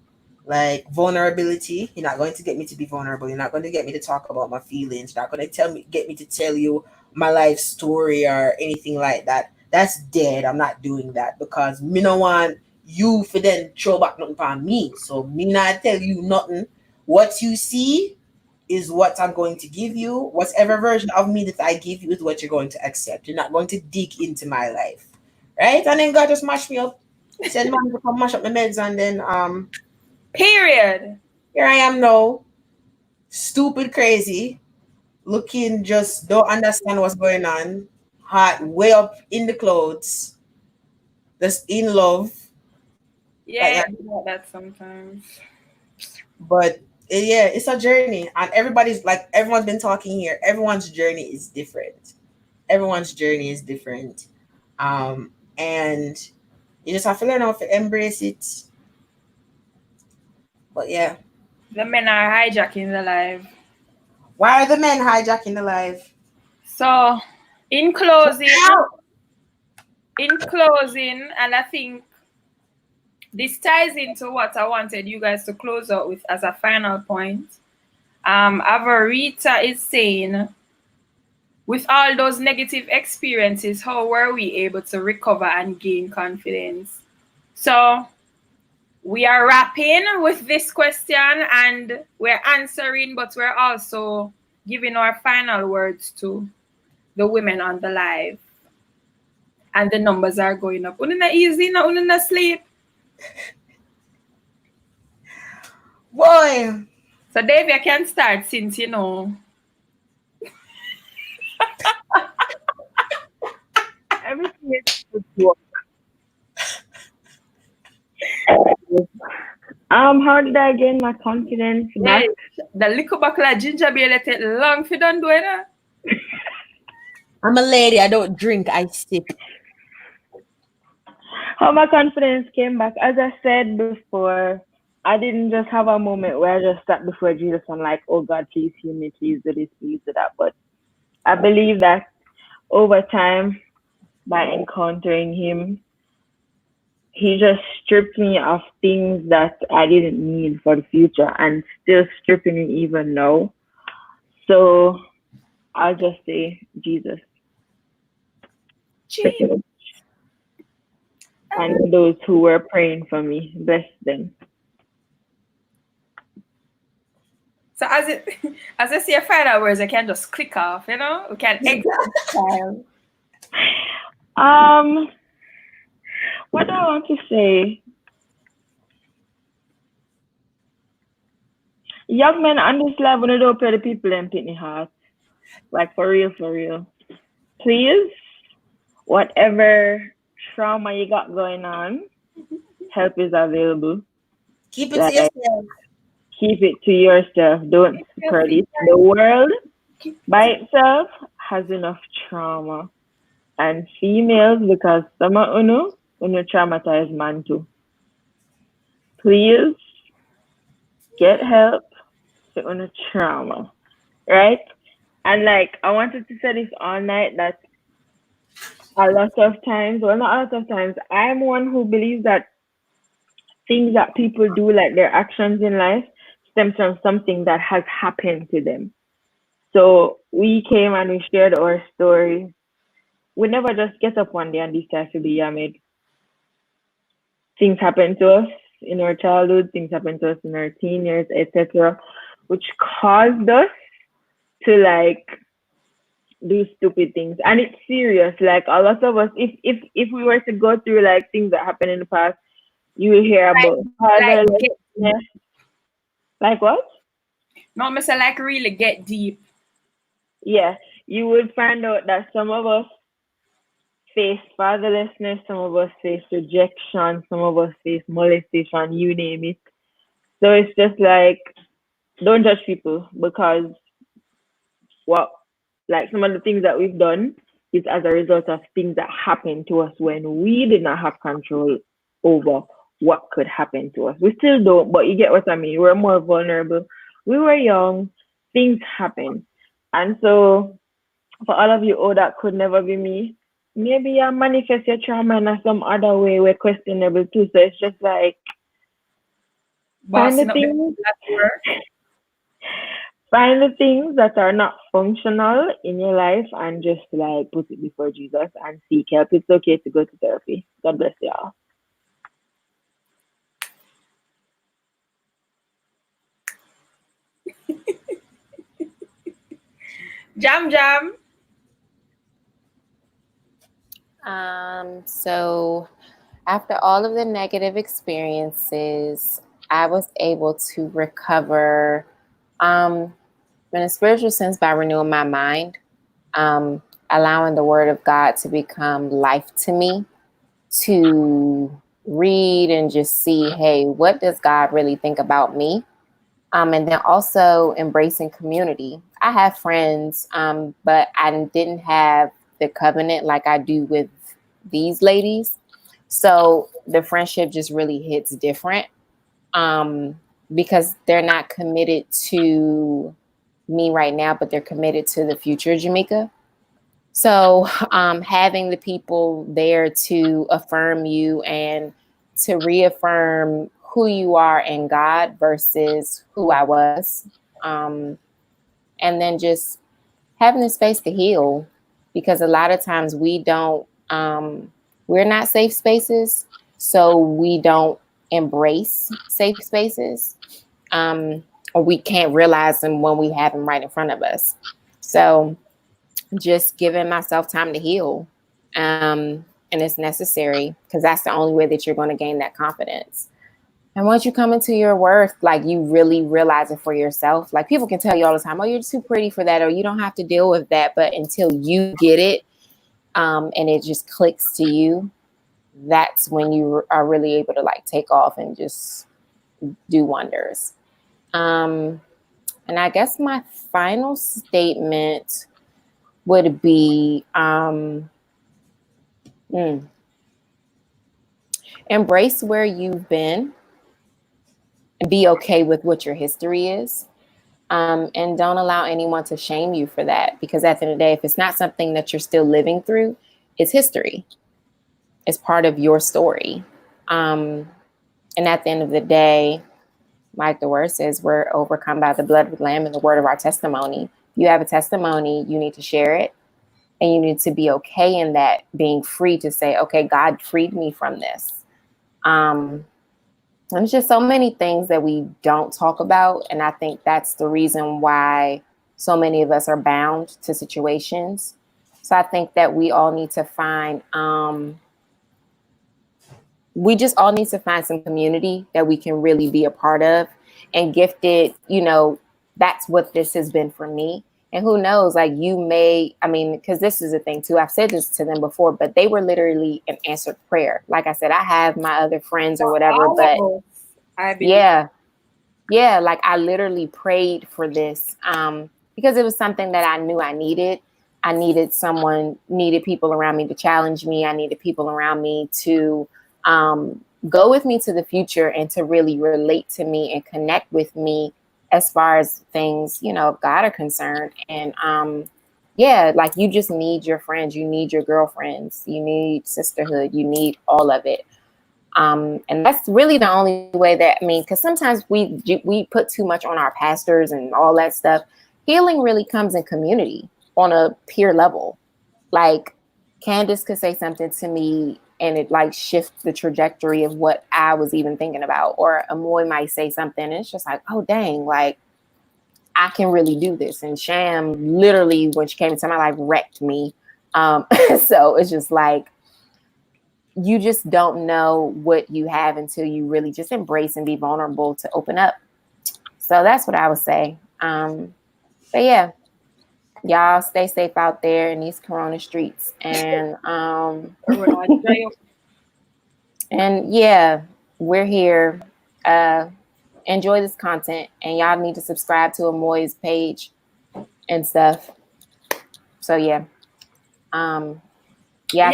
Like, vulnerability. You're not going to get me to be vulnerable. You're not going to get me to talk about my feelings. You're not going to get me to tell you my life story or anything like that. That's dead. I'm not doing that, because me no want you for then throw back nothing upon me. So me not tell you nothing. What you see is what I'm going to give you. Whatever version of me that I give you is what you're going to accept. You're not going to dig into my life. Right? And then God just mash me up. Send man to come mash up my meds, and then Period. here I am now, stupid crazy, looking, just don't understand what's going on. Heart way up in the clouds, just in love. Like Yeah, that. I do like that sometimes. But yeah, it's a journey. And everyone's been talking here. Everyone's journey is different. Everyone's journey is different. And you just have to learn how to embrace it. But yeah. The men are hijacking the life. Why are the men hijacking the life? So, in closing, Ow! and I think this ties into what I wanted you guys to close out with as a final point. Avarita is saying, with all those negative experiences, how were we able to recover and gain confidence? So, we are wrapping with this question and we're answering, but we're also giving our final words to the women on the live. And the numbers are going up. Unna easy, na unna sleep. Boy. So Dave, you can start since you know. Everything is good to how did I gain my confidence Yeah, back? the little buckle of ginger beer let it long for done doing it. I'm a lady. I don't drink. I sip. How my confidence came back. As I said before, I didn't just have a moment where I just sat before Jesus and like, oh God, please heal me, please do this, please do that. But I believe that over time, by encountering him, he just stripped me of things that I didn't need for the future and still stripping me even now. So I'll just say Jesus. Gee. And those who were praying for me, bless them. So as it as I see a final words, I can just click off, you know? We can exit style. Um, what do I want to say? Young men on this live when they don't play the people and pitney heart. Like for real, for real. Please, whatever trauma you got going on, help is available. Keep it to Like yourself. keep it to yourself. Don't spread it. The world by itself has enough trauma. And females, because some of you traumatized man too. Please get help to uno trauma. Right? And like I wanted to say this all night that a lot of times, well not a lot of times, I'm one who believes that things that people do, like their actions in life, stems from something that has happened to them. So we came and we shared our story. We never just get up one day and decide to be Yamid. Things happen to us in our childhood, things happen to us in our teen years, etc., which caused us to like do stupid things. And it's serious. Like a lot of us, if we were to go through like things that happened in the past, you will hear about Like fatherlessness. Like what? no, me say like really get deep. Yeah, you would find out that some of us face fatherlessness, some of us face rejection, some of us face molestation, you name it. So it's just like don't judge people because what like some of the things that we've done is as a result of things that happened to us when we did not have control over what could happen to us. We still don't, but you get what I mean. We're more vulnerable. We were young, things happen. And so for all of you, oh, that could never be me. Maybe you manifest your trauma in some other way. We're questionable too. So it's just like find the Bossing up things, that work. find the things that are not functional in your life and just like put it before Jesus and seek help. It's okay to go to therapy. God bless y'all. Jam jam. So after all of the negative experiences, I was able to recover in a spiritual sense by renewing my mind, allowing the word of God to become life to me, to read and just see, hey, what does God really think about me? And then also embracing community. I have friends, but I didn't have the covenant like I do with these ladies. So the friendship just really hits different because they're not committed to me right now, but they're committed to the future, Jamaica. So having the people there to affirm you and to reaffirm who you are in God versus who I was. And then just having the space to heal, because a lot of times we don't, we're not safe spaces. So we don't embrace safe spaces, or we can't realize them when we have them right in front of us. So just giving myself time to heal. And it's necessary because that's the only way that you're going to gain that confidence. And once you come into your worth, like you really realize it for yourself. Like people can tell you all the time, oh, you're too pretty for that, or you don't have to deal with that. But until you get it, and it just clicks to you, that's when you are really able to like take off and just do wonders. And I guess my final statement would be embrace where you've been and be okay with what your history is. And don't allow anyone to shame you for that. Because at the end of the day, if it's not something that you're still living through, it's history. It's part of your story. And at the end of the day, like the word says, we're overcome by the blood of the Lamb and the word of our testimony. If you have a testimony, you need to share it. And you need to be okay in that, being free to say, okay, God freed me from this. And it's just so many things that we don't talk about. And I think that's the reason why so many of us are bound to situations. So I think that we all need to find, we just all need to find some community that we can really be a part of. And Gifted, you know, that's what this has been for me. And who knows, like you may, I mean, because this is a thing too. I've said this to them before, but they were literally an answered prayer. Like I said, I have my other friends or whatever, but I believe. yeah, like I literally prayed for this because it was something that I knew I needed. I needed people around me to challenge me. I needed people around me to go with me to the future and to really relate to me and connect with me as far as things, you know, of God are concerned. And yeah, like you just need your friends, you need your girlfriends, you need sisterhood, you need all of it. And that's really the only way that, I mean, because sometimes we put too much on our pastors and all that stuff. Healing really comes in community on a peer level. Like Candace could say something to me and it like shifts the trajectory of what I was even thinking about. Or Amoy might say something and it's just like, oh, dang, like I can really do this. And Sham literally, when she came into my life, wrecked me. So it's just like, you just don't know what you have until you really just embrace and be vulnerable to open up. So that's what I would say. But yeah, y'all stay safe out there in these Corona streets. And yeah, we're here. Enjoy this content, and y'all need to subscribe to Amoy's page and stuff. So yeah. I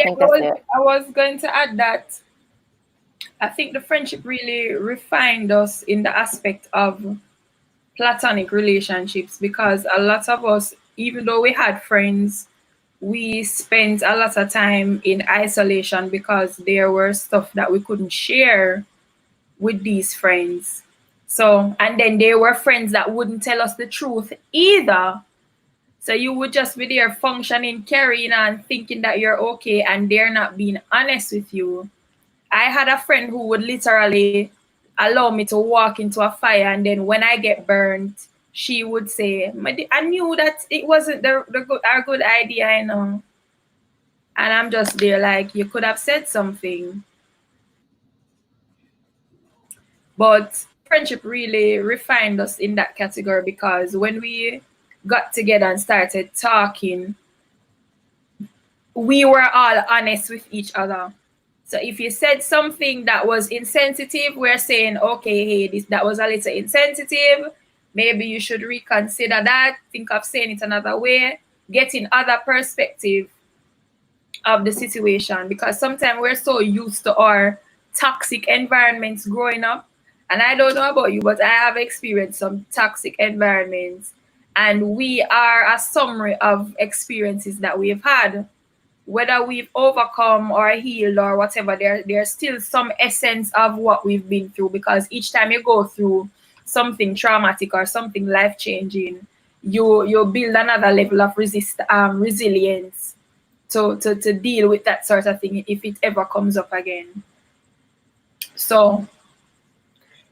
think that's it. I was going to add that I think the friendship really refined us in the aspect of platonic relationships, because a lot of us, even though we had friends, we spent a lot of time in isolation because there were stuff that we couldn't share with these friends. So, and then there were friends that wouldn't tell us the truth either. So you would just be there functioning, carrying on, thinking that you're okay, and they're not being honest with you. I had a friend who would literally allow me to walk into a fire, and then when I get burnt, she would say, I knew that it wasn't our good idea, you know. And I'm just there like, you could have said something. But friendship really refined us in that category, because when we got together and started talking, we were all honest with each other. So if you said something that was insensitive, we're saying, okay, hey, that was a little insensitive. Maybe you should reconsider that. Think of saying it another way. Getting other perspective of the situation, because sometimes we're so used to our toxic environments growing up. And I don't know about you, but I have experienced some toxic environments. And we are a summary of experiences that we've had. Whether we've overcome or healed or whatever, there's still some essence of what we've been through, because each time you go through something traumatic or something life-changing, you build another level of resilience to deal with that sort of thing if it ever comes up again. So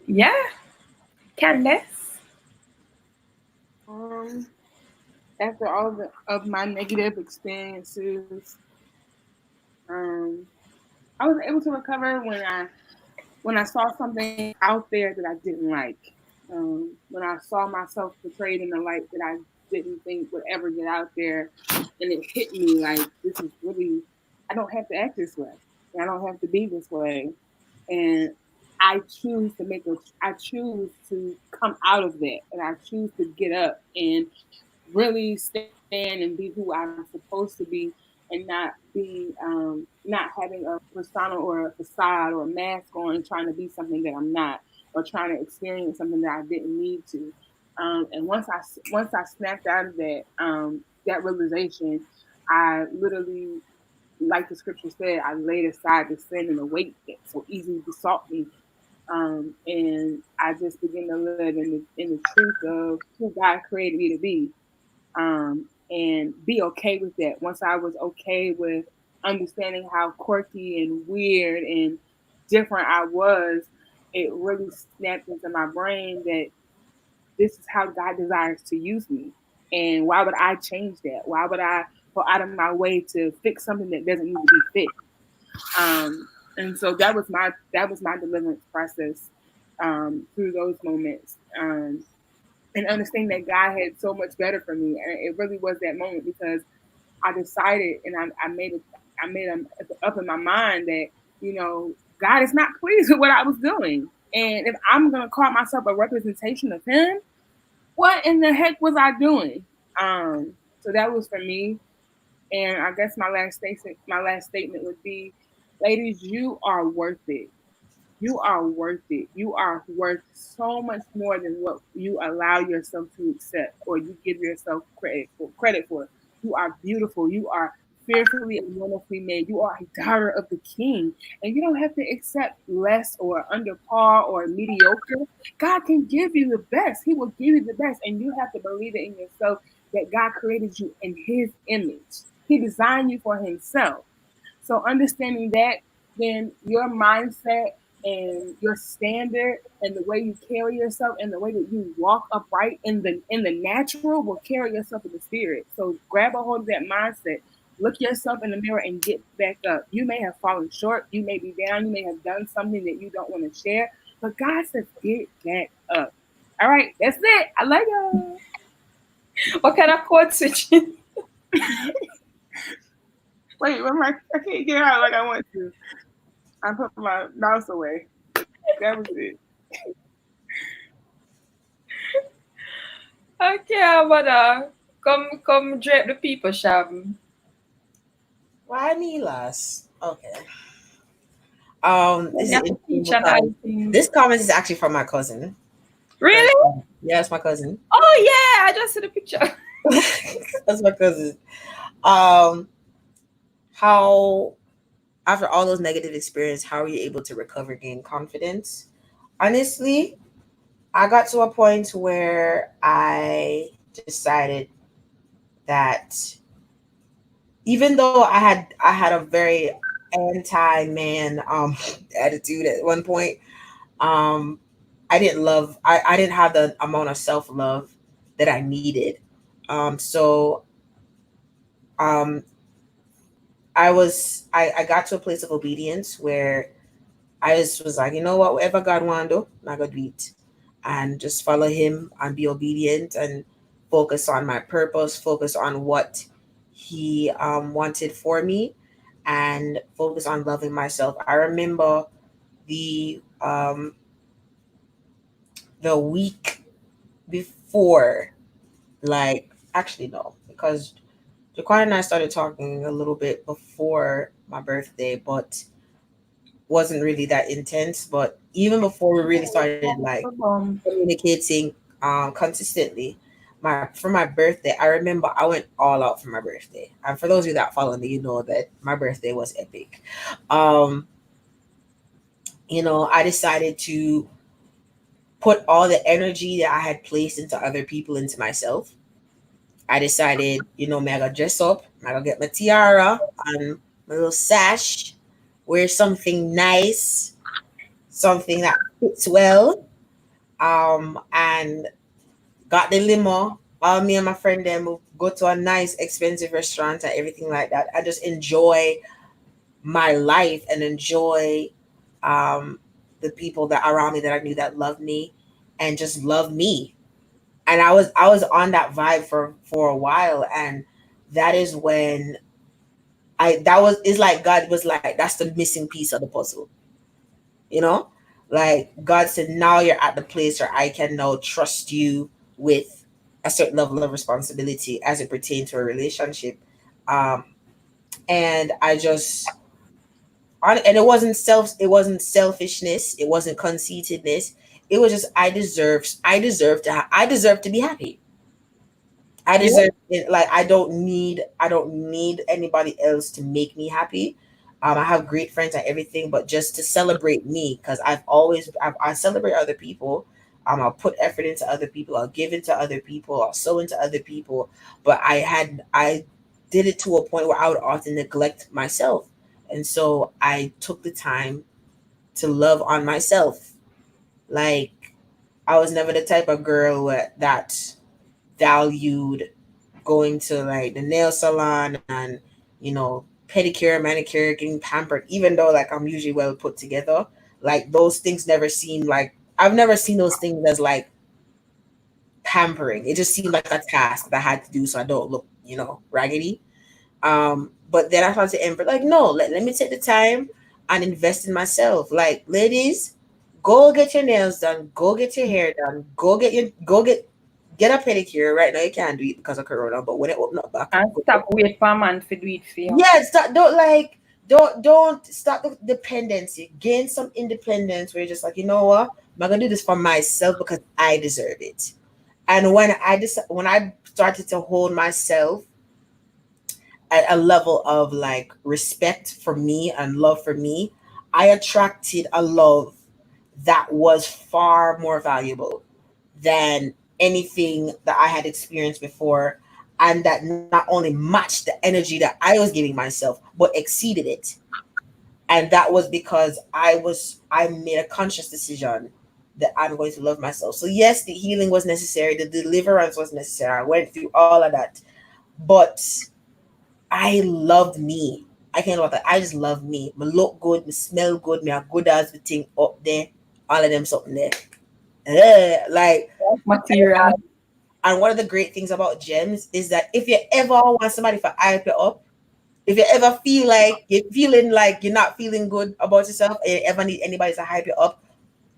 yeah, Candace. After all of my negative experiences, I was able to recover when I when I saw something out there that I didn't like, when I saw myself portrayed in a light that I didn't think would ever get out there, and it hit me like this is really, I don't have to act this way, and I don't have to be this way, and I choose to I choose to come out of that, and I choose to get up and really stand and be who I'm supposed to be, and not be not having a persona or a facade or a mask on and trying to be something that I'm not, or trying to experience something that I didn't need to. And once I snapped out of that realization, I literally, like the scripture said, I laid aside the sin and the weight that so easily besought me, and I just began to live in the truth of who God created me to be, and be okay with that. Once I was okay with understanding how quirky and weird and different I was, it really snapped into my brain that this is how God desires to use me. And why would I change that? Why would I go out of my way to fix something that doesn't need to be fixed? And so that was my deliverance process, through those moments. And understanding that God had so much better for me. And it really was that moment because I decided, and I made up in my mind that, God is not pleased with what I was doing. And if I'm gonna call myself a representation of Him, what in the heck was I doing? So that was for me. And I guess my last statement would be, ladies, you are worth it. You are worth it. You are worth so much more than what you allow yourself to accept or you give yourself credit for. You are beautiful. You are fearfully and wonderfully made. You are a daughter of the King. And you don't have to accept less or under par or mediocre. God can give you the best. He will give you the best. And you have to believe it in yourself that God created you in His image. He designed you for Himself. So understanding that, then your mindset and your standard and the way you carry yourself and the way that you walk upright in the natural will carry yourself in the spirit. So grab a hold of that mindset. Look yourself in the mirror and get back up. You may have fallen short. You may be down. You may have done something that you don't want to share. But God says, get back up. All right, that's it. I love y'all. What kind of code switching? Wait, I can't get out like I want to. I put my mouse away. That was it. Okay, but come drape the people, Sham. Why me last? Okay. You This is have to interesting teach and because all things. this comment is actually from my cousin. Really? Yeah, it's my cousin. Oh yeah, I just see the picture. That's my cousin. Um, how after all those negative experiences, how are you able to recover, gain confidence? Honestly, I got to a point where I decided that even though I had a very anti man attitude at one point, um I didn't have the amount of self love that I needed. So um I got to a place of obedience where I just was like, you know what, whatever God want to do, I gotta do it. And just follow Him and be obedient and focus on my purpose, focus on what He wanted for me, and focus on loving myself. I remember the um, the week before, like, actually, no, because Jaquan and I started talking a little bit before my birthday, but wasn't really that intense. But even before we really started like communicating consistently, for my birthday, I remember I went all out for my birthday. And for those of you that follow me, you know that my birthday was epic. Um, I decided to put all the energy that I had placed into other people into myself. I decided, me I gotta dress up, I gotta get my tiara and my little sash, wear something nice, something that fits well, and got the limo. All me and my friend then will go to a nice, expensive restaurant and everything like that. I just enjoy my life and enjoy um, the people that around me that I knew that loved me and just loved me. And I was on that vibe for a while, and that is when I that was it's like God was like, that's the missing piece of the puzzle, you know? Like God said, now you're at the place where I can now trust you with a certain level of responsibility as it pertains to a relationship. Um, and I just and it wasn't selfishness, it wasn't conceitedness. It was just I deserve to be happy. I Yeah. deserve it. Like I don't need anybody else to make me happy. I have great friends and everything, but just to celebrate me, because I celebrate other people. I'll put effort into other people. I'll give into other people. I'll sow into other people. But I did it to a point where I would often neglect myself, and so I took the time to love on myself. Like I was never the type of girl that valued going to like the nail salon and pedicure, manicure, getting pampered, even though like I'm usually well put together. Like those things never seem like I've never seen those things as like pampering. It just seemed like a task that I had to do so I don't look, raggedy. But then I started to embrace like, no, let me take the time and invest in myself. Like, ladies, go get your nails done, go get your hair done, get a pedicure. Right now you can't do it because of Corona, but when it open up back, And go. stop wait for a man to do it for you. Yeah, don't stop the dependency. Gain some independence where you're just like, you know what? I'm gonna do this for myself because I deserve it. And when I started to hold myself at a level of like respect for me and love for me, I attracted a love that was far more valuable than anything that I had experienced before, and that not only matched the energy that I was giving myself, but exceeded it. And that was because I made a conscious decision that I'm going to love myself. So yes, the healing was necessary, the deliverance was necessary. I went through all of that, but I loved me. I can't about that. I just love me. Me look good, me smell good, me are good as the thing up there. All of them something there. Like, Material. and one of the great things about gems is that if you ever want somebody to hype you up, if you ever feel like you're feeling like you're not feeling good about yourself and you ever need anybody to hype you up,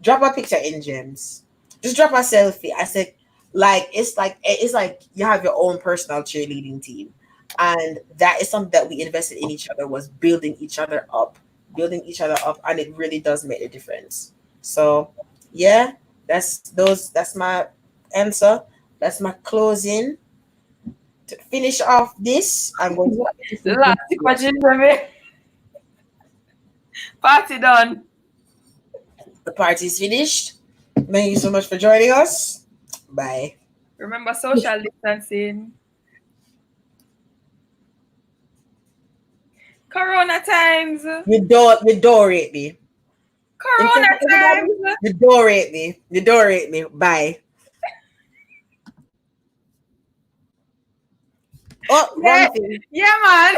drop a picture in gems. Just drop a selfie. I said, like you have your own personal cheerleading team. And that is something that we invested in each other, was building each other up, and it really does make a difference. So yeah, that's my answer. That's my closing. To finish off this, I'm going to The last question for me. Party done. the party is finished. Thank you so much for joining us. Bye. Remember social distancing. Corona times. You don't rate me. In front Corona of everybody, times. you don't rate me. You don't rate me. Bye. Oh, Yeah, wrong thing. yeah, man.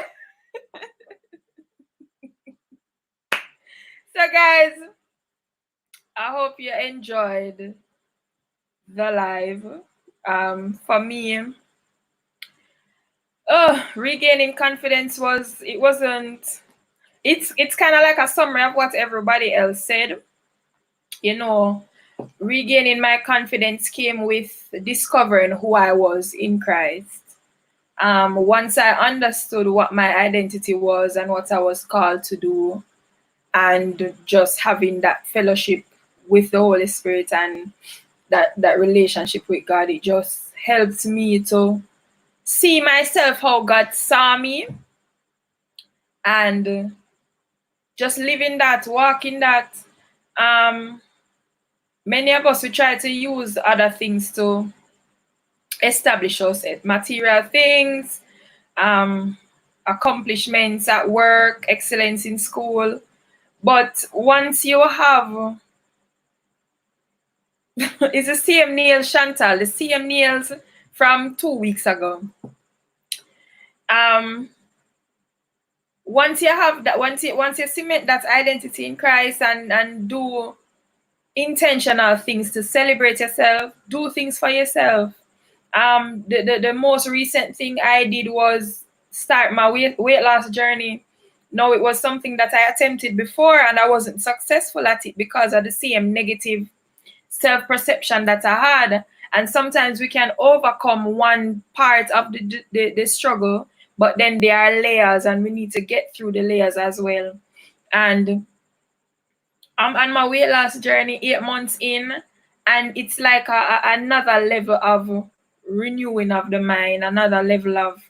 So, guys, I hope you enjoyed the live. For me, regaining confidence it's kind of like a summary of what everybody else said. You know, regaining my confidence came with discovering who I was in Christ. Once I understood what my identity was and what I was called to do, and just having that fellowship with the Holy Spirit and that relationship with God, it just helped me to see myself how God saw me, and just living that, walking that. Um, Many of us, we try to use other things to establish us, material things, um, accomplishments at work, excellence in school. But once you have, it's the same nails, Chantal, the same nails from 2 weeks ago. Um, once you have that, once you cement that identity in Christ and do intentional things to celebrate yourself, do things for yourself. The most recent thing I did was start my weight loss journey. No, it was something that I attempted before and I wasn't successful at it because of the same negative self-perception that I had. And sometimes we can overcome one part of the struggle, but then there are layers and we need to get through the layers as well. And I'm on my weight loss journey 8 months in, and it's like another level of renewing of the mind, another level of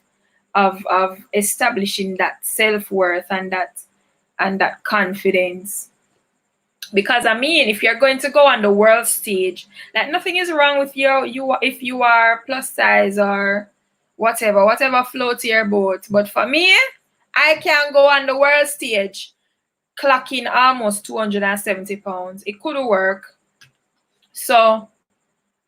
establishing that self-worth and that confidence. Because I mean, if you're going to go on the world stage, like nothing is wrong with you if you are plus size or whatever floats your boat. But for me, I can go on the world stage clocking almost 270 pounds. It could work. So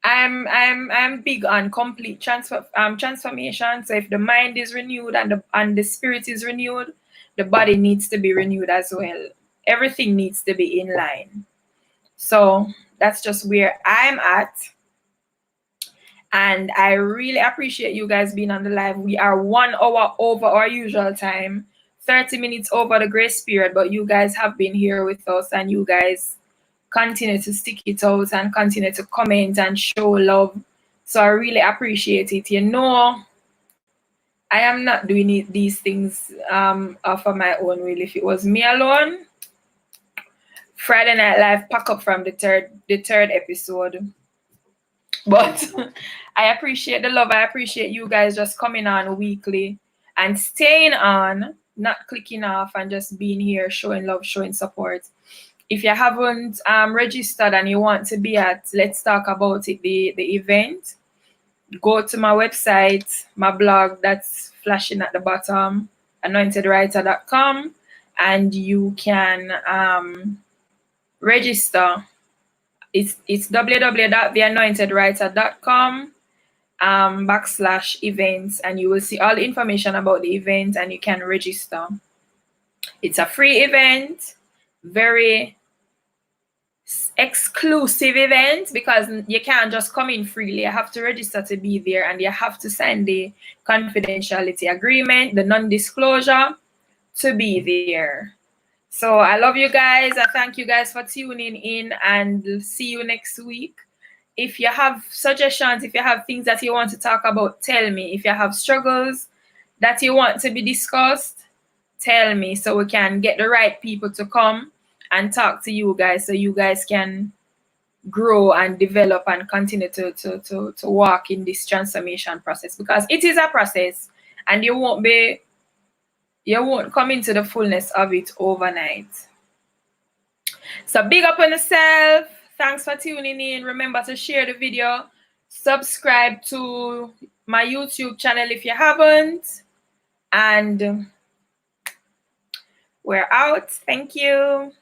I'm big on complete transformation. So if the mind is renewed and the spirit is renewed, the body needs to be renewed as well. Everything needs to be in line. So that's just where I'm at. And I really appreciate you guys being on the live. We are 1 hour over our usual time, 30 minutes over the grace period, but you guys have been here with us and you guys continue to stick it out and continue to comment and show love. So I really appreciate it. You know, I am not doing these things for my own will. If it was me alone, Friday Night Live pack up from the third episode. But I appreciate the love. I appreciate you guys just coming on weekly and staying on, not clicking off and just being here, showing love, showing support. If you haven't registered and you want to be at Let's Talk About It, the event, go to my website, my blog that's flashing at the bottom, anointedwriter.com, and you can register. It's www.theanointedwriter.com /events, and you will see all the information about the event and you can register. It's a free event, very exclusive event, because you can't just come in freely. You have to register to be there and you have to sign the confidentiality agreement, the non-disclosure, to be there. So I love you guys. I thank you guys for tuning in and see you next week. If you have suggestions, if you have things that you want to talk about, tell me. If you have struggles that you want to be discussed, tell me so we can get the right people to come and talk to you guys so you guys can grow and develop and continue to walk in this transformation process, because it is a process and you won't come into the fullness of it overnight. So big up on yourself. Thanks for tuning in. Remember to share the video. Subscribe to my YouTube channel if you haven't. And we're out. Thank you.